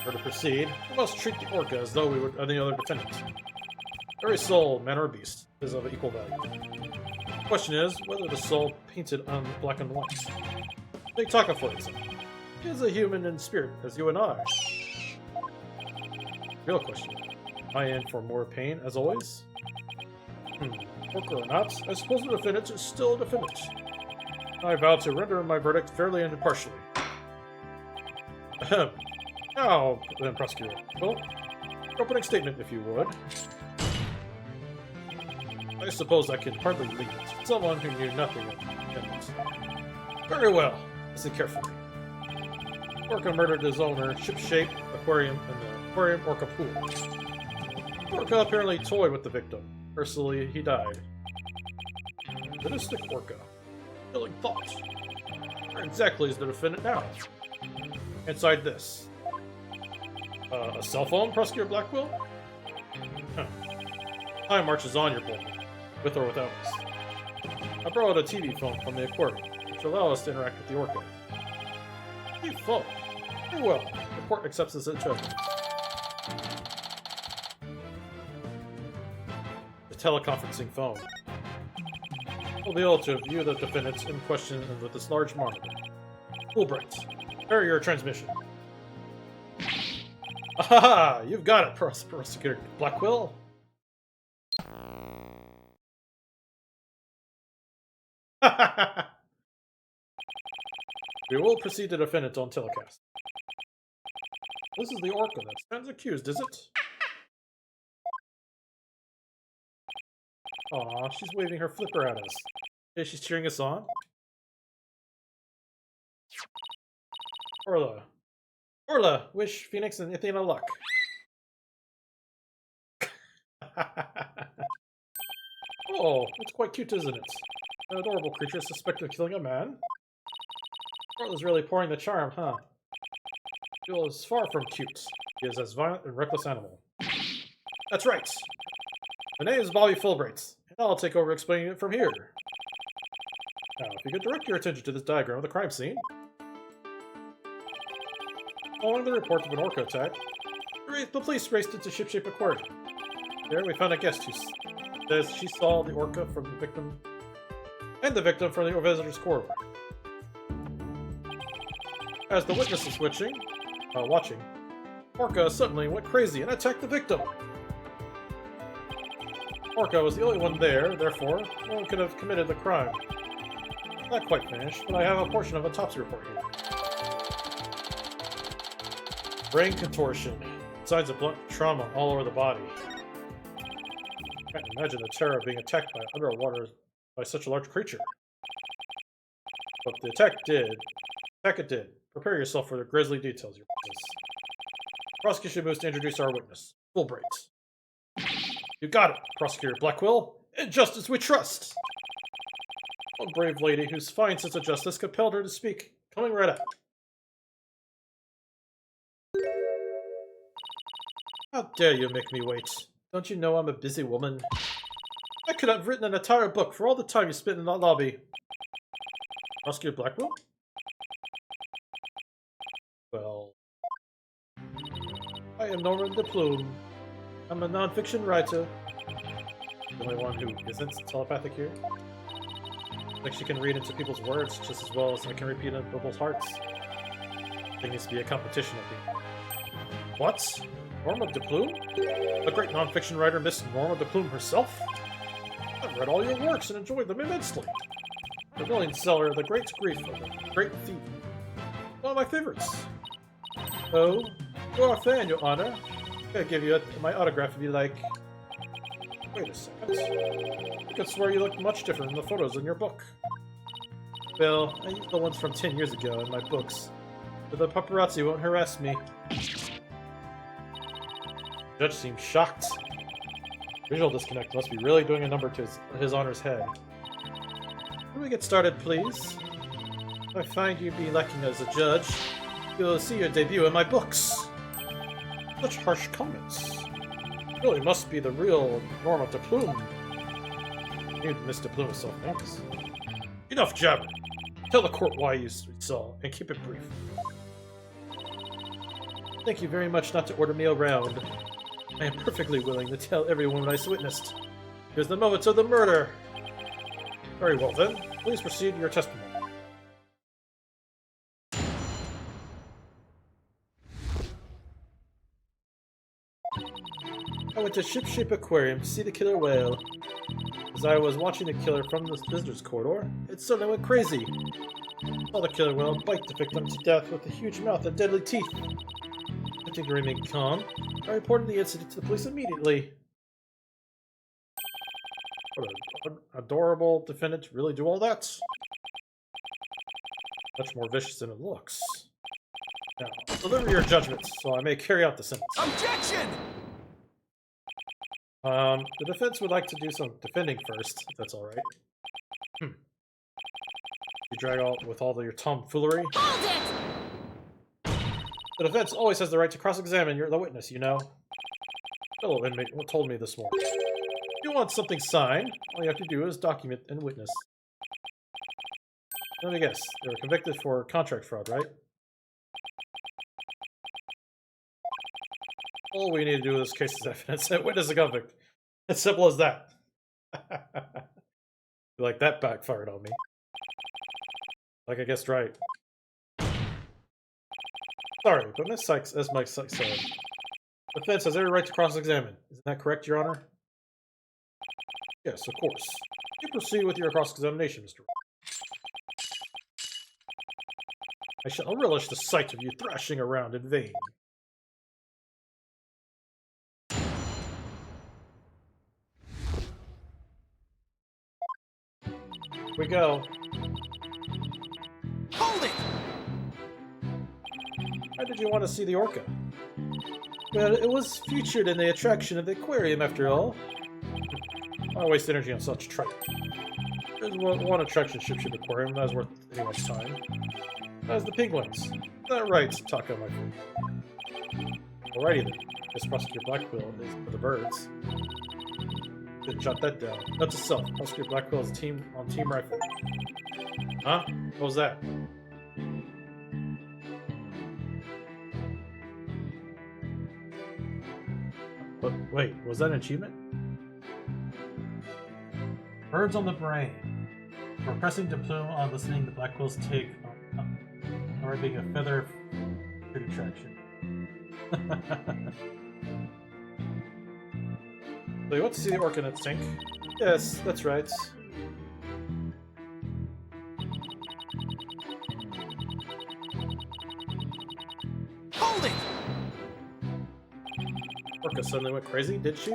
Or to proceed, we must treat the orca as though we were any other defendant. Every soul, man or beast, is of equal value. The question is whether the soul painted on black and white. Take Taka for example. He is a human in spirit, as you and I. Real question. Am I in for more pain, as always? Orca or not, I suppose the defendant is still a defendant. I vow to render my verdict fairly and impartially. Ahem. Now, then, prosecutor. Well, opening statement, if you would. I suppose I can hardly leave it. Someone who knew nothing of defendants. Very well. Listen carefully. Orca murdered his owner, ship-shaped aquarium, in the aquarium orca pool. Orca apparently toyed with the victim. Personally, he died. Sadistic orca. Killing thought. Where exactly is the defendant now? Inside this. A cell phone, Prosecutor Blackwell? Huh. Time marches on, your boy. With or without us. I borrowed a TV phone from the aquarium, which allows us to interact with the orca. TV phone? Very well. The court accepts this into evidence. The teleconferencing phone. We'll be able to view the defendants in question with this large monitor. Fulbright, prepare your transmission. Aha! You've got it, Prosecutor Blackwell. We will proceed to defendant on telecast. This is the orca that stands accused, is it? Aw, she's waving her flipper at us. Is she cheering us on? Orla. Orla, wish Phoenix and Athena luck. Oh, it's quite cute, isn't it? An adorable creature suspected of killing a man. Orla's really pouring the charm, huh? Jill is far from cute. He is as violent and reckless animal. That's right. My name is Bobby Fulbright, and I'll take over explaining it from here. Now, if you could direct your attention to this diagram of the crime scene. Following the report of an orca attack, the police raced into ship-shaped aquarium. There we found a guest who says she saw the orca from the victim and the victim from the visitor's corridor. As the witness is watching, Orca suddenly went crazy and attacked the victim. Orca was the only one there, therefore, no one could have committed the crime. Not quite finished, but I have a portion of a autopsy report here. Brain contortion. Signs of blunt trauma all over the body. I can't imagine the terror of being attacked by such a large creature. But the attack did Heck it did. Prepare yourself for the grisly details, Your Highness. Prosecution moves to introduce our witness, Fulbright. You got it, Prosecutor Blackwell. In justice we trust. One brave lady whose fine sense of justice compelled her to speak. Coming right up. How dare you make me wait? Don't you know I'm a busy woman? I could have written an entire book for all the time you spent in that lobby. Prosecutor Blackwell? Well, I am Norman de Plume. I'm a non-fiction writer. The only one who isn't telepathic here. Like she can read into people's words just as well as I can repeat into people's hearts. There needs to be a competition, I think. What? Norma de Plume? The great non-fiction writer Miss Norma de Plume herself? I've read all your works and enjoyed them immensely. The Million Seller, The Great Grief of the Great Thief. One of my favorites. Oh, you're a fan, Your Honor. I'll give you my autograph if you like. Wait a second. I could swear you look much different in the photos in your book. Well, I used the ones from 10 years ago in my books, but the paparazzi won't harass me. The judge seems shocked. Visual disconnect must be really doing a number to his Honor's head. Can we get started, please? If I find you be lacking as a judge, you'll see your debut in my books. Such harsh comments. You really must be the real Norma de Plume. You, Mr. Plume, is so famous. Enough jabbering. Tell the court why you saw, and keep it brief. Thank you very much not to order me around. I am perfectly willing to tell everyone what I witnessed. Here's the moments of the murder. Very well then, please proceed to your testimony. I went to Ship Shape Aquarium to see the killer whale. As I was watching the killer from the visitor's corridor, it suddenly went crazy. I saw the killer whale bite the victim to death with a huge mouth and deadly teeth. Attempting to remain calm, I reported the incident to the police immediately. What an adorable defendant to really do all that. Much more vicious than it looks. Now, deliver your judgment, so I may carry out the sentence. Objection! The defense would like to do some defending first, if that's alright. You drag all with all of your tomfoolery. Hold it! The defense always has the right to cross-examine the witness, you know. Fellow inmate told me this morning. If you want something signed, all you have to do is document and witness. Let me guess, they were convicted for contract fraud, right? All we need to do in this case is evidence and witness a convict. As simple as that. Like that backfired on me. Like I guessed right. Sorry, but Miss Sykes, as Mike Sykes said, the defense has every right to cross-examine. Isn't that correct, Your Honor? Yes, of course. You proceed with your cross-examination, Mr. I shall relish the sight of you thrashing around in vain. Here we go. Hold it! Why did you want to see the orca? Well, it was featured in the attraction of the aquarium, after all. Why waste energy on such tripe? There's one attraction, Ship Aquarium, that is worth anyone's time. That is the penguins. Is that right, Taka, my friend? Alrighty then. This Prosecutor Blackwell is for the birds. Didn't jot that down. Note to self. Prosecutor Blackwell is on Team Rifle. Huh? What was that? But wait, was that an achievement? Birds on the brain. For pressing to plume on listening to Blackwell's take or being a feather good attraction. So you want to see the orca in its tank? Yes, that's right. Hold it! Orca suddenly went crazy, did she?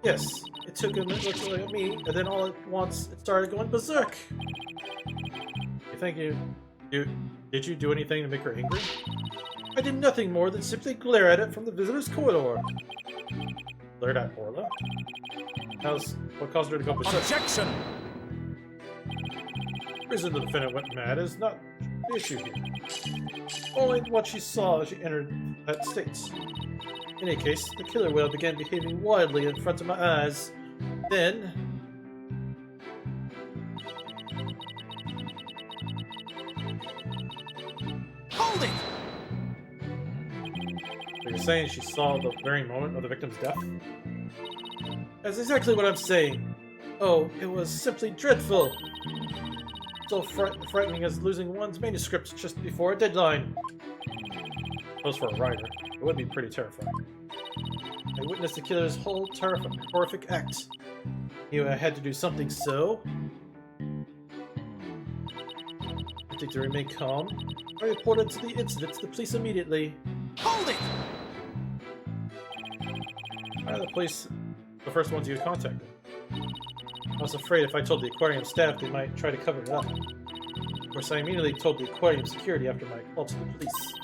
Yes, it took a minute to look at me, and then all at once it started going berserk. Thank you. Did you do anything to make her angry? I did nothing more than simply glare at it from the visitor's corridor. Glared at Orla? What caused her to go berserk? Objection! The reason the defendant went mad is not the issue here. Only what she saw as she entered that state. In any case, the killer whale began behaving wildly in front of my eyes. Then... Hold it! So you're saying she saw the very moment of the victim's death? That's exactly what I'm saying. Oh, it was simply dreadful. So frightening as losing one's manuscript just before a deadline. Suppose for a writer, it would be pretty terrifying. I witnessed the killer's whole horrific act. Knew I had to do something, so... Attempting to remain calm, I reported the incident to the police immediately. Hold it! The police the first ones you had contacted. I was afraid if I told the aquarium staff, they might try to cover it up. Of course, I immediately told the aquarium security after my call to the police.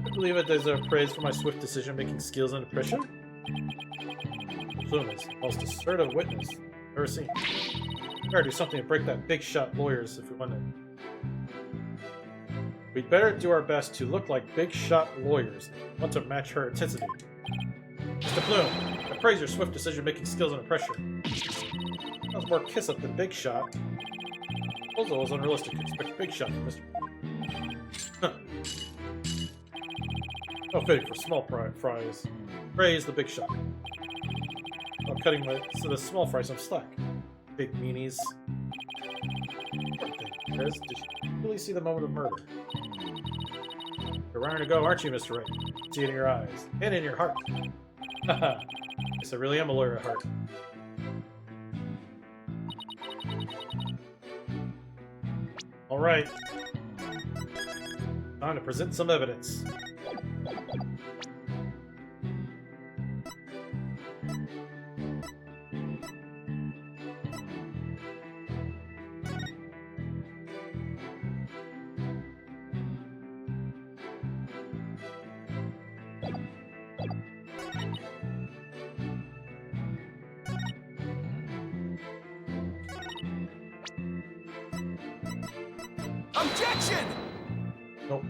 I believe it deserves praise for my swift decision-making skills under pressure. Plume is the most assertive witness I've ever seen. We better do something to break that big shot lawyers if we want to. We'd better do our best to look like big shot lawyers and want to match her intensity. Mr. Plume, I praise your swift decision-making skills under pressure. That was more kiss-up than big shot. Proposal was unrealistic to expect big shot from Mr. No fitting for small fries. Praise the big shot. I'm cutting the small fries some slack. Big meanies. Chris, did you really see the moment of murder? You're raring to go, aren't you, Mr. Ray? See it in your eyes. And in your heart. Haha. Yes, I really am a lawyer at heart. Alright. Time to present some evidence. Objection! Nope.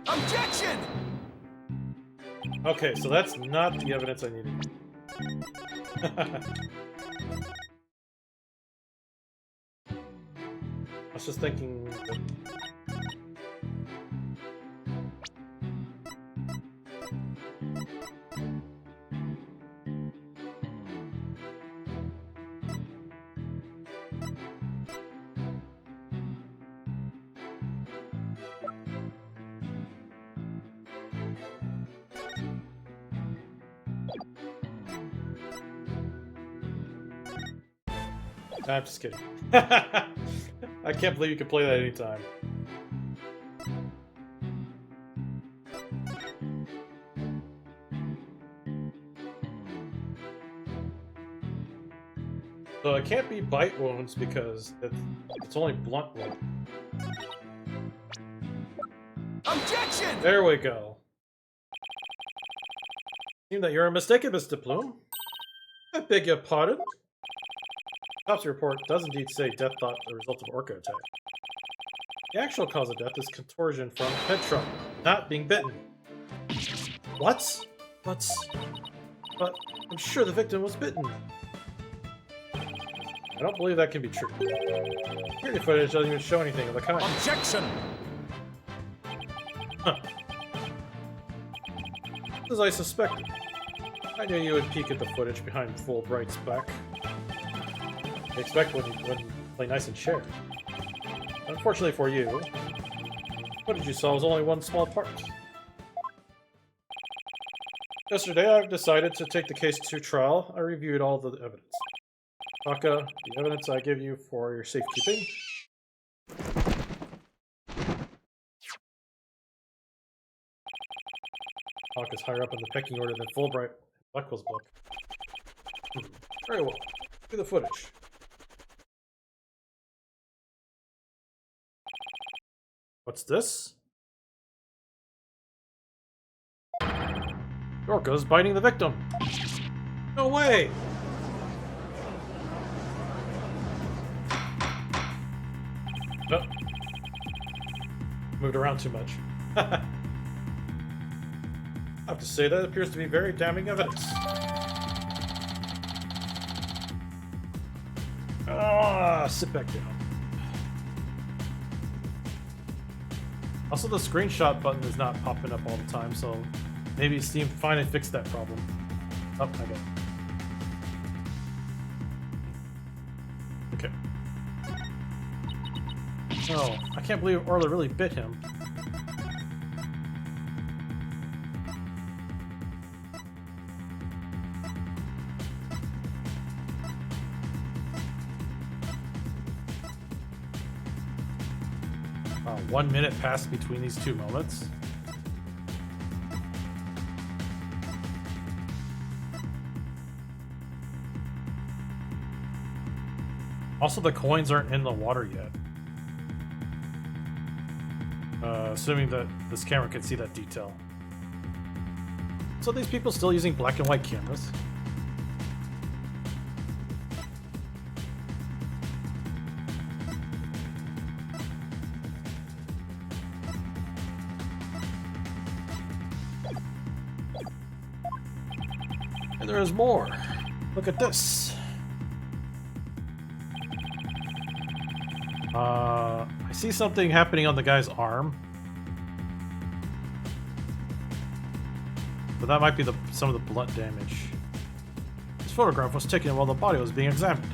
Objection! Okay, so that's not the evidence I needed. I was just thinking that... I'm just kidding. I can't believe you can play that anytime. So it can't be bite wounds because it's only blunt wound. Objection! There we go. Seem that you're mistaken, Mr. Plume. I beg your pardon. Autopsy report does indeed say death thought the result of orca attack. The actual cause of death is contortion from head trauma, not being bitten. What? But I'm sure the victim was bitten. I don't believe that can be true. Security footage doesn't even show anything of the kind. Objection! Huh. As I suspected. I knew you would peek at the footage behind Fulbright's back. I expect when you play nice and share. Unfortunately for you, what footage you saw was only one small part. Yesterday, I've decided to take the case to trial. I reviewed all the evidence. Taka, the evidence I give you for your safekeeping. book is higher up in the pecking order than Fulbright and Blackwell's book. Very well. See the footage. What's this? Orca's biting the victim. No way! Nope. Moved around too much. I have to say that appears to be very damning evidence. Ah, sit back down. Also, the screenshot button is not popping up all the time, so maybe Steam finally fixed that problem. Oh, I got it. Okay. Oh, I can't believe Orla really bit him. Wow, 1 minute passed between these two moments. Also, the coins aren't in the water yet. Assuming that this camera can see that detail. So these people still using black and white cameras. And there is more. Look at this. I see something happening on the guy's arm. But that might be some of the blunt damage. This photograph was taken while the body was being examined.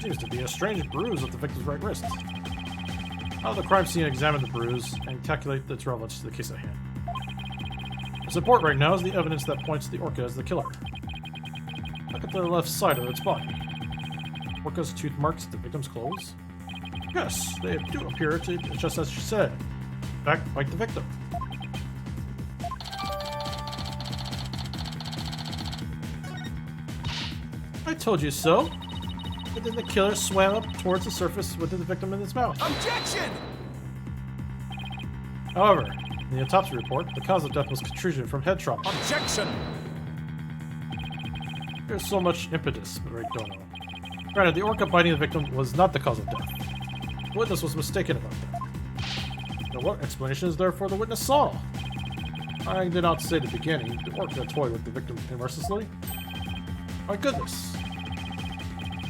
Seems to be a strange bruise at the victim's right wrist. Now the crime scene examine the bruise and calculate its relevance to the case at hand. What's important right now is the evidence that points to the orca as the killer. Look at the left side of its body. Orca's tooth marks at the victim's clothes? Yes, they do appear to just as she said. In fact, bite the victim. I told you so. But then the killer swam up towards the surface with the victim in its mouth. Objection! However, in the autopsy report, the cause of death was contusion from head trauma. Objection! There's so much impetus, but I don't know. Granted, the orca biting the victim was not the cause of death. The witness was mistaken about that. Now, what explanation is there for the witness saw? I did not say at the beginning, the orca toyed with the victim mercilessly. My goodness.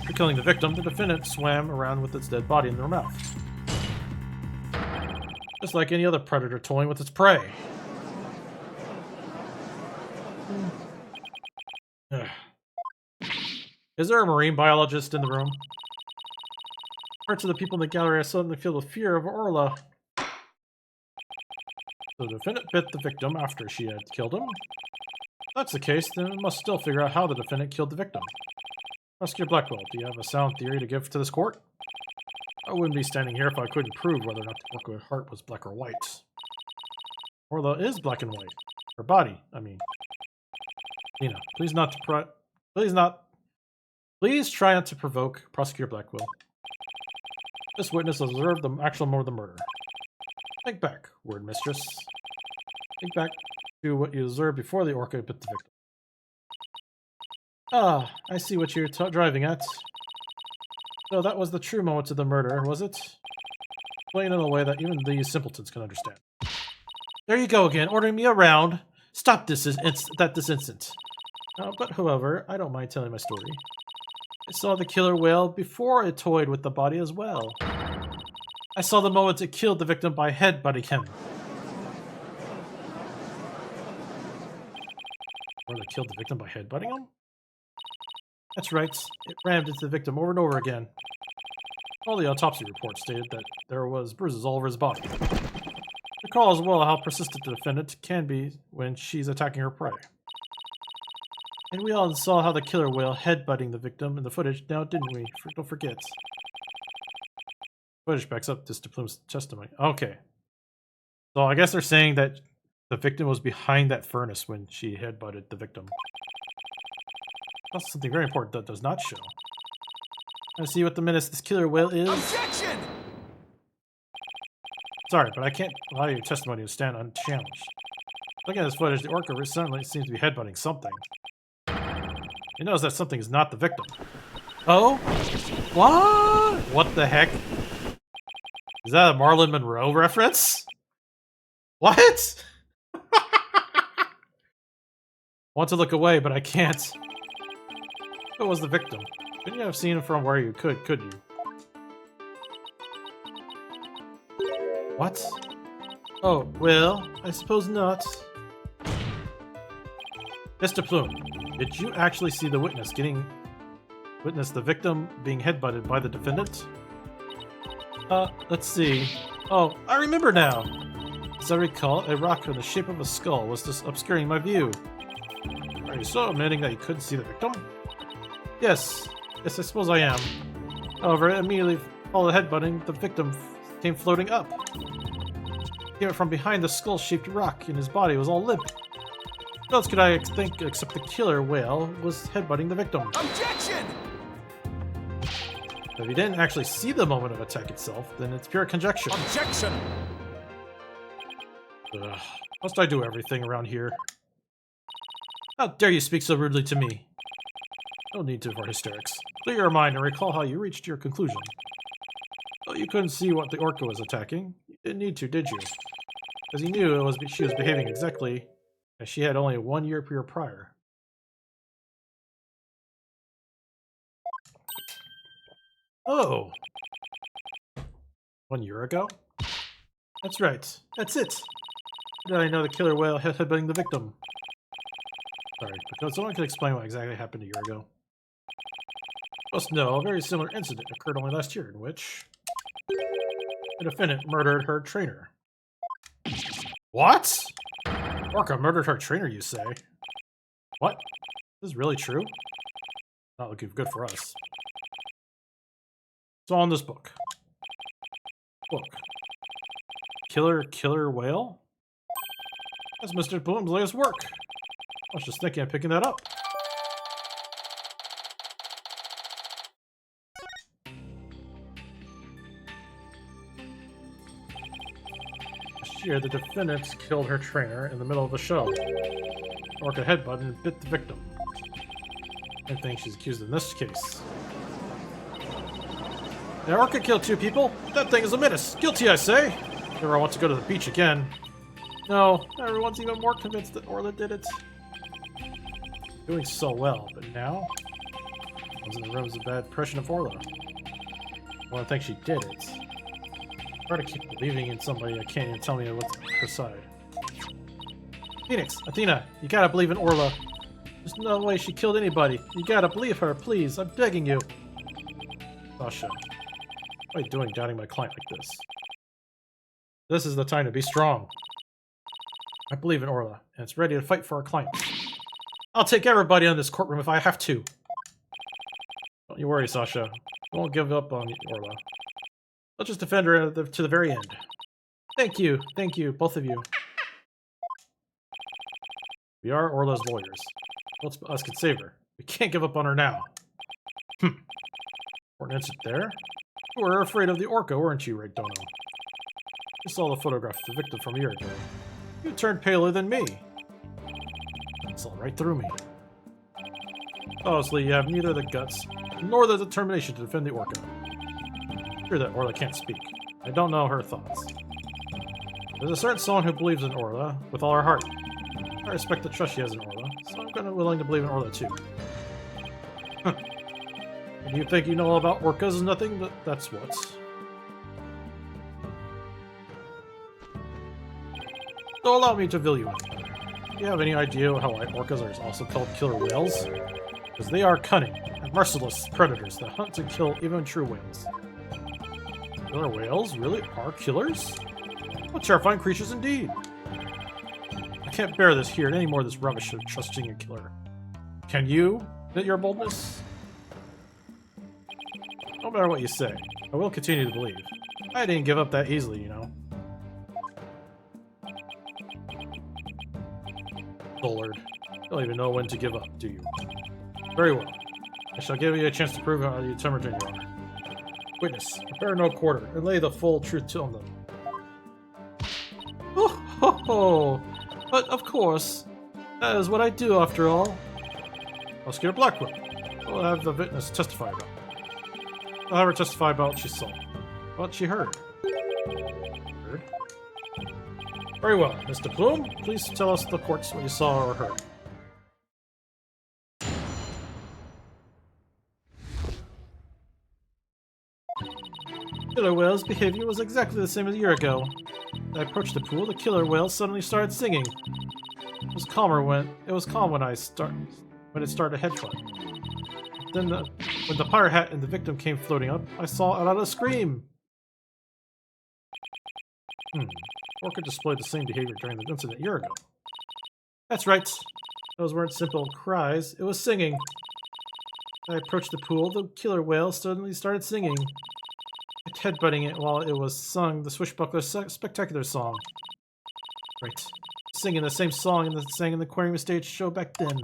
After killing the victim, the defendant swam around with its dead body in their mouth. Just like any other predator toying with its prey. Is there a marine biologist in the room? Compared to the people in the gallery, I suddenly feel the fear of Orla. The defendant bit the victim after she had killed him. If that's the case, then we must still figure out how the defendant killed the victim. Prosecutor Blackwell, do you have a sound theory to give to this court? I wouldn't be standing here if I couldn't prove whether or not the orca heart was black or white. Orla is black and white. Her body, I mean. Nina, please try not to provoke Prosecutor Blackwell. This witness observed the actual moment of the murder. Think back, word mistress. Think back to what you observed before the orca bit the victim. Ah, I see what you're driving at. So that was the true moment of the murder, was it? Explain in a way that even these simpletons can understand. There you go again, ordering me around. Stop this instant. But however, I don't mind telling my story. I saw the killer whale before it toyed with the body as well. I saw the moment it killed the victim by headbutting him. Or it killed the victim by headbutting him? That's right. It rammed into the victim over and over again. All the autopsy reports stated that there was bruises all over his body. Recall as well how persistent the defendant can be when she's attacking her prey. And we all saw how the killer whale headbutting the victim in the footage now, didn't we? Don't forget. Footage backs up this Plume's testimony. Okay. So I guess they're saying that The victim was behind that furnace when she headbutted the victim. That's something very important that does not show. I see what the menace this killer whale is. Objection! Sorry, but I can't allow your testimony to stand unchallenged. Looking at this footage, the orca suddenly seems to be headbutting something. He knows that something is not the victim. Oh? What? What the heck? Is that a Marilyn Monroe reference? What? I want to look away, but I can't. Who was the victim? Couldn't you have seen him from where you could you? What? Oh, well, I suppose not. Mr. Plume, did you actually see the witness the victim being headbutted by the defendant? Let's see. Oh, I remember now! As I recall, a rock in the shape of a skull was just obscuring my view. Are you so admitting that you couldn't see the victim? Yes, I suppose I am. However, immediately following the headbutting, the victim came floating up. He came from behind the skull-shaped rock, and his body was all limp. What else could I think except the killer whale was headbutting the victim? Objection! If you didn't actually see the moment of attack itself, then it's pure conjecture. Objection! Ugh, must I do everything around here? How dare you speak so rudely to me? No need for hysterics. Clear your mind and recall how you reached your conclusion. Well, you couldn't see what the orca was attacking. You didn't need to, did you? Because you knew she was behaving exactly as she had only 1 year prior. Oh! 1 year ago? That's right. That's it! How did I know the killer whale had headbutting the victim? Sorry, because someone could explain what exactly happened a year ago. You must know, a very similar incident occurred only last year in which the defendant murdered her trainer. What? Orca murdered her trainer, you say? What? Is this really true? Not looking good for us. It's all in this book. Killer whale? That's Mr. Bloom's latest work. I was just thinking of picking that up. Last year, the defendant killed her trainer in the middle of the show. Orca headbutt and bit the victim. I think she's accused in this case. The orca killed 2 people? That thing is a menace. Guilty, I say. Never want to go to the beach again. No, everyone's even more convinced that Orla did it. Doing so well, but now? Everyone's in the room is a bad impression of Orla. Well, I think she did it. Try to keep believing in somebody that can't even tell me what's her side. Phoenix, Athena, you gotta believe in Orla. There's no way she killed anybody. You gotta believe her, please. I'm begging you. Sasha, what are you doing doubting my client like this? This is the time to be strong. I believe in Orla, and it's ready to fight for our client. I'll take everybody in this courtroom if I have to. Don't you worry, Sasha. I won't give up on Orla. Let's just defend her to the very end. Thank you, both of you. We are Orla's lawyers. Both of us can save her. We can't give up on her now. Important incident there. You were afraid of the orca, weren't you, Ray Dono? You saw the photograph of the victim from a year ago. You turned paler than me. It saw right through me. Honestly, you have neither the guts nor the determination to defend the orca. I'm sure that Orla can't speak. I don't know her thoughts. There's a certain someone who believes in Orla with all her heart. I respect the trust she has in Orla, so I'm kind of willing to believe in Orla too. And you think you know all about orcas and nothing, but that's what. So allow me to fill you in. Do you have any idea how orcas are also called killer whales? Because they are cunning and merciless predators that hunt and kill even true whales. Killer whales really are killers? What terrifying creatures indeed! I can't bear this here any more of this rubbish of trusting a killer. Can you admit your boldness? No matter what you say, I will continue to believe. I didn't give up that easily, you know. Bullard. You don't even know when to give up, do you? Very well. I shall give you a chance to prove how determined you are. Witness, prepare no quarter and lay the full truth on them. Oh ho ho! But of course, that is what I do after all. Prosecutor Blackwell, we'll have the witness testify about. I'll have her testify about what she saw, what she heard. Heard? Very well, Mr. Plume, please tell us the courts what you saw or heard. Killer whale's behavior was exactly the same as a year ago. When I approached the pool, the killer whale suddenly started singing. It was calm when it started head flooding. Then when the pirate hat and the victim came floating up, I saw another scream. Orca displayed the same behavior during the incident a year ago. That's right. Those weren't simple cries, it was singing. When I approached the pool, the killer whale suddenly started singing. Headbutting it while it was sung the Swishbuckler Spectacular song. Right. Singing the same song and sang in the aquarium stage show back then.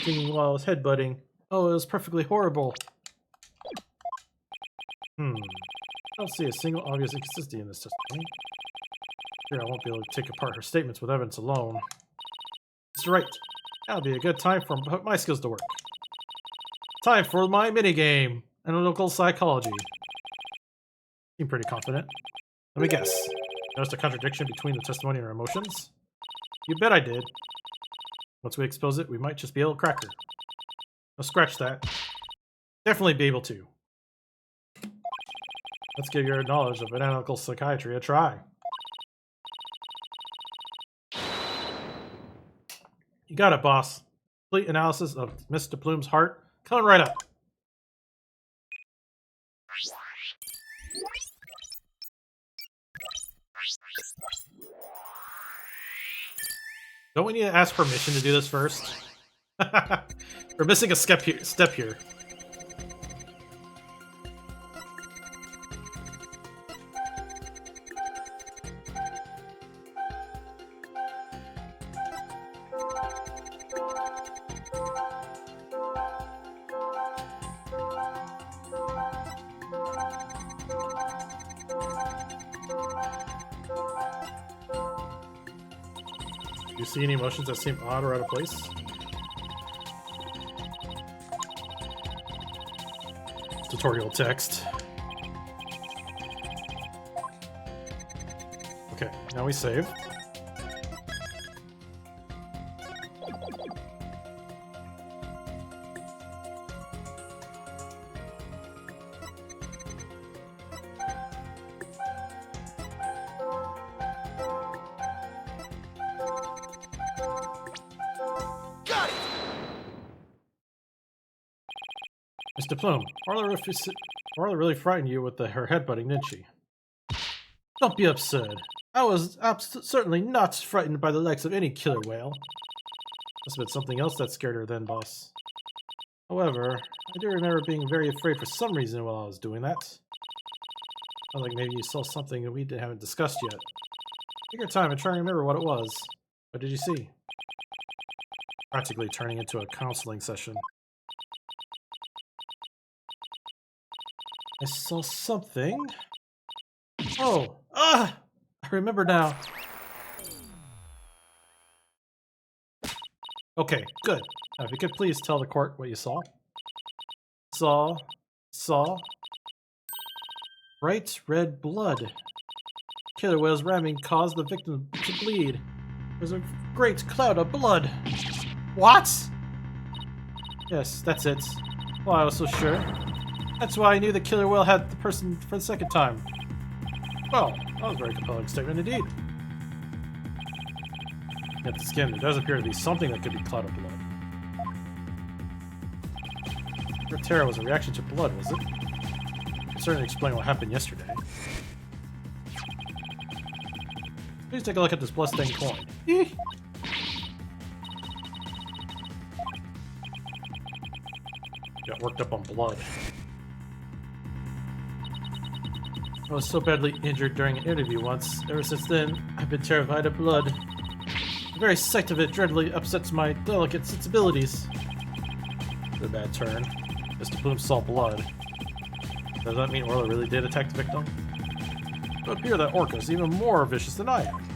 Singing while I was headbutting. Oh, it was perfectly horrible. I don't see a single obvious inconsistency in this testimony. Here, I won't be able to take apart her statements with evidence alone. That's right. That'll be a good time for my skills to work. Time for my minigame. Analytical psychology. Seem pretty confident. Let me guess. Noticed a contradiction between the testimony and our emotions? You bet I did. Once we expose it, we might just be able to crack her. I'll scratch that. Definitely be able to. Let's give your knowledge of analytical psychiatry a try. You got it, boss. Complete analysis of Mr. Plume's heart. Coming right up. Don't we need to ask permission to do this first? We're missing a step here. Do you see any emotions that seem odd or out of place? Tutorial text. Okay, now we save. Mr. Plume, Orla really frightened you with her headbutting, didn't she? Don't be absurd. I was certainly not frightened by the likes of any killer whale. Must have been something else that scared her then, boss. However, I do remember being very afraid for some reason while I was doing that. Sounds like maybe you saw something that we haven't discussed yet. Take your time and try and remember what it was. What did you see? Practically turning into a counseling session. I saw something. Oh! Ah! I remember now. Okay, good. Now, if you could please tell the court what you saw. Saw. Bright red blood. Killer whale's ramming caused the victim to bleed. There's a great cloud of blood. What? Yes, that's it. Well, I was so sure. That's why I knew the killer whale had the person for the second time. Well, that was a very compelling statement indeed. At the skin, there does appear to be something that could be cloud of blood. Your terror was a reaction to blood, was it? It certainly explain what happened yesterday. Please take a look at this bloodstained coin. Got worked up on blood. I was so badly injured during an interview once. Ever since then, I've been terrified of blood. The very sight of it dreadfully upsets my delicate sensibilities. A bad turn. Mr. Plume saw blood. Does that mean Orla really did attack the victim? It would appear that Orca is even more vicious than I am.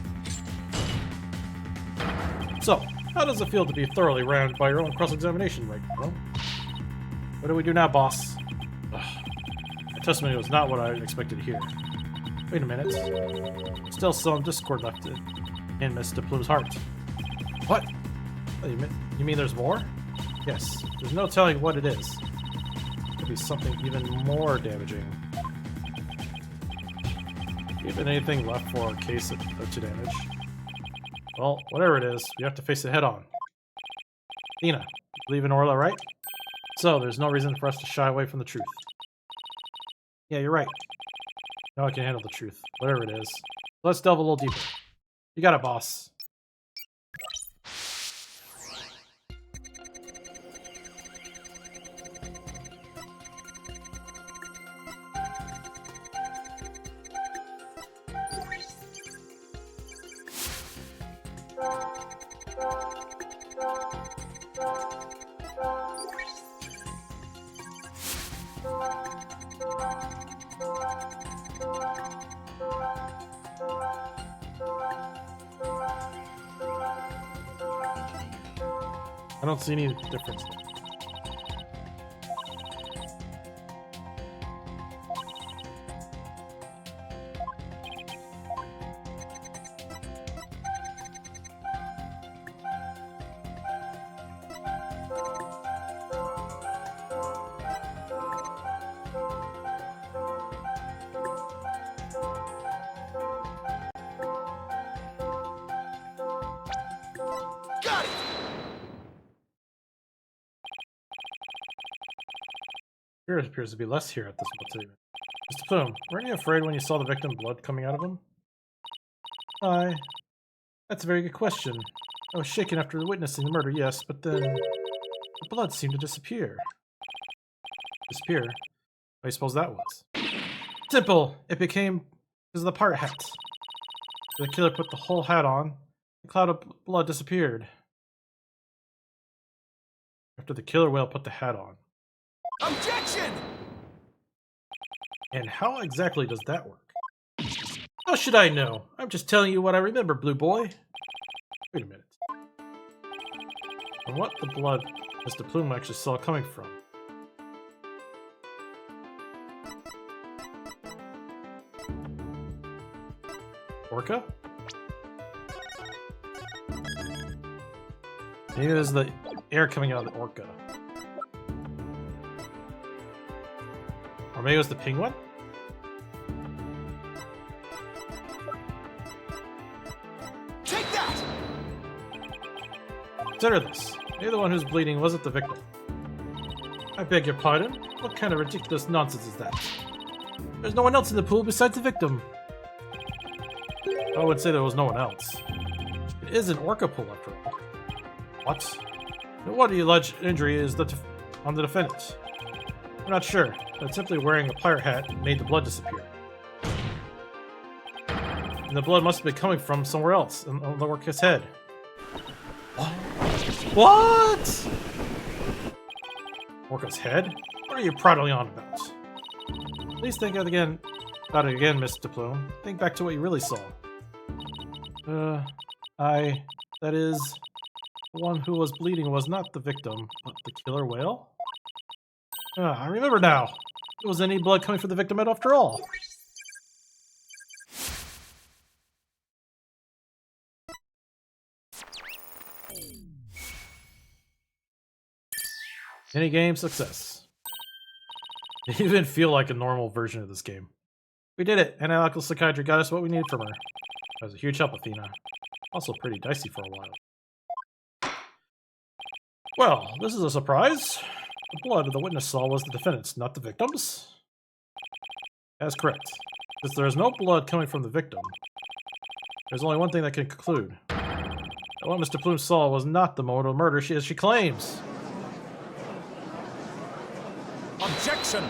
So, how does it feel to be thoroughly rammed by your own cross-examination, right, bro? What do we do now, boss? Ugh. My testimony was not what I expected to hear. Wait a minute. Still some discord left in Mr. Plume's heart. What? Oh, you mean there's more? Yes. There's no telling what it is. Could be something even more damaging. Even anything left for a case of to damage? Well, whatever it is, we have to face it head on. Athena, you believe in Orla, right? So, there's no reason for us to shy away from the truth. Yeah, you're right. Now I can handle the truth, whatever it is. Let's delve a little deeper. You got it, boss. I don't see any difference. Got it! There appears to be less here at this moment. Mr. Plume, weren't you afraid when you saw the victim blood coming out of him? That's a very good question. I was shaken after witnessing the murder, yes, but then the blood seemed to disappear. Disappear? What do you suppose that was? Simple! It became because of the pirate hat. The killer put the whole hat on. The cloud of blood disappeared. After the killer whale put the hat on. Objection! And how exactly does that work? How should I know? I'm just telling you what I remember, Blue Boy. Wait a minute. And what the blood Mr. Plume actually saw coming from? Orca? Maybe it was the air coming out of the orca. Or maybe it was the penguin? Take that! Consider this. Maybe the one who's bleeding wasn't the victim. I beg your pardon? What kind of ridiculous nonsense is that? There's no one else in the pool besides the victim. I would say there was no one else. It is an orca pool after all. What? No wonder the alleged injury is on the defendant. I'm not sure, but simply wearing a pirate hat made the blood disappear. And the blood must have been coming from somewhere else, on the orca's head. What? Orca's head? What are you prattling on about? Please think about it again, Mr. Plume. Think back to what you really saw. That is, the one who was bleeding was not the victim, but the killer whale? I remember now. There wasn't any blood coming from the victim after all. Any game success. It even feel like a normal version of this game. We did it! Analytical psychiatry got us what we needed from her. That was a huge help, Athena. Also pretty dicey for a while. Well, this is a surprise. The blood of the witness saw was the defendant's, not the victim's. That's correct. Since there is no blood coming from the victim, there's only one thing that can conclude. That what Mr. Plume saw was not the moment of murder as she claims. Objection!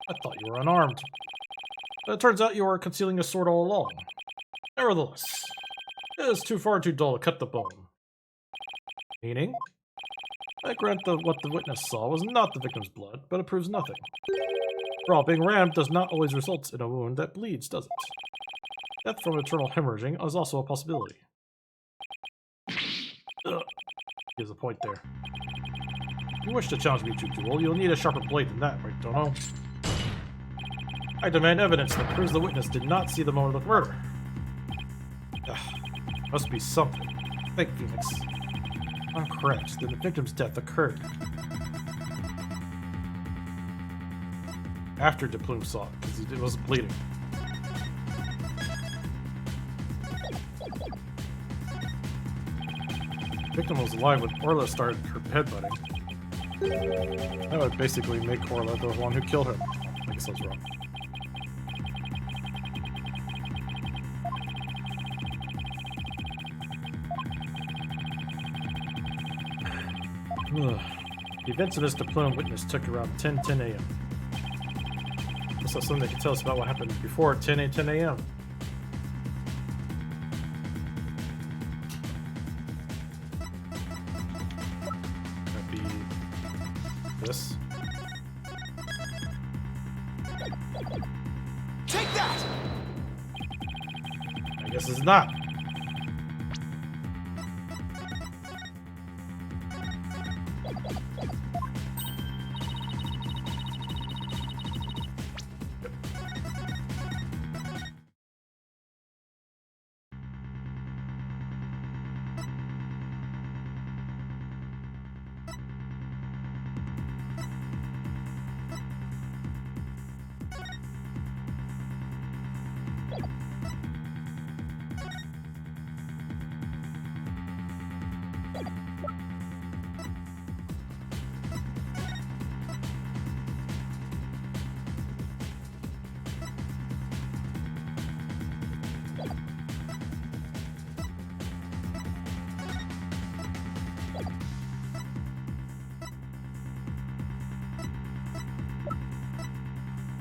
I thought you were unarmed. But it turns out you were concealing a sword all along. Nevertheless, it It is too far too dull to cut the bone. Meaning? I grant that what the witness saw was not the victim's blood, but it proves nothing. For all, being rammed does not always result in a wound that bleeds, does it? Death from internal hemorrhaging is also a possibility. Ugh. He has a point there. If you wish to challenge me to duel, you'll need a sharper blade than that, right, Dono? I demand evidence that proves the witness did not see the moment of the murder. Ugh. Must be something. Think, Phoenix. I'm correct, then the victim's death occurred after DePlume saw it, because he wasn't bleeding. The victim was alive when Orla started her headbutting. That would basically make Orla the one who killed him. I guess I was wrong. The events of this DePlume witness took around 10 a.m. What's that something they can tell us about what happened before 10 a.m.? That'd be this. Take that! I guess it's not.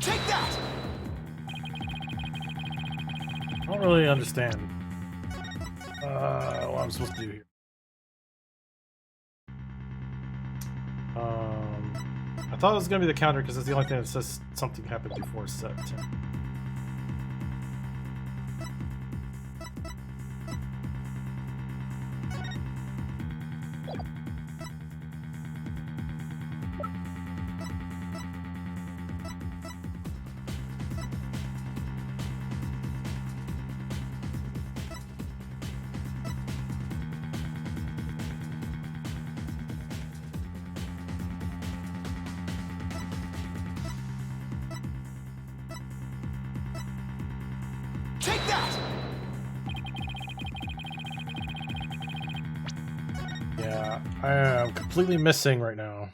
Take that! I don't really understand what I'm supposed to do here. I thought it was going to be the counter because it's the only thing that says something happened before set 10. Take that! Yeah, I am completely missing right now.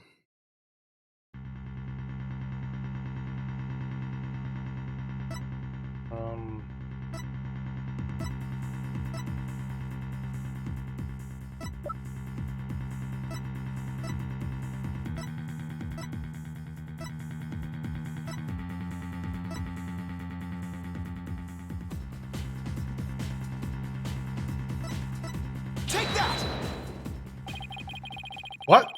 Take that! What?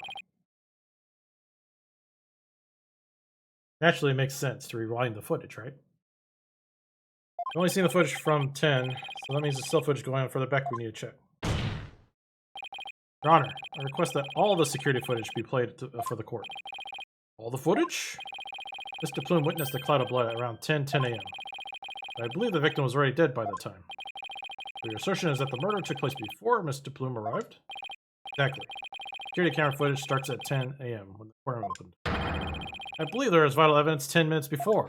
Naturally, it makes sense to rewind the footage, right? I've only seen the footage from 10, so that means there's still footage going on further back we need to check. Your Honor, I request that all the security footage be played for the court. All the footage? Mr. Plume witnessed a cloud of blood at around 10 a.m. I believe the victim was already dead by that time. So your assertion is that the murder took place before Mr. Plume arrived? Exactly. Security camera footage starts at 10 a.m. when the courtroom opened. I believe there is vital evidence 10 minutes before.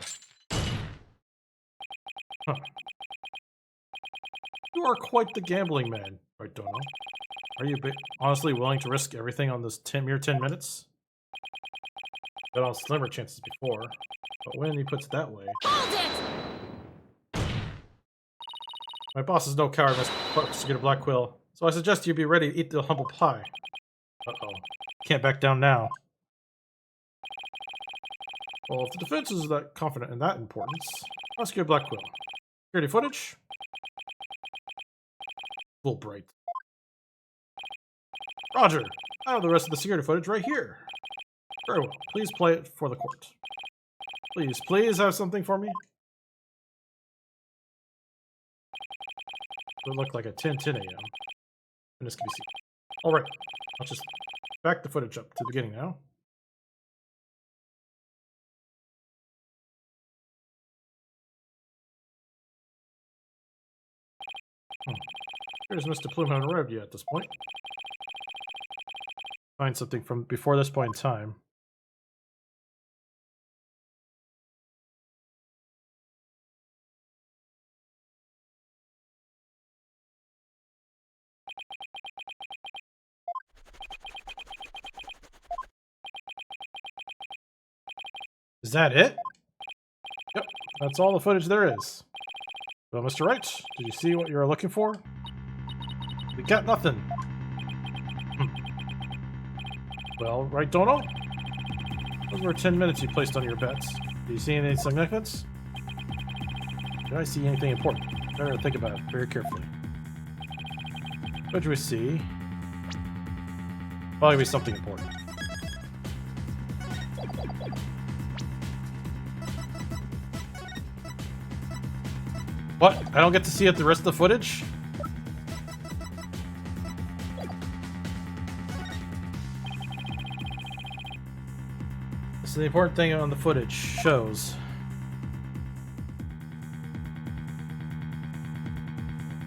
Huh. You are quite the gambling man, right, Dono? Are you honestly willing to risk everything on this mere 10 minutes? Bet on slimmer chances before, but when he puts it that way... Hold it! My boss is no coward, Miss Prosecutor Blackquill, so I suggest you be ready to eat the humble pie. Uh-oh. Can't back down now. Well, if the defense is that confident in that importance, Prosecutor Blackquill. Security footage? Fulbright. Roger! I have the rest of the security footage right here. Very well. Please play it for the court. Please have something for me. It looked like a 10 a.m. And this can be seen. Alright. I'll just back the footage up to the beginning now. Here's Mr. Plume haven't arrived yet at this point. Find something from before this point in time. Is that it? Yep, that's all the footage there is. Well, Mr. Wright, did you see what you were looking for? We got nothing. Well, right, Dono? Those were 10 minutes you placed on your bets. Do you see any significance? Do I see anything important? Better think about it very carefully. What do we see? Probably be something important. What? I don't get to see it the rest of the footage? This is the important thing on the footage. Shows.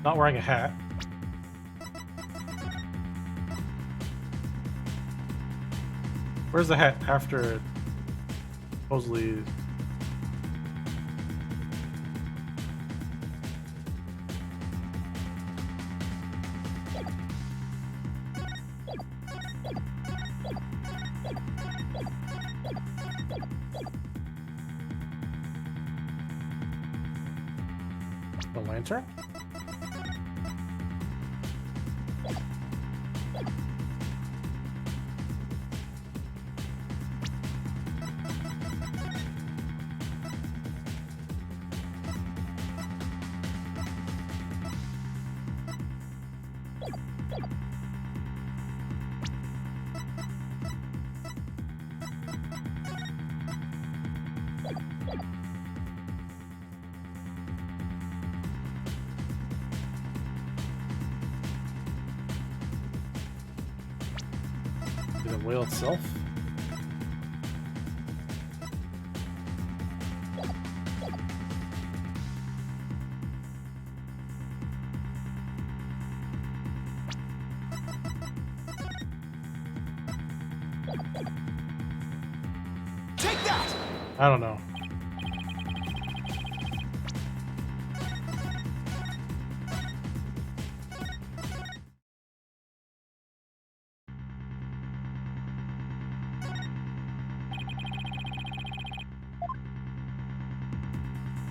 Not wearing a hat. Where's the hat after it supposedly... The lantern? The whale itself? Take that! I don't know.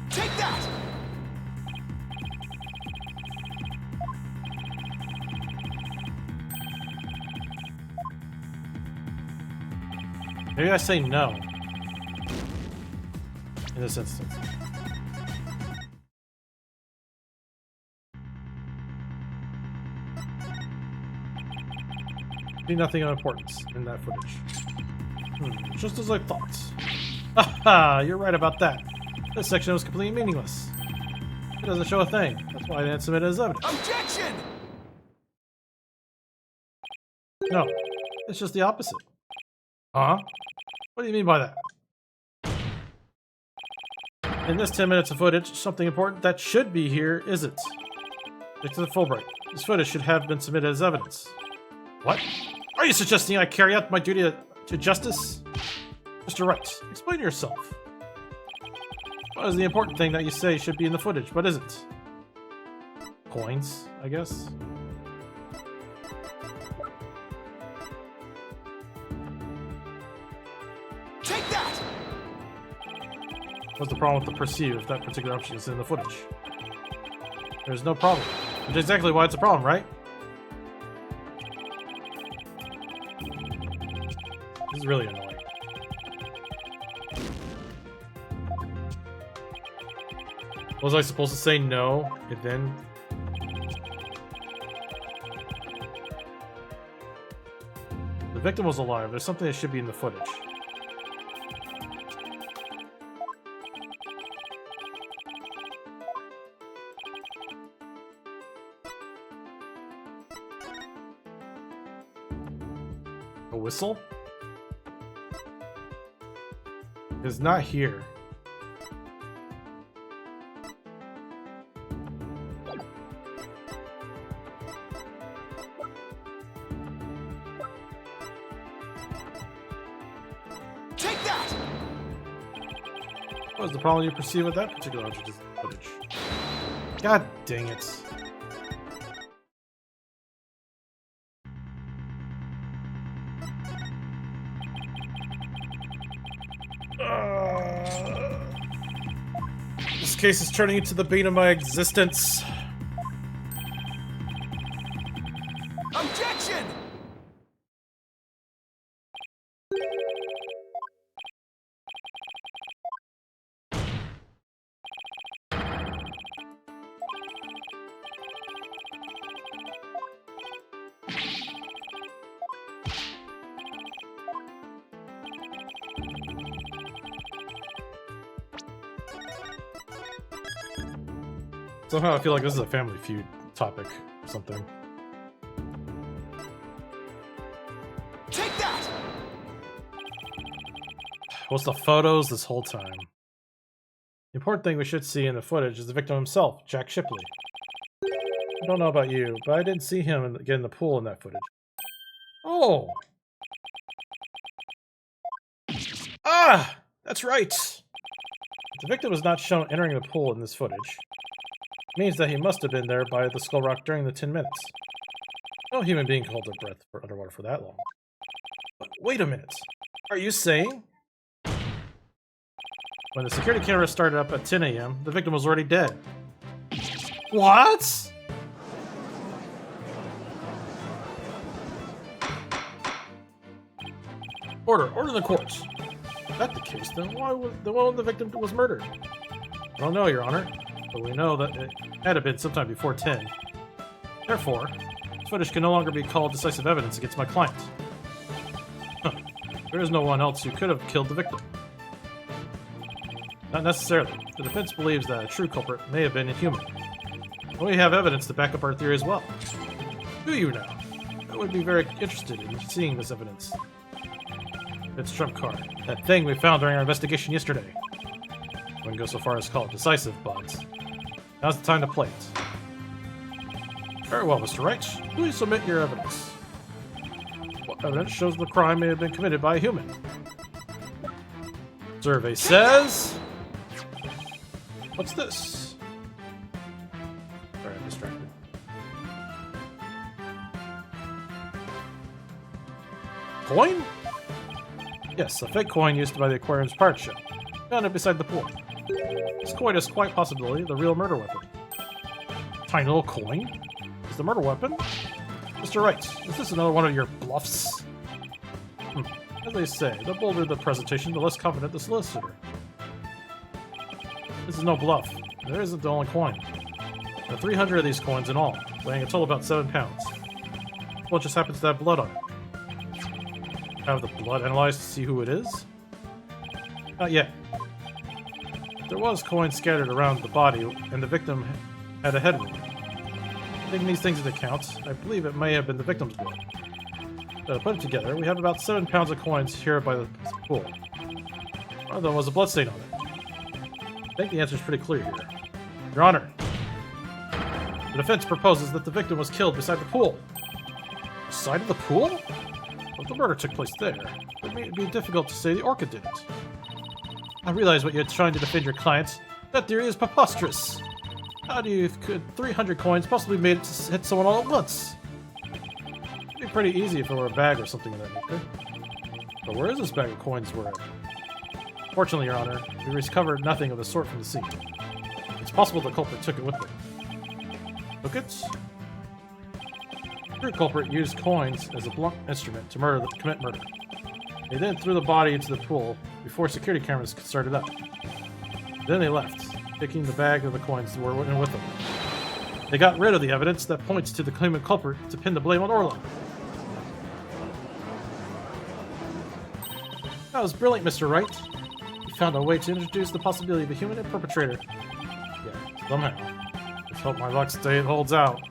Take that! Maybe I say no. In this instance. See nothing of importance in that footage. Just as I thought. Haha, you're right about that. This section was completely meaningless. It doesn't show a thing. That's why I didn't submit it as evidence. Objection! No, it's just the opposite. Huh? What do you mean by that? In this 10 minutes of footage, something important that should be here isn't. Stick to the Fulbright. This footage should have been submitted as evidence. What? Are you suggesting I carry out my duty to justice? Mr. Wright, explain yourself. What is the important thing that you say should be in the footage, but isn't? Coins, I guess? Take that! What's the problem with the perceive if that particular option is in the footage? There's no problem. Which is exactly why it's a problem, right? This is really annoying. Was I supposed to say no and then The victim was alive. There's something that should be in the footage. A whistle? It's not here. Take that! What was the problem you perceive with that particular object of footage? God dang it. This case is turning into the bane of my existence. Objection! Somehow I feel like this is a Family Feud topic or something. Take that! What's the photos this whole time? The important thing we should see in the footage is the victim himself, Jack Shipley. I don't know about you, but I didn't see him get in the pool in that footage. Oh! Ah! That's right! The victim was not shown entering the pool in this footage. It means that he must have been there by the Skull Rock during the 10 minutes. No human being can hold their breath for underwater for that long. But wait a minute. Are you saying? When the security camera started up at 10 a.m., the victim was already dead. What? Order the court. If that's the case, then why the victim was murdered? I don't know, Your Honor, but we know that it had to have been sometime before 10. Therefore, this footage can no longer be called decisive evidence against my client. Huh. There is no one else who could have killed the victim. Not necessarily. The defense believes that a true culprit may have been inhuman. And we have evidence to back up our theory as well. Do you now? I would be very interested in seeing this evidence. It's trump card. That thing we found during our investigation yesterday. I wouldn't go so far as to call it decisive, but now's the time to play it. Very well, Mr. Wright. Please submit your evidence. What evidence shows the crime may have been committed by a human? Survey says... What's this? Sorry, I'm distracted. Coin? Yes, a fake coin used by the aquarium's pirate ship. Found it beside the pool. This coin is quite possibly the real murder weapon. Tiny little coin? Is the murder weapon? Mr. Wright, is this another one of your bluffs? As they say, the bolder the presentation, the less confident the solicitor. This is no bluff. There isn't the only coin. There are 300 of these coins in all, weighing a total of about 7 pounds. Well, it just happens to have blood on it. Have the blood analyzed to see who it is? Not yet. There was coin scattered around the body, and the victim had a head wound. Taking these things into account, I believe it may have been the victim's blood. To put it together, we have about 7 pounds of coins here by the pool. One of them was a bloodstain on it. I think the answer is pretty clear here. Your Honor, the defense proposes that the victim was killed beside the pool. Beside of the pool? Well, if the murder took place there, it may be difficult to say the orca did it. I realize what you're trying to defend your clients. That theory is preposterous. How could 300 coins possibly made it to hit someone all at once? It'd be pretty easy if it were a bag or something of that nature. But where is this bag of coins were? Fortunately, Your Honor, we recovered nothing of the sort from the scene. It's possible the culprit took it with him. Took it? The true culprit used coins as a blunt instrument to commit murder. They then threw the body into the pool before security cameras started up. Then they left, taking the bag of the coins that were in with them. They got rid of the evidence that points to the claimant culprit to pin the blame on Orla. That was brilliant, Mr. Wright. You found a way to introduce the possibility of a human perpetrator. Yeah, somehow. Let's hope my luck holds out.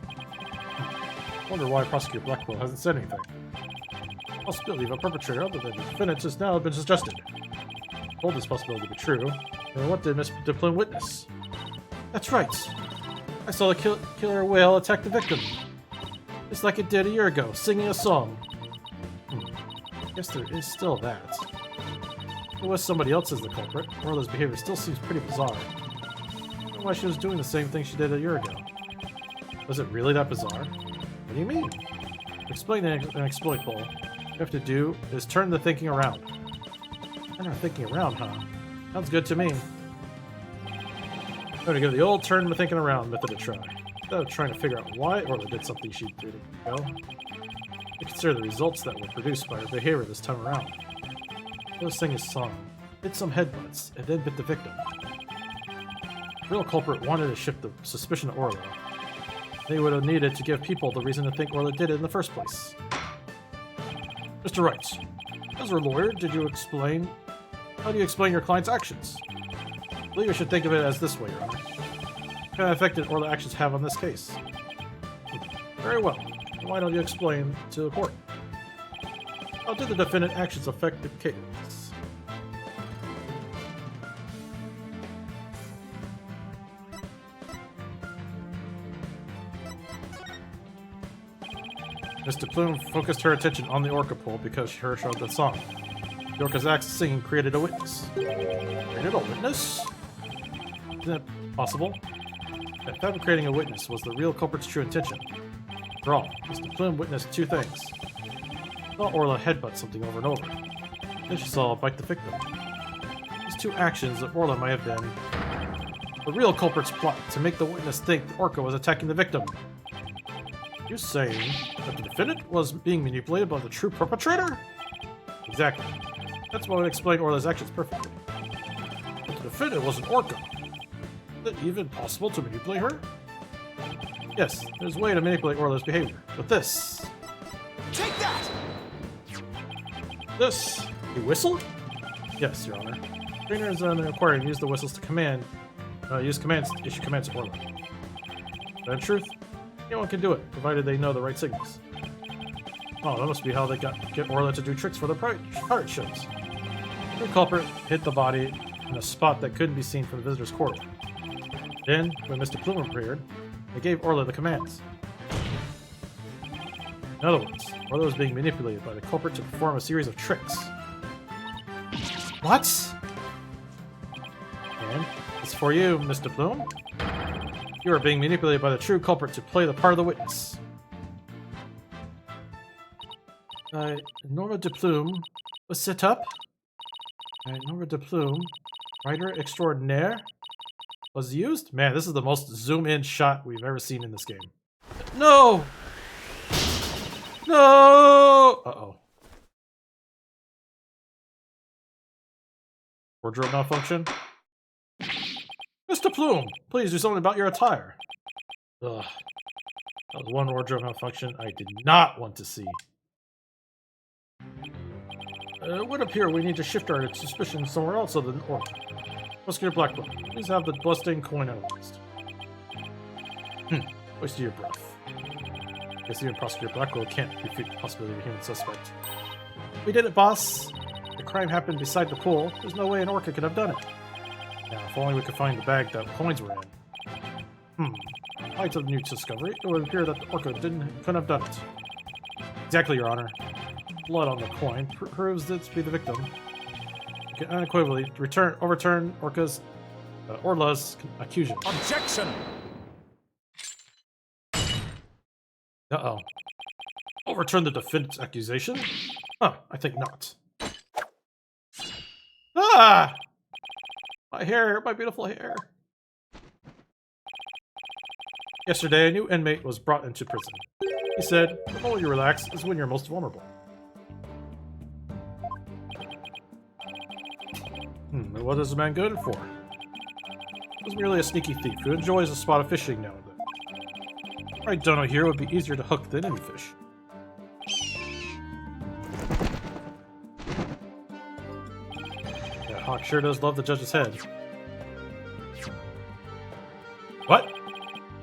Wonder why Prosecutor Blackwell hasn't said anything. The possibility of a perpetrator other than the defendant has now been suggested. Told this possibility to be true. And what did Miss DePlume witness? That's right. I saw the killer whale attack the victim. Just like it did a year ago, singing a song. I guess there is still that. It was somebody else as the culprit. Orla's behavior still seems pretty bizarre. I don't know why she was doing the same thing she did a year ago. Was it really that bizarre? What do you mean? To explain an exploitable, all you have to do is turn the thinking around. Turn our thinking around, huh? Sounds good to me. I'm going to give the old turn the thinking around method a try. Instead of trying to figure out why Orla did something she did ago, to consider the results that were produced by her behavior this time around. Orla sang his song, hit some headbutts, and then bit the victim. The real culprit wanted to shift the suspicion to Orla. They would have needed to give people the reason to think Orla did it in the first place. Mr. Wright, as a lawyer, how do you explain your client's actions? I believe you should think of it as this way, Your Honor. What kind of effect did Orla's actions have on this case? Very well. Why don't you explain to the court? How did the defendant's actions affect the case? Miss DePlume focused her attention on the orca pole because she heard the song. The orca's act of singing created a witness. Created a witness? Isn't it possible? That fabricating a witness was the real culprit's true intention. After all, Miss DePlume witnessed two things. She saw Orla headbutt something over and over. Then she saw her bite the victim. These two actions of Orla might have been the real culprit's plot to make the witness think the orca was attacking the victim. You're saying that the defendant was being manipulated by the true perpetrator? Exactly. That's what would explain Orla's actions perfectly. But the defendant was an orca. Is it even possible to manipulate her? Yes, there's a way to manipulate Orla's behavior. But this... Take that! This... A whistle? Yes, Your Honor. Trainers in the aquarium use the whistles to use commands to issue commands to Orla. Is that truth? Anyone can do it, provided they know the right signals. Oh, that must be how they get Orla to do tricks for the pirate ships. The culprit hit the body in a spot that couldn't be seen from the visitor's corridor. Then, when Mr. Plume appeared, they gave Orla the commands. In other words, Orla was being manipulated by the culprit to perform a series of tricks. What? And it's for you, Mr. Plume. You are being manipulated by the true culprit to play the part of the witness. Norma DePlume was set up. Norma DePlume, writer extraordinaire, was used. Man, this is the most zoom-in shot we've ever seen in this game. No! No! Uh-oh. Wardrobe malfunction? Mr. Plume, please do something about your attire. Ugh. That was one wardrobe malfunction I did not want to see. It would appear we need to shift our suspicion somewhere else other than Orla. Prosecutor Blackwell, please have the bloodstained coin analyzed. Wasted your breath. Guess even Prosecutor Blackwell can't refute the possibility of a human suspect. We did it, boss. The crime happened beside the pool. There's no way an orca could have done it. Now, if only we could find the bag that the coins were in. In light of the new discovery, it would appear that the orca couldn't have done it. Exactly, Your Honor. Blood on the coin proves it to be the victim. You can unequivocally overturn Orla's accusation. Objection! Uh-oh. Overturn the defendant's accusation? Huh, I think not. Ah! My hair, my beautiful hair. Yesterday, a new inmate was brought into prison. He said, the moment you relax is when you're most vulnerable. And what is the man good for? He was merely a sneaky thief who enjoys a spot of fishing now and then. Right dono here would be easier to hook than any fish. Hawk sure does love the judge's head. What?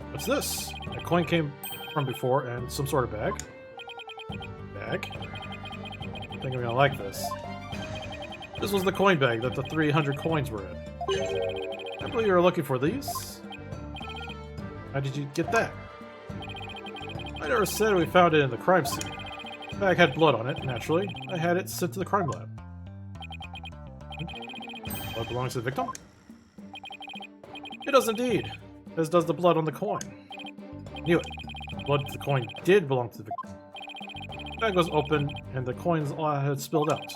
What's this? A coin came from before and some sort of bag. Bag? I think I'm gonna like this. This was the coin bag that the 300 coins were in. I believe you were looking for these. How did you get that? I never said we found it in the crime scene. The bag had blood on it, naturally. I had it sent to the crime lab. Blood belongs to the victim? It does indeed, as does the blood on the coin. Knew it. The blood of the coin did belong to the victim. The bag was open, and the coins all had spilled out.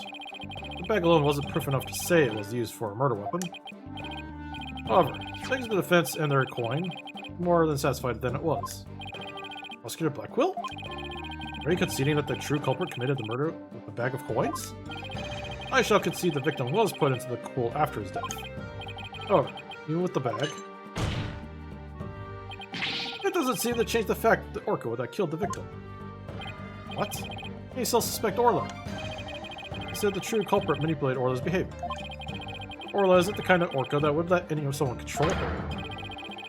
The bag alone wasn't proof enough to say it was used for a murder weapon. However, thanks to the defense and their coin, more than satisfied than it was. Prosecutor Blackquill? Are you conceding that the true culprit committed the murder with a bag of coins? I shall concede the victim was put into the pool after his death. However, even with the bag, it doesn't seem to change the fact that the Orca that killed the victim. What? He still suspect Orla. He said the true culprit manipulated Orla's behavior. Orla isn't the kind of Orca that would let someone control her.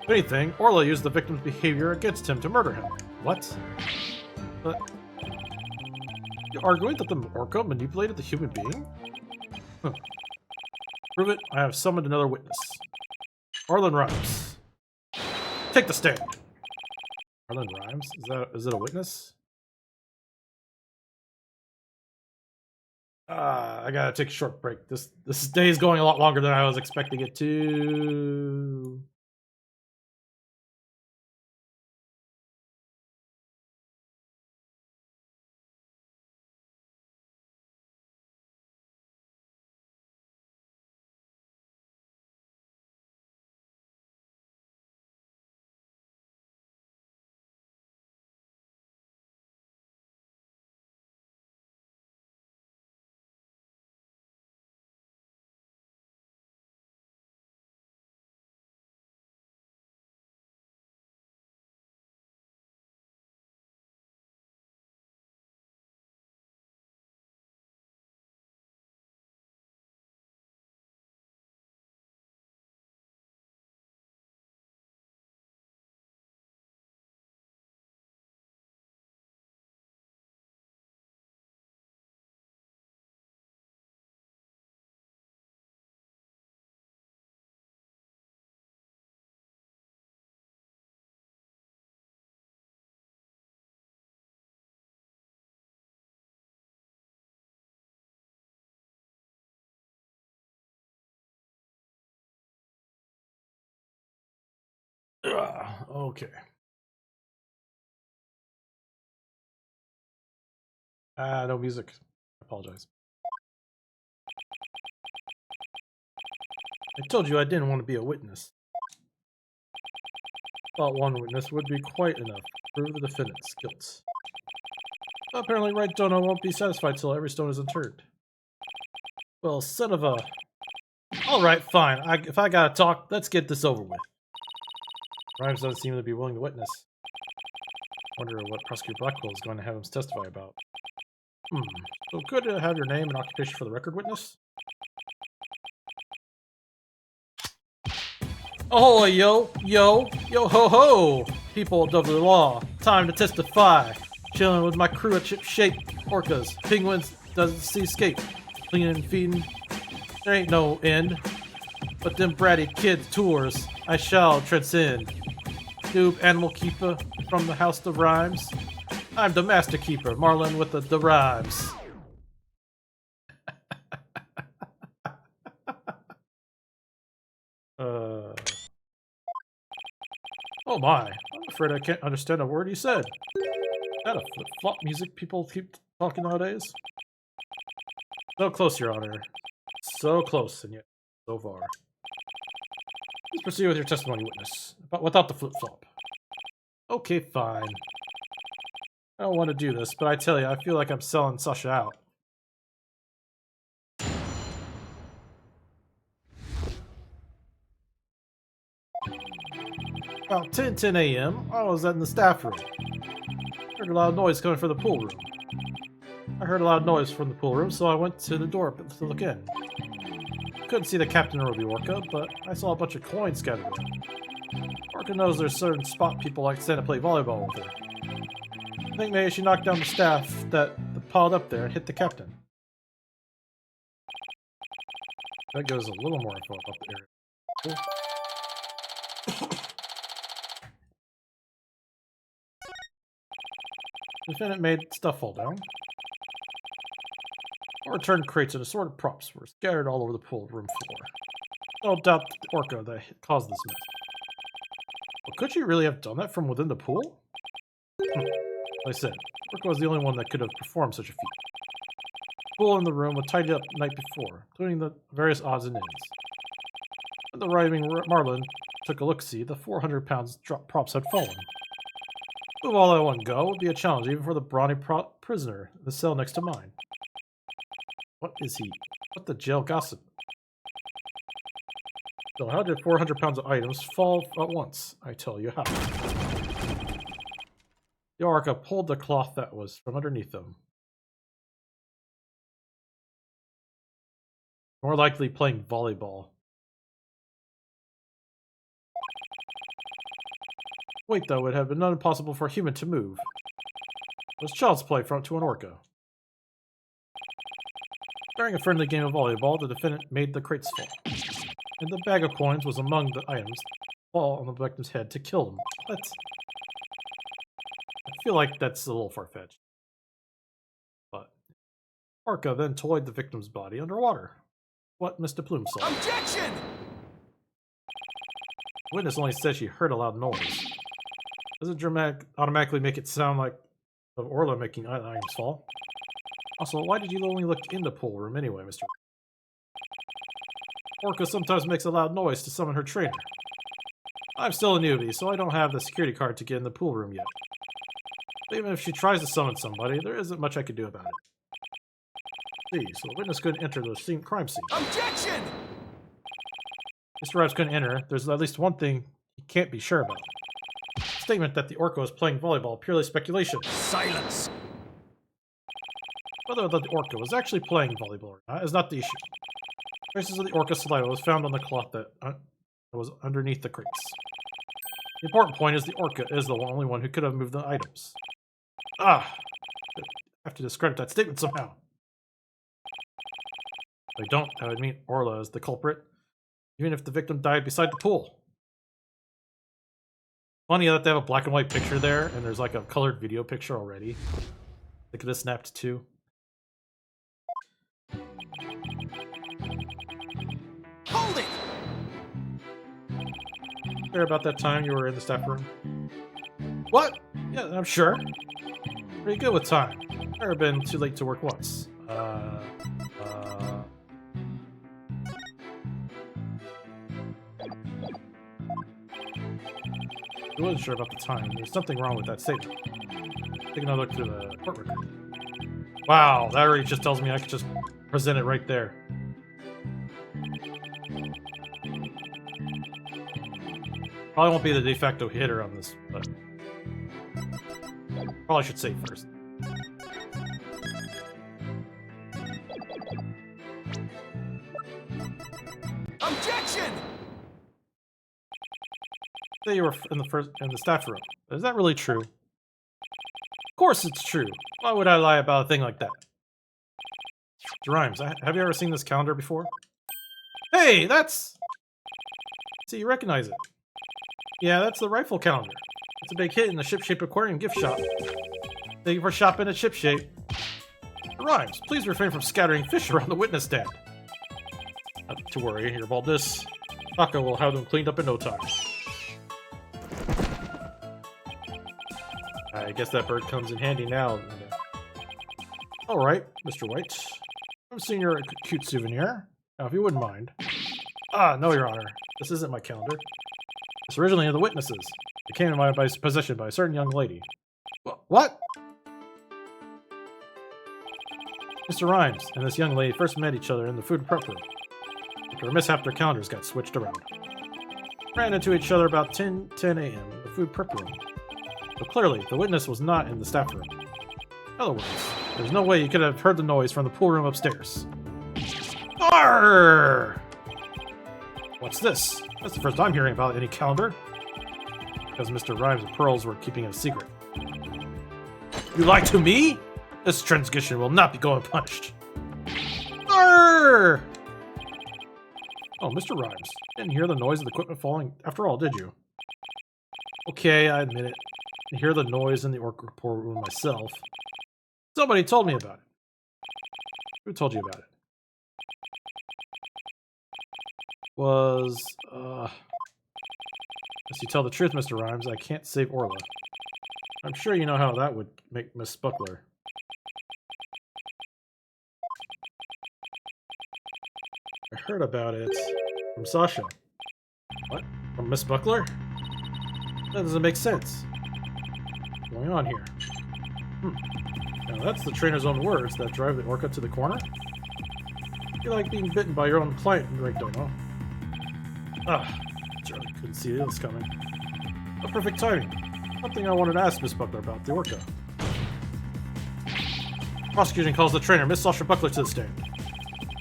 If anything, Orla used the victim's behavior against him to murder him. What? But you're arguing that the Orca manipulated the human being? Huh. Prove it. I have summoned another witness. Arlen Rhymes. Take the stand. Arlen Rhymes? Is it a witness? I gotta take a short break. This day is going a lot longer than I was expecting it to. Okay. No music. I apologize. I told you I didn't want to be a witness. Thought one witness would be quite enough to prove the defendant's guilt. But apparently Right Dono won't be satisfied till every stone is unturned. Well, son of a... Alright, fine. If I gotta talk, let's get this over with. Rhymes doesn't seem to be willing to witness. Wonder what Prosecutor Blackwell is going to have him testify about. So good to have your name and occupation for the record, witness? Ahoy, yo, yo, yo ho ho! People of the law, time to testify. Chilling with my crew of chip-shaped orcas, penguins, doesn't seascape, cleaning and feeding. There ain't no end. But them bratty kids' tours, I shall transcend. Noob animal keeper from the house of rhymes. I'm the master keeper, Marlin with the rhymes. Oh my, I'm afraid I can't understand a word he said. Is that a flip-flop music people keep talking nowadays? So close, Your Honor. So close, and yet so far. Please proceed with your testimony, witness, but without the flip-flop. Okay, fine. I don't want to do this, but I tell you, I feel like I'm selling Sasha out. About 10 a.m., I was in the staff room. I heard a loud noise coming from the pool room. So I went to the door to look in. couldn't see the captain or the orca, but I saw a bunch of coins scattered around. Orca knows there's certain spot people like to stand and play volleyball with her. I think maybe she knocked down the staff that piled up there and hit the captain. That goes a little more info about the area. Cool. The defendant made stuff fall down. Overturned crates and assorted props were scattered all over the pool room floor. No doubt the orca that caused this mess. But could she really have done that from within the pool? Like I said, orca was the only one that could have performed such a feat. The pool in the room was tidied up the night before, including the various odds and ends. When the arriving Marlin took a look-see, the 400 pounds props had fallen. Move all at one go would be a challenge even for the brawny prisoner in the cell next to mine. What is he? What the jail gossip? So how did 400 pounds of items fall at once? I tell you how. The orca pulled the cloth that was from underneath them. More likely playing volleyball. Wait, though, it would have been impossible for a human to move. It was child's play to an orca. During a friendly game of volleyball, the defendant made the crates fall. And the bag of coins was among the items fall on the victim's head to kill him. What? I feel like that's a little far-fetched. But orca then toyed the victim's body underwater. What Mr. Plume saw. Objection! The witness only said she heard a loud noise. Doesn't automatically make it sound like of Orla making items fall? Also, why did you only look in the pool room anyway, Mr. Orca sometimes makes a loud noise to summon her trainer. I'm still a newbie, so I don't have the security card to get in the pool room yet. But even if she tries to summon somebody, there isn't much I can do about it. See, so the witness couldn't enter the crime scene. Objection! Mr. Rives couldn't enter. There's at least one thing he can't be sure about. The statement that the orca was playing volleyball, purely speculation. Silence! Whether the orca was actually playing volleyball or not is not the issue. Traces of the orca saliva was found on the cloth that was underneath the crates. The important point is the orca is the only one who could have moved the items. I have to discredit that statement somehow. If I don't, that would mean Orla is the culprit, even if the victim died beside the pool. Funny that they have a black and white picture there, and there's like a colored video picture already. They could have snapped too. Hold it! Sure about that time you were in the staff room? What? Yeah, I'm sure. Pretty good with time. Never been too late to work once. I wasn't sure about the time. There's something wrong with that statement. Take another look through the court record. Wow, that already just tells me I could just present it right there. Probably won't be the de facto hitter on this, but probably should say first. Objection! Say you were in the staff room. Is that really true? Of course it's true. Why would I lie about a thing like that? Rhymes, have you ever seen this calendar before? Hey, that's... See, you recognize it. Yeah, that's the rifle calendar. It's a big hit in the Ship-Shape Aquarium gift shop. Thank you for shopping at Ship-Shape. Rhymes, please refrain from scattering fish around the witness stand. Not to worry, your baldness. Taco will have them cleaned up in no time. I guess that bird comes in handy now. Alright, Mr. White. I've seen your cute souvenir. Now, if you wouldn't mind. No, Your Honor. This isn't my calendar. It's originally of the witnesses. It came in my possession by a certain young lady. What? Mr. Rhymes and this young lady first met each other in the food prep room. After a mishap, their calendars got switched around. Ran into each other about 10 a.m. in the food prep room. So clearly, the witness was not in the staff room. In other words, there's no way you could have heard the noise from the pool room upstairs. Arrgh! What's this? That's the first I'm hearing about any calendar. Because Mr. Rhymes and Pearls were keeping it a secret. You lied to me? This transgression will not be go unpunished. Arr! Oh, Mr. Rhymes. Didn't hear the noise of the equipment falling after all, did you? Okay, I admit it. I hear the noise in the orc report room myself. Somebody told me about it. Who told you about it? If you tell the truth, Mr. Rhymes, I can't save Orla. I'm sure you know how that would make Miss Buckler. I heard about it from Sasha. What? From Miss Buckler? That doesn't make sense. What's going on here? Now that's the trainer's own words that drive the orca to the corner? You're like being bitten by your own client, right, Dono? Charlie couldn't see this coming. A perfect timing. Something I wanted to ask Miss Buckler about the orca. Prosecution calls the trainer, Miss Sasha Buckler, to the stand.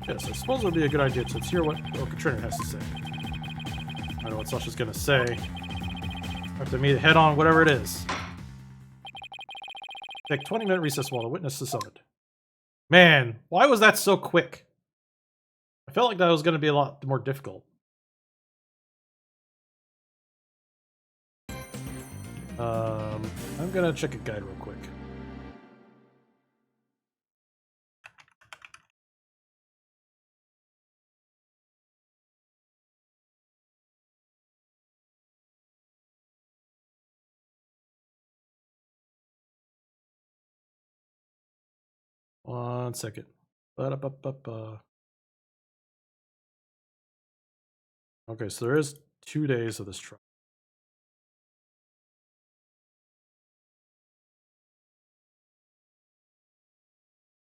Yes, I suppose it would be a good idea to hear what the orca trainer has to say. I know what Sasha's gonna say. I have to meet head on whatever it is. Take 20-minute recess while the witness is summoned. Man, why was that so quick? I felt like that was going to be a lot more difficult. I'm going to check a guide real quick. One second. Ba-da-ba-ba-ba. Okay, so there is 2 days of this trial.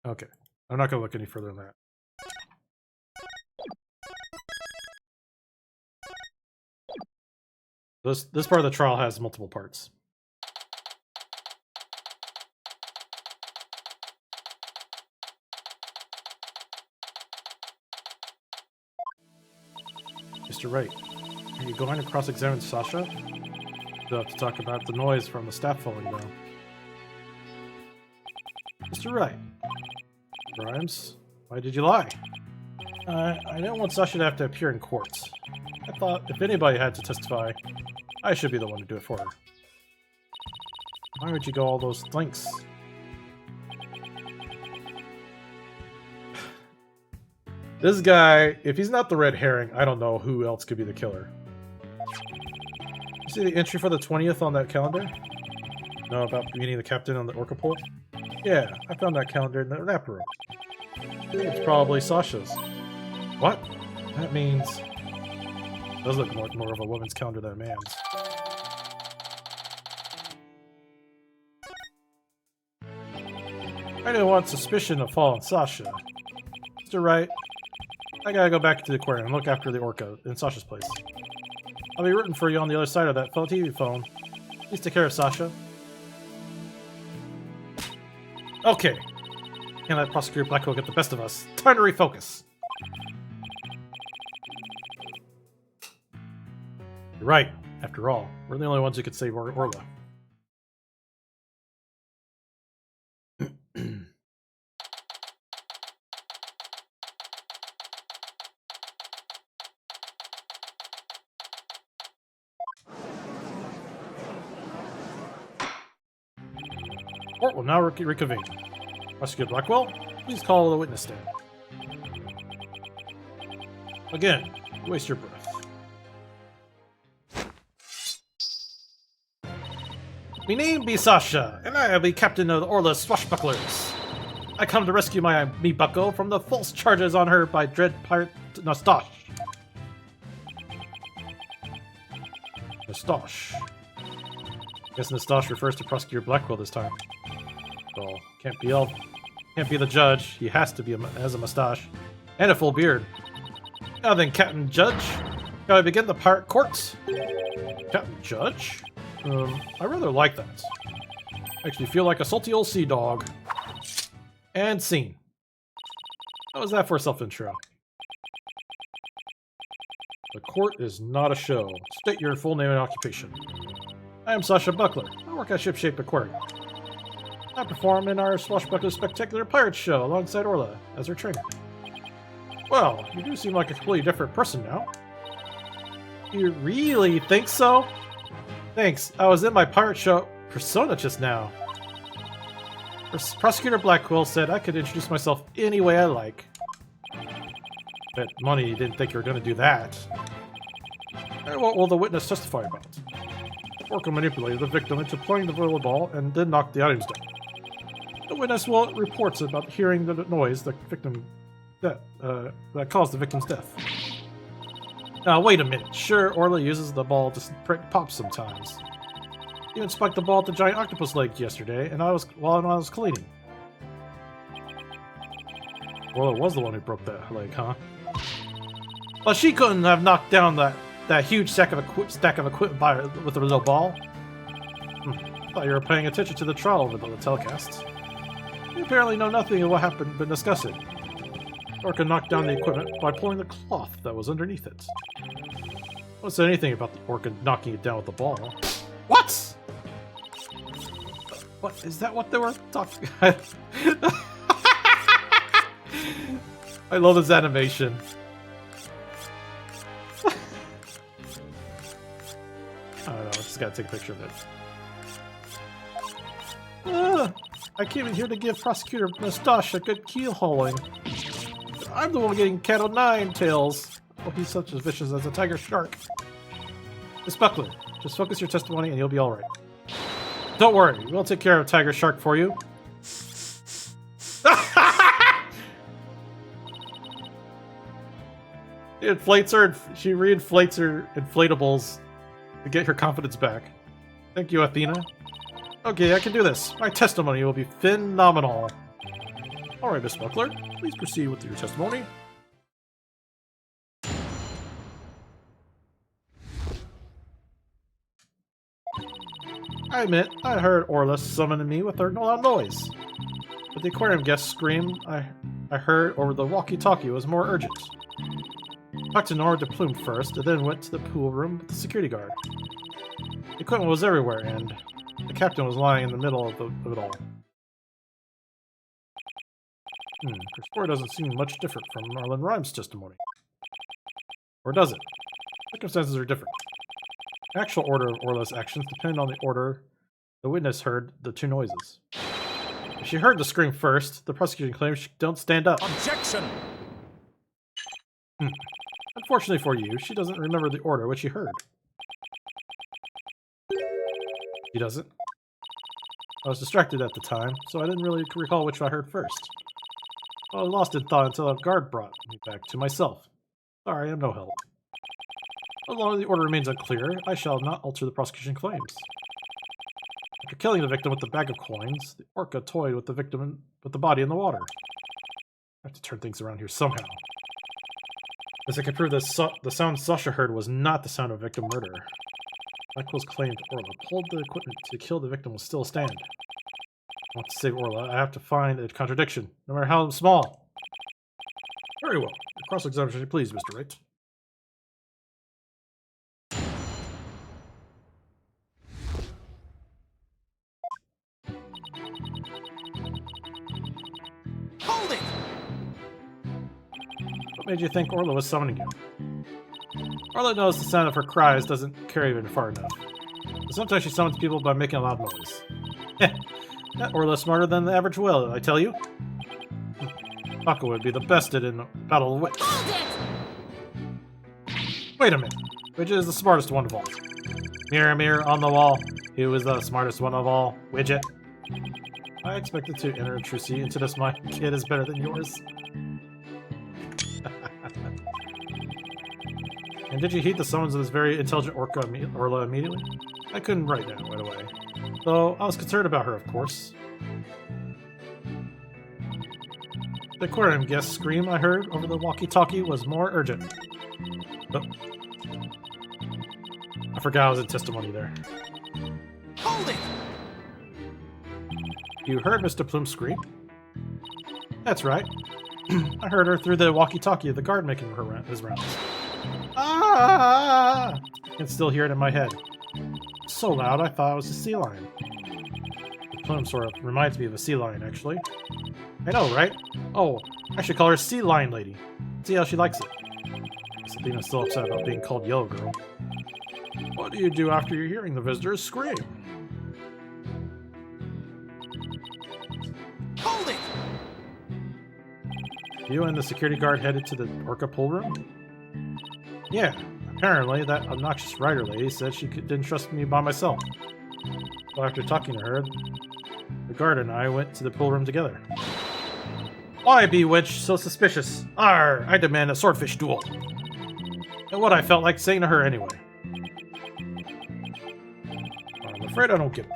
Okay, I'm not going to look any further than that. This part of the trial has multiple parts. Mr. Wright, are you going to cross-examine Sasha? You'll have to talk about the noise from the staff falling down. Mr. Wright. Rhymes, why did you lie? I didn't want Sasha to have to appear in court. I thought if anybody had to testify, I should be the one to do it for her. Why would you go all those lengths? This guy, if he's not the red herring, I don't know who else could be the killer. You see the entry for the 20th on that calendar? No, about meeting the captain on the orca pole? Yeah, I found that calendar in the nap room. It's probably Sasha's. What? That means... It does look more of a woman's calendar than a man's. I didn't want suspicion of falling Sasha. Mr. Wright, I gotta go back to the aquarium and look after the orca in Sasha's place. I'll be rooting for you on the other side of that TV phone. Please take care of Sasha. Okay. Can't let Prosecutor Blackwell get the best of us. Time to refocus. You're right. After all, we're the only ones who could save Orla. Court will now reconvene. Prosecutor Blackwell, please call the witness stand. Again, you waste your breath. My name be Sasha, and I be captain of the Orla Swashbucklers. I come to rescue me bucko from the false charges on her by dread pirate Nastash. Nastash. Guess Nastash refers to Prosecutor Blackwell this time. Well, can't be the judge. He has to be has a mustache and a full beard. Now then, Captain Judge, shall I begin the pirate courts? Captain Judge? I rather like that. Makes me feel like a salty old sea dog. And scene. How was that for a self-intro? The court is not a show. State your full name and occupation. I am Sasha Buckler. I work at Shipshape Aquarium. I perform in our Swashbuckler Spectacular Pirates show alongside Orla as her trainer. Well, you do seem like a completely different person now. You really think so? Thanks. I was in my pirate show persona just now. Prosecutor Blackwell said I could introduce myself any way I like. Bet money you didn't think you were going to do that. What will the witness testify about? Orca manipulated the victim into playing the volleyball and then knocked the items down. The witness will reports about hearing the noise that caused the victim's death. Now wait a minute. Sure, Orla uses the ball to prick pops sometimes. Even spiked the ball at the giant octopus leg yesterday, and while I was cleaning. Orla was the one who broke that leg, huh? Well, she couldn't have knocked down that huge stack of equipment with a little ball. Thought you were paying attention to the trial over the telecast. You apparently know nothing of what happened, but discuss it. Orca knocked down the equipment by pulling the cloth that was underneath it. I don't say anything about the Orca knocking it down with the ball. What? What? Is that what they were talking about? I love this animation. I don't know, I just gotta take a picture of it. I came in here to give Prosecutor Mustache a good keel hauling. I'm the one getting cat o' nine tails. Oh, he's such as vicious as a tiger shark. Miss Buckler, just focus your testimony and you'll be alright. Don't worry, we'll take care of Tiger Shark for you. She reinflates her inflatables to get her confidence back. Thank you, Athena. Okay, I can do this. My testimony will be phenomenal. Alright, Miss Buckler, please proceed with your testimony. I admit, I heard Orla summoning me with her loud noise. But the aquarium guest scream I heard over the walkie-talkie was more urgent. I talked to Nora de Plume first, and then went to the pool room with the security guard. The equipment was everywhere, and the captain was lying in the middle of it all. Her story doesn't seem much different from Marlon Rhymes' testimony. Or does it? Circumstances are different. The actual order of Orla's actions depend on the order the witness heard the two noises. If she heard the scream first, the prosecution claims she don't stand up. Objection! Unfortunately for you, she doesn't remember the order which she heard. She doesn't? I was distracted at the time, so I didn't really recall which I heard first. I lost in thought until a guard brought me back to myself. Sorry, I'm no help. As long as the order remains unclear, I shall not alter the prosecution claims. After killing the victim with the bag of coins, the Orca toyed with the victim with the body in the water. I have to turn things around here somehow. As I can prove that the sound Sasha heard was not the sound of victim murder. Blackwell's claim to Orla pulled the equipment to kill the victim will still stand. I want to save Orla, I have to find a contradiction, no matter how small. Very well. Cross-examination, please, Mr. Wright. Hold it! What made you think Orla was summoning you? Orla knows the sound of her cries doesn't carry even far enough. But sometimes she summons people by making a loud noise. That Orla's smarter than the average whale, I tell you. Baka would be the best at in Battle of Wits. Wait a minute. Which is the smartest one of all? Mirror, mirror on the wall. Who is the smartest one of all? Widget. I expected to enter Trucy into this. My kid is better than yours. And did you heed the summons of this very intelligent Orla immediately? I couldn't right away. Though I was concerned about her, of course. The aquarium guest scream I heard over the walkie-talkie was more urgent. Oh. I forgot I was in testimony there. Hold it! You heard Mr. Plume scream? That's right. I heard her through the walkie-talkie of the guard making his rounds. Ah! I can still hear it in my head. It's so loud, I thought it was a sea lion. The plume sort of reminds me of a sea lion, actually. I know, right? Oh, I should call her Sea Lion Lady. See how she likes it. Athena's still upset about being called Yellow Girl. What do you do after you're hearing the visitors scream? Hold it! You and the security guard headed to the Orca pool room? Yeah, apparently that obnoxious writer lady said she didn't trust me by myself. So after talking to her, the guard and I went to the pool room together. Why be witch so suspicious? Arr, I demand a swordfish duel. And what I felt like saying to her anyway. I'm afraid I don't get it.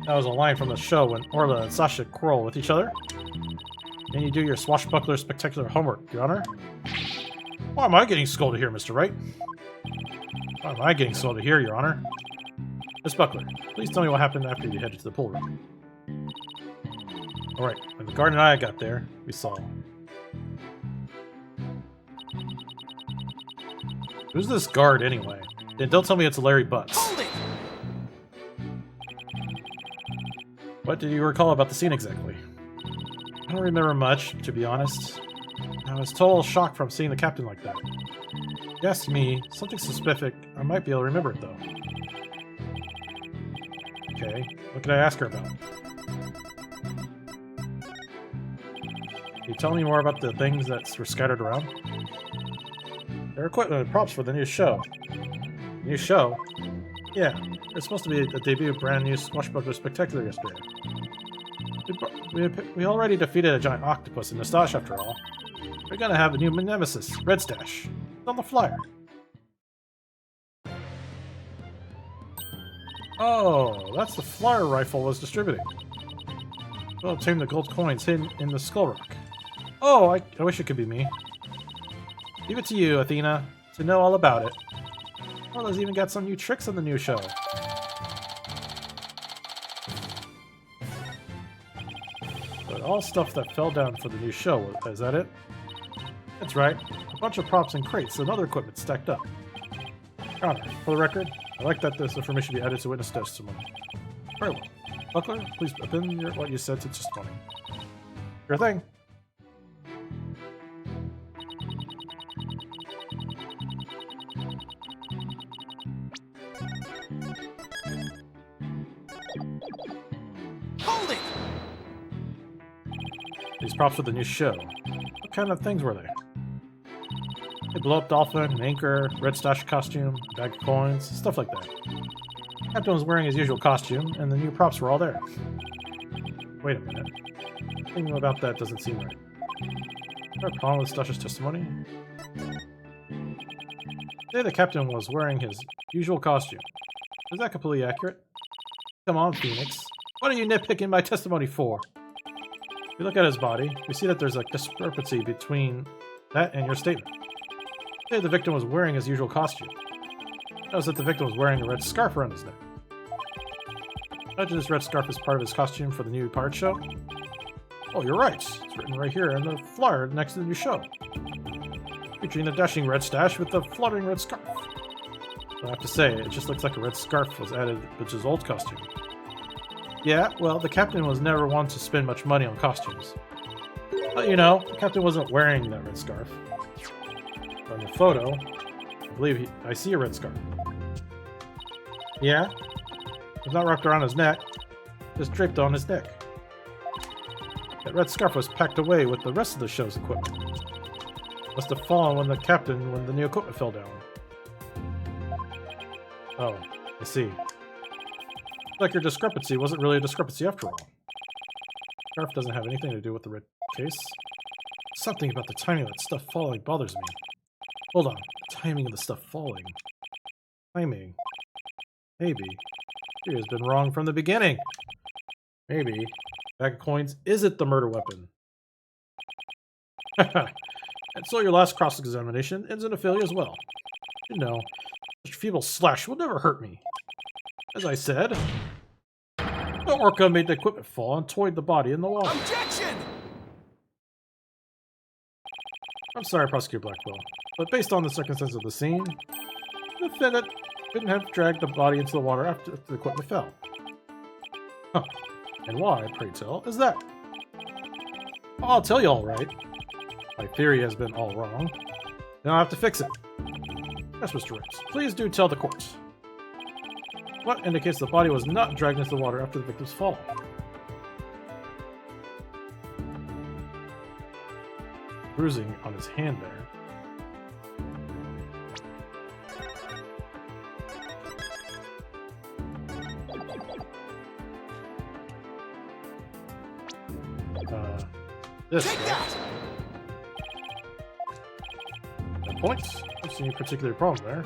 That was a line from the show when Orla and Sasha quarrel with each other. And you do your swashbuckler spectacular homework, Your Honor. Why am I getting scolded here, Mr. Wright? Why am I getting scolded here, Your Honor? Miss Buckler, please tell me what happened after you headed to the pool room. Alright, when the guard and I got there, we saw... Who's this guard, anyway? And don't tell me it's Larry Butts. Hold it! What do you recall about the scene exactly? I don't remember much, to be honest. I was total shock from seeing the captain like that. If you ask me, something specific, I might be able to remember it, though. Okay, what can I ask her about? Can you tell me more about the things that were scattered around? They're equipment and props for the new show. New show? Yeah, it's supposed to be a debut of brand new Swashbuckler Spectacular yesterday. We already defeated a giant octopus in Nostalgia after all. We're gonna have a new nemesis, Red Stash. It's on the flyer. Oh, that's the flyer rifle was distributing. We'll obtain the gold coins hidden in the skull rock. Oh, I wish it could be me. Leave it to you, Athena, to know all about it. Orla's even got some new tricks on the new show. But all stuff that fell down for the new show, is that it? That's right. A bunch of props and crates and other equipment stacked up. Connor, for the record, I'd like that this information be added to witness testimony. Very well. Buckler, please append what you said to testimony. Sure thing. Hold it! These props for the new show. What kind of things were they? A blow-up dolphin, an anchor, red stash costume, a bag of coins, stuff like that. Captain was wearing his usual costume, and the new props were all there. Wait a minute. Thinking about that doesn't seem right. Is there a problem with Stash's testimony? Say the captain was wearing his usual costume. Is that completely accurate? Come on, Phoenix. What are you nitpicking my testimony for? If we look at his body, we see that there's a discrepancy between that and your statement. Say the victim was wearing his usual costume. Notice that the victim was wearing a red scarf around his neck. Imagine this red scarf is part of his costume for the new pirate show. Oh, you're right. It's written right here in the flyer next to the new show. Featuring a dashing red stash with a fluttering red scarf. I have to say, it just looks like a red scarf was added with his old costume. Yeah, well, the captain was never one to spend much money on costumes. But you know, the captain wasn't wearing that red scarf. From the photo, I believe I see a red scarf. Yeah? It's not wrapped around his neck, just draped on his neck. That red scarf was packed away with the rest of the show's equipment. Must have fallen when the new equipment fell down. Oh, I see. Like your discrepancy wasn't really a discrepancy after all. Scarf doesn't have anything to do with the red case. Something about the timing of that stuff falling bothers me. Hold on, the timing of the stuff falling. Timing. Maybe. She has been wrong from the beginning. Maybe. Bag of coins isn't the murder weapon. And so your last cross-examination ends in a failure as well. You know, such feeble slash will never hurt me. As I said, the Orca made the equipment fall and toyed the body in the water. Objection! I'm sorry, Prosecutor Blackwell, but based on the circumstances of the scene, the defendant couldn't have dragged the body into the water after the equipment fell. Huh. And why, pray tell, is that? I'll tell you all right. My theory has been all wrong. Now I have to fix it. Yes, Mr. Riggs, please do tell the court. What indicates the body was not dragged into the water after the victim's fall? Bruising on his hand there. This right? No points. Don't see any particular problem there.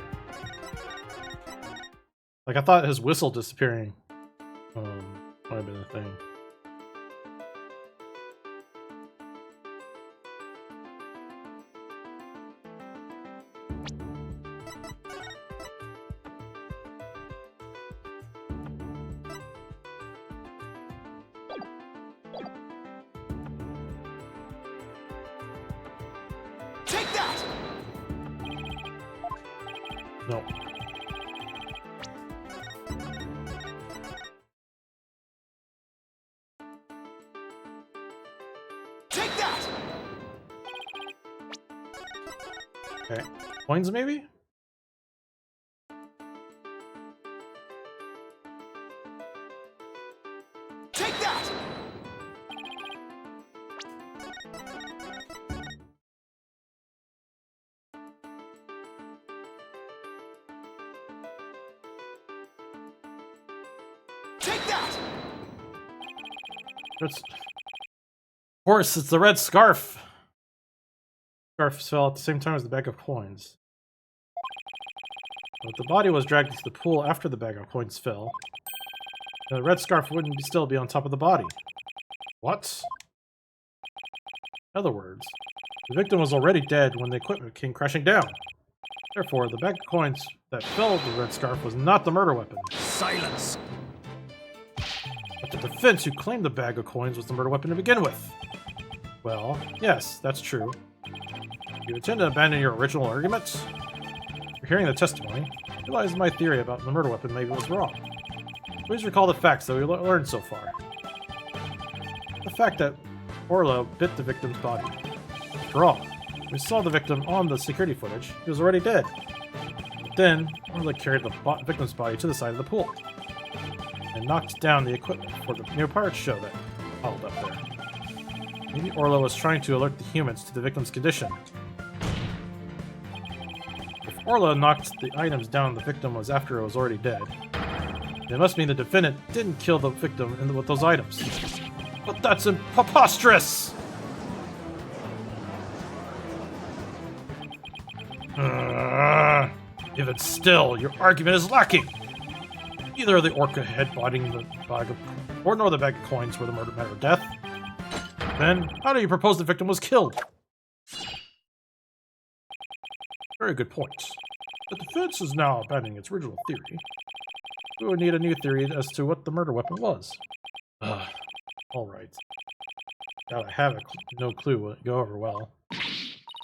Like, I thought his whistle disappearing might have been a thing. Take that! No. Take that! Okay. Coins, maybe? Take that! Take that! Of course, it's the red scarf. Scarf fell at the same time as the bag of coins. But if the body was dragged into the pool after the bag of coins fell, the red scarf wouldn't still be on top of the body. What? In other words, the victim was already dead when the equipment came crashing down. Therefore, the bag of coins that fell with the red scarf was not the murder weapon. Silence! But the defense who claimed the bag of coins was the murder weapon to begin with. Well, yes, that's true. You intend to abandon your original arguments? After hearing the testimony, realize my theory about the murder weapon maybe was wrong. Please recall the facts that we learned so far. The fact that Orla bit the victim's body. After all, we saw the victim on the security footage. He was already dead. But then, Orla carried the victim's body to the side of the pool and knocked down the equipment for the new parts show that piled up there. Maybe Orla was trying to alert the humans to the victim's condition. If Orla knocked the items down the victim was after it was already dead, it must mean the defendant didn't kill the victim with those items. But that's preposterous! Even still, your argument is lacking. Neither the orca headbutting the bag of, or nor the bag of coins were the matter of death. Then, how do you propose the victim was killed? Very good point. The defense is now abandoning its original theory. We would need a new theory as to what the murder weapon was. Alright. God, I have no clue what would go over well.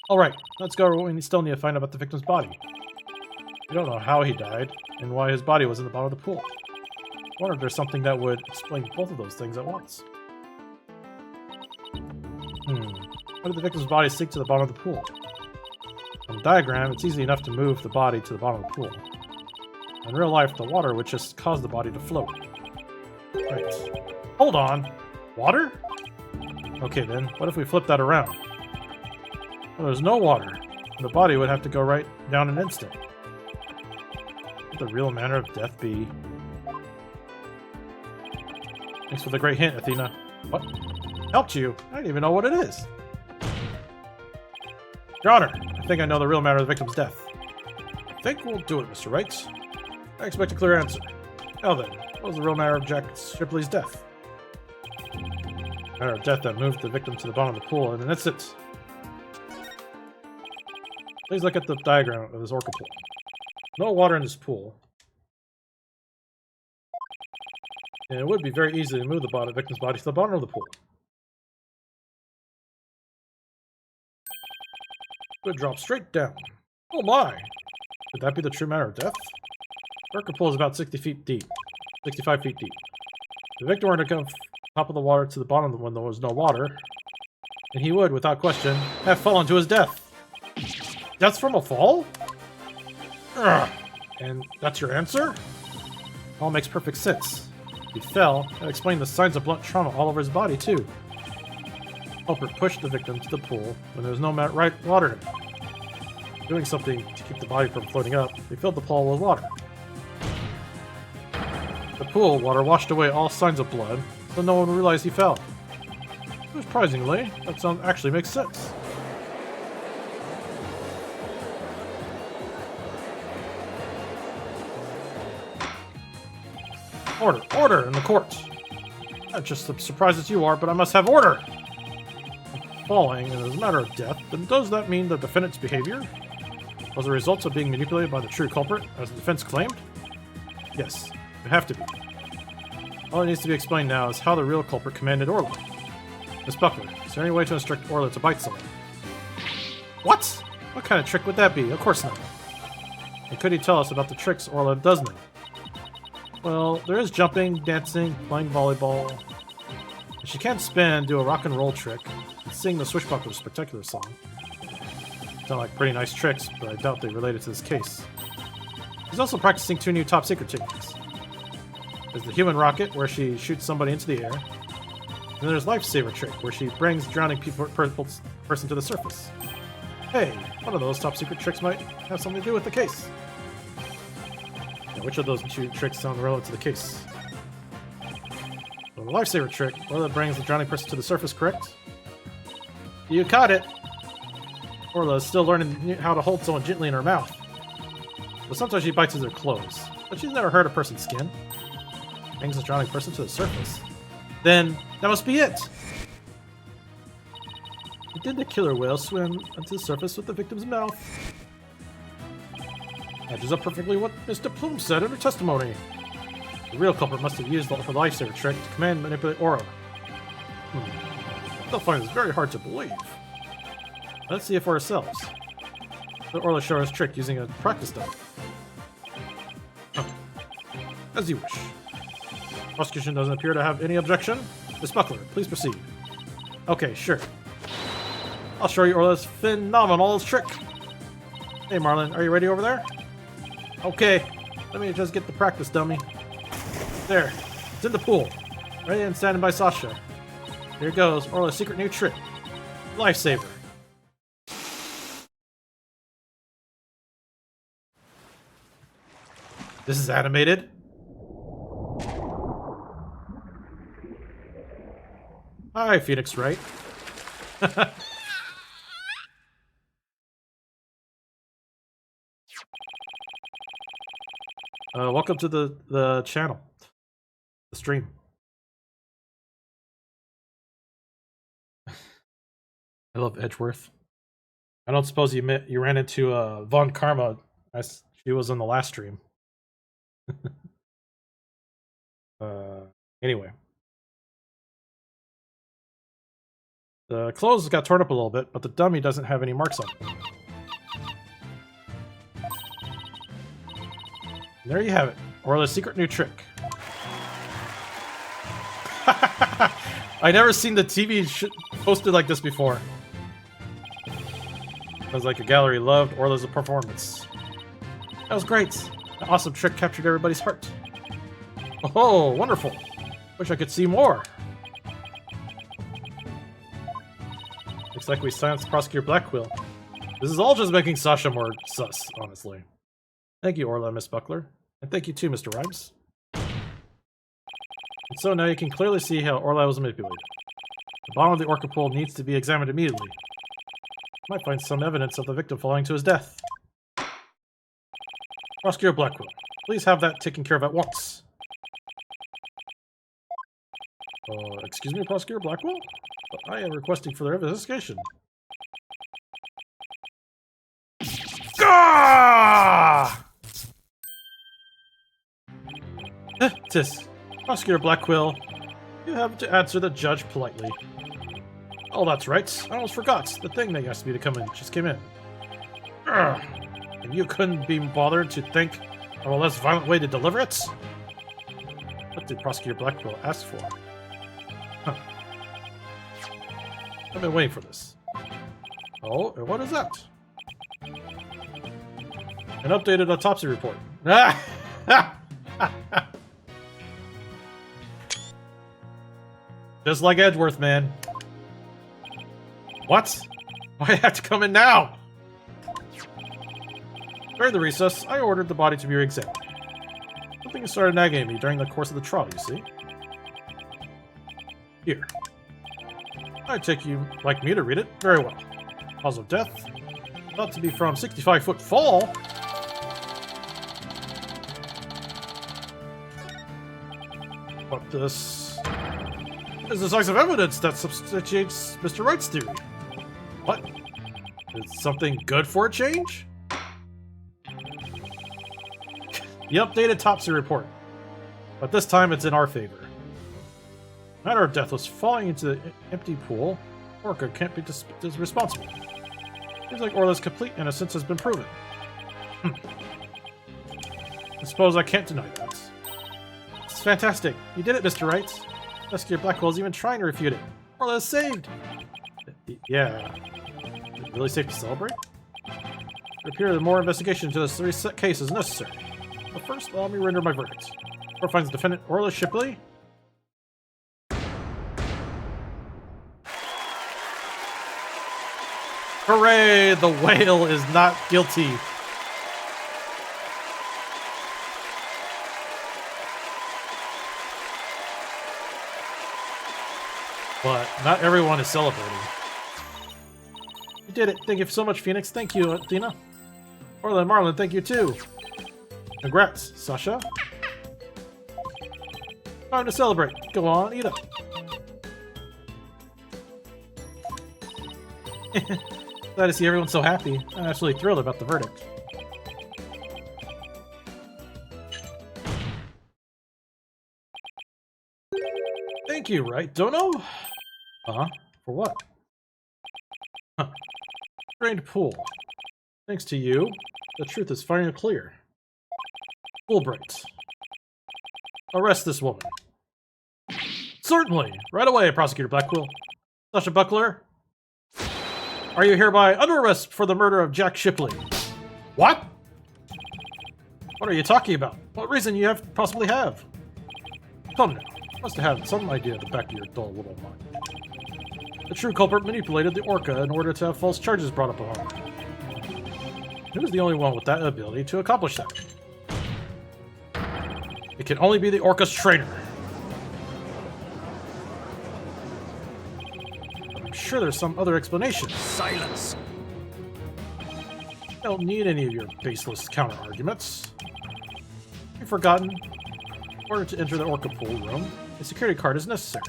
Alright, let's go. We still need to find out about the victim's body. We don't know how he died, and why his body was in the bottom of the pool. I wonder if there's something that would explain both of those things at once. How did the victim's body sink to the bottom of the pool? On the diagram, it's easy enough to move the body to the bottom of the pool. In real life, the water would just cause the body to float. Right. Hold on! Water? Okay then, what if we flip that around? Well, there's no water, and the body would have to go right down in an instant. Would the real manner of death be? Thanks for the great hint, Athena. What? Helped you? I don't even know what it is. Your Honor, I think I know the real matter of the victim's death. I think we'll do it, Mr. Wright. I expect a clear answer. Now then, what was the real matter of Jack Shipley's death? Matter of death that moved the victim to the bottom of the pool in an instant. Please look at the diagram of this orca pool. No water in this pool. And it would be very easy to move the victim's body to the bottom of the pool. It would drop straight down. Oh my! Could that be the true matter of death? The orca pool is about 60 feet deep. 65 feet deep. The victim were to come from top of the water to the bottom when there was no water, and he would, without question, have fallen to his death. Death from a fall? Ugh. And that's your answer? All makes perfect sense. He fell, and explained the signs of blunt trauma all over his body, too. The culprit pushed the victim to the pool when there was no right water. Doing something to keep the body from floating up, they filled the pool with water. The pool water washed away all signs of blood, so no one realized he fell. Surprisingly, that sound actually makes sense. Order! Order in the court! I'm just as surprised as you are, but I must have order! Falling is a matter of death, then does that mean the defendant's behavior was a result of being manipulated by the true culprit, as the defense claimed? Yes, it would have to be. All that needs to be explained now is how the real culprit commanded Orla. Miss Buckler, is there any way to instruct Orla to bite someone? What? What kind of trick would that be? Of course not. And could you tell us about the tricks Orla does know? Well, there is jumping, dancing, playing volleyball. If she can't spin, do a rock and roll trick, and sing the Swishbuckler Spectacular song. Sound like pretty nice tricks, but I doubt they related to this case. She's also practicing 2 new top secret techniques. There's the human rocket, where she shoots somebody into the air. And there's lifesaver trick, where she brings drowning person to the surface. Hey, one of those top secret tricks might have something to do with the case. Now, which of those 2 tricks sound relevant to the case? Well, the lifesaver trick, Orla brings the drowning person to the surface, correct? You caught it! Orla is still learning how to hold someone gently in her mouth. But sometimes she bites into their clothes. But she's never hurt a person's skin. Brings the drowning person to the surface. Then, that must be it! Did the killer whale swim onto the surface with the victim's mouth? Matches up perfectly what Mr. Plume said in her testimony. The real culprit must have used the lifesaver trick to command and manipulate Orla. I still find this very hard to believe. Let's see it for ourselves. Let Orla show us trick using a practice dummy. As you wish. Prosecution doesn't appear to have any objection. Miss Buckler, please proceed. Okay, sure. I'll show you Orla's phenomenal trick. Hey Marlin, are you ready over there? Okay, let me just get the practice dummy. There, it's in the pool. Ready and standing by Sasha. Here goes, Orla's secret new trick. Lifesaver. This is animated. Hi, Phoenix Wright. Welcome to the channel, the stream. I love Edgeworth. I don't suppose you ran into Von Karma as she was on the last stream. Anyway. The clothes got torn up a little bit, but the dummy doesn't have any marks on it. And there you have it. Orla's secret new trick. I never seen the TV posted like this before. It was like a gallery loved Orla's performance. That was great. The awesome trick captured everybody's heart. Oh, wonderful. Wish I could see more. Looks like we silenced Prosecutor Blackquill. This is all just making Sasha more sus, honestly. Thank you, Orla, Miss Buckler. And thank you too, Mr. Rhymes. And so now you can clearly see how Orla was manipulated. The bottom of the orca pool needs to be examined immediately. You might find some evidence of the victim falling to his death. Prosecutor Blackquill, please have that taken care of at once. Excuse me, Prosecutor Blackquill? But I am requesting further investigation. Gah! Tis. Prosecutor Blackquill, you have to answer the judge politely. Oh, that's right. I almost forgot. The thing they asked me to come in just came in. And you couldn't be bothered to think of a less violent way to deliver it? What did Prosecutor Blackwell ask for? Huh. I've been waiting for this. Oh, and what is that? An updated autopsy report. Just like Edgeworth, man. What? Why do I have to come in now? During the recess, I ordered the body to be re-examined. Something started nagging at me during the course of the trial, you see. Here. I take you like me to read it. Very well. Cause of death. Thought to be from 65-foot fall. But this is decisive evidence that substantiates Mr. Wright's theory. What? Is something good for a change? The updated autopsy report. But this time it's in our favor. The matter of death was falling into the empty pool. Orca can't be responsible. Seems like Orla's complete innocence has been proven. I suppose I can't deny that. It's fantastic. You did it, Mr. Wright. Prosecutor Blackwell's even trying to refute it. Orla is saved! Yeah. Is it really safe to celebrate? It appears that more investigation into this three-set case is necessary. But first, allow me to render my verdict. Court finds the defendant Orla Shipley. Hooray! The whale is not guilty. But not everyone is celebrating. You did it. Thank you so much, Phoenix. Thank you, Athena. Orla and Marlon, thank you too. Congrats, Sasha. Time to celebrate. Go on, eat up. Glad to see everyone so happy. I'm absolutely thrilled about the verdict. Thank you, right, Dono? Huh? For what? Huh. Drained pool. Thanks to you, the truth is finally clear. Fulbright. Arrest this woman. Certainly! Right away, Prosecutor Blackwell. Sasha Buckler, are you hereby under arrest for the murder of Jack Shipley? What? What are you talking about? What reason you possibly have? Come now. You must have had some idea at the back of your dull little mind. The true culprit manipulated the Orca in order to have false charges brought up on him. He was the only one with that ability to accomplish that. It can only be the Orca's trainer. I'm sure there's some other explanation. Silence! I don't need any of your baseless counter-arguments. You've forgotten. In order to enter the Orca pool room, a security card is necessary.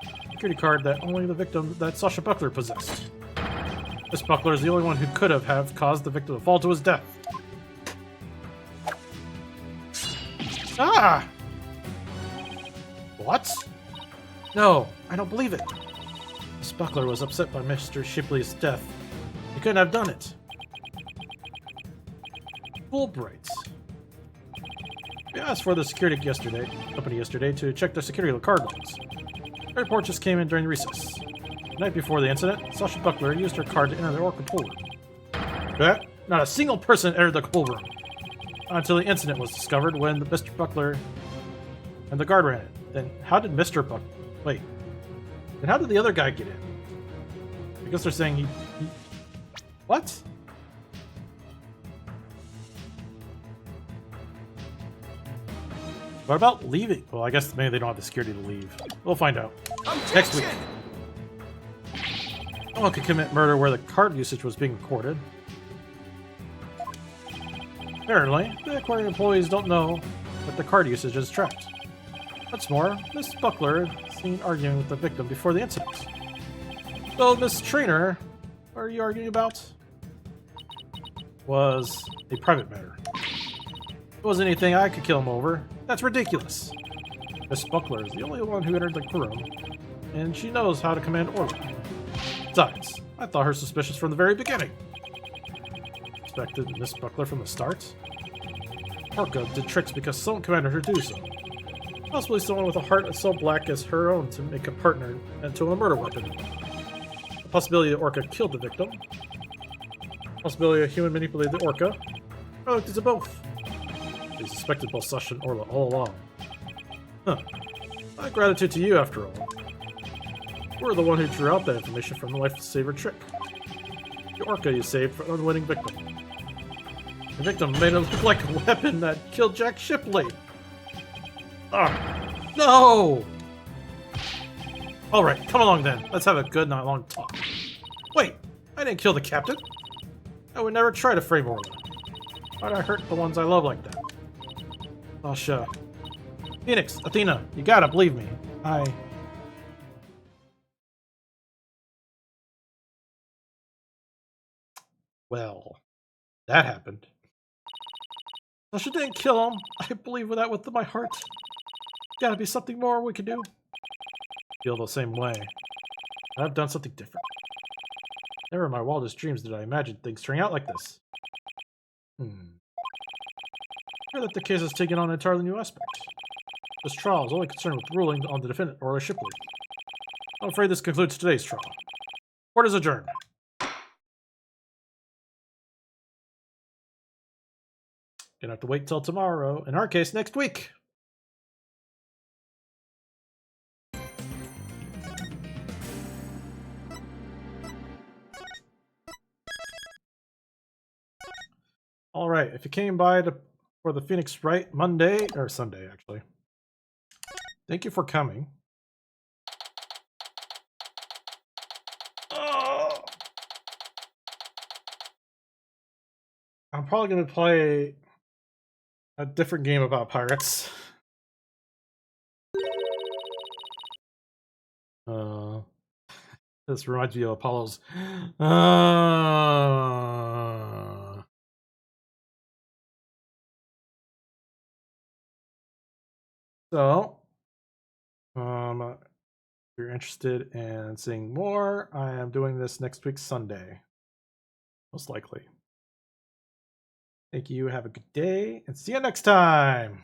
A security card that only the victim that Sasha Buckler possessed. Miss Buckler is the only one who could have caused the victim to fall to his death. Ah! What? No, I don't believe it. Miss Buckler was upset by Mr. Shipley's death. He couldn't have done it. Fulbright. We asked for the security company yesterday to check the security card logs. The report just came in during recess. The night before the incident, Sasha Buckler used her card to enter the Orca pool room. Not a single person entered the pool room. Until the incident was discovered when Mr. Buckler and the guard ran it. Then how did Mr. Buckler... Wait. Then how did the other guy get in? I guess they're saying he... What? What about leaving? Well, I guess maybe they don't have the security to leave. We'll find out. Objection! Next week. No one could commit murder where the card usage was being recorded. Apparently, the aquarium employees don't know that the card usage is tracked. What's more, Miss Buckler is seen arguing with the victim before the incident. So, Miss Trainer, what are you arguing about? Was a private matter. It wasn't anything I could kill him over. That's ridiculous. Miss Buckler is the only one who entered the room, and she knows how to command order. Besides, I thought her suspicious from the very beginning. suspected Miss Buckler from the start? Orca did tricks because someone commanded her to do so. Possibly someone with a heart so black as her own to make a partner into a murder weapon. The possibility that Orca killed the victim. The possibility a human manipulated the Orca. I looked into both. They suspected both Sasha and Orla all along. Huh. My gratitude to you, after all. We're the one who drew out that information from the Lifesaver trick. The Orca you saved for an unwitting victim. The victim made it look like a weapon that killed Jack Shipley. Ah, no! Alright, come along then. Let's have a good, not long talk. Wait, I didn't kill the captain. I would never try to frame Orla. Why'd I hurt the ones I love like that? Sasha. Phoenix, Athena, you gotta believe me. Well, that happened. Sasha didn't kill him. I believe that with my heart. Gotta be something more we can do. Feel the same way. I've done something different. Never in my wildest dreams did I imagine things turning out like this. I hear that the case has taken on an entirely new aspect. This trial is only concerned with ruling on the defendant, Orla Shipley. I'm afraid this concludes today's trial. Court is adjourned. Gonna have to wait till tomorrow. In our case, next week. All right, if you came by for the Phoenix Wright Monday, or Sunday actually, thank you for coming. Oh! I'm probably going to play a different game about pirates. This reminds me of Apollo's. So, if you're interested in seeing more, I am doing this next week, Sunday. Most likely. Thank you, have a good day, and see you next time!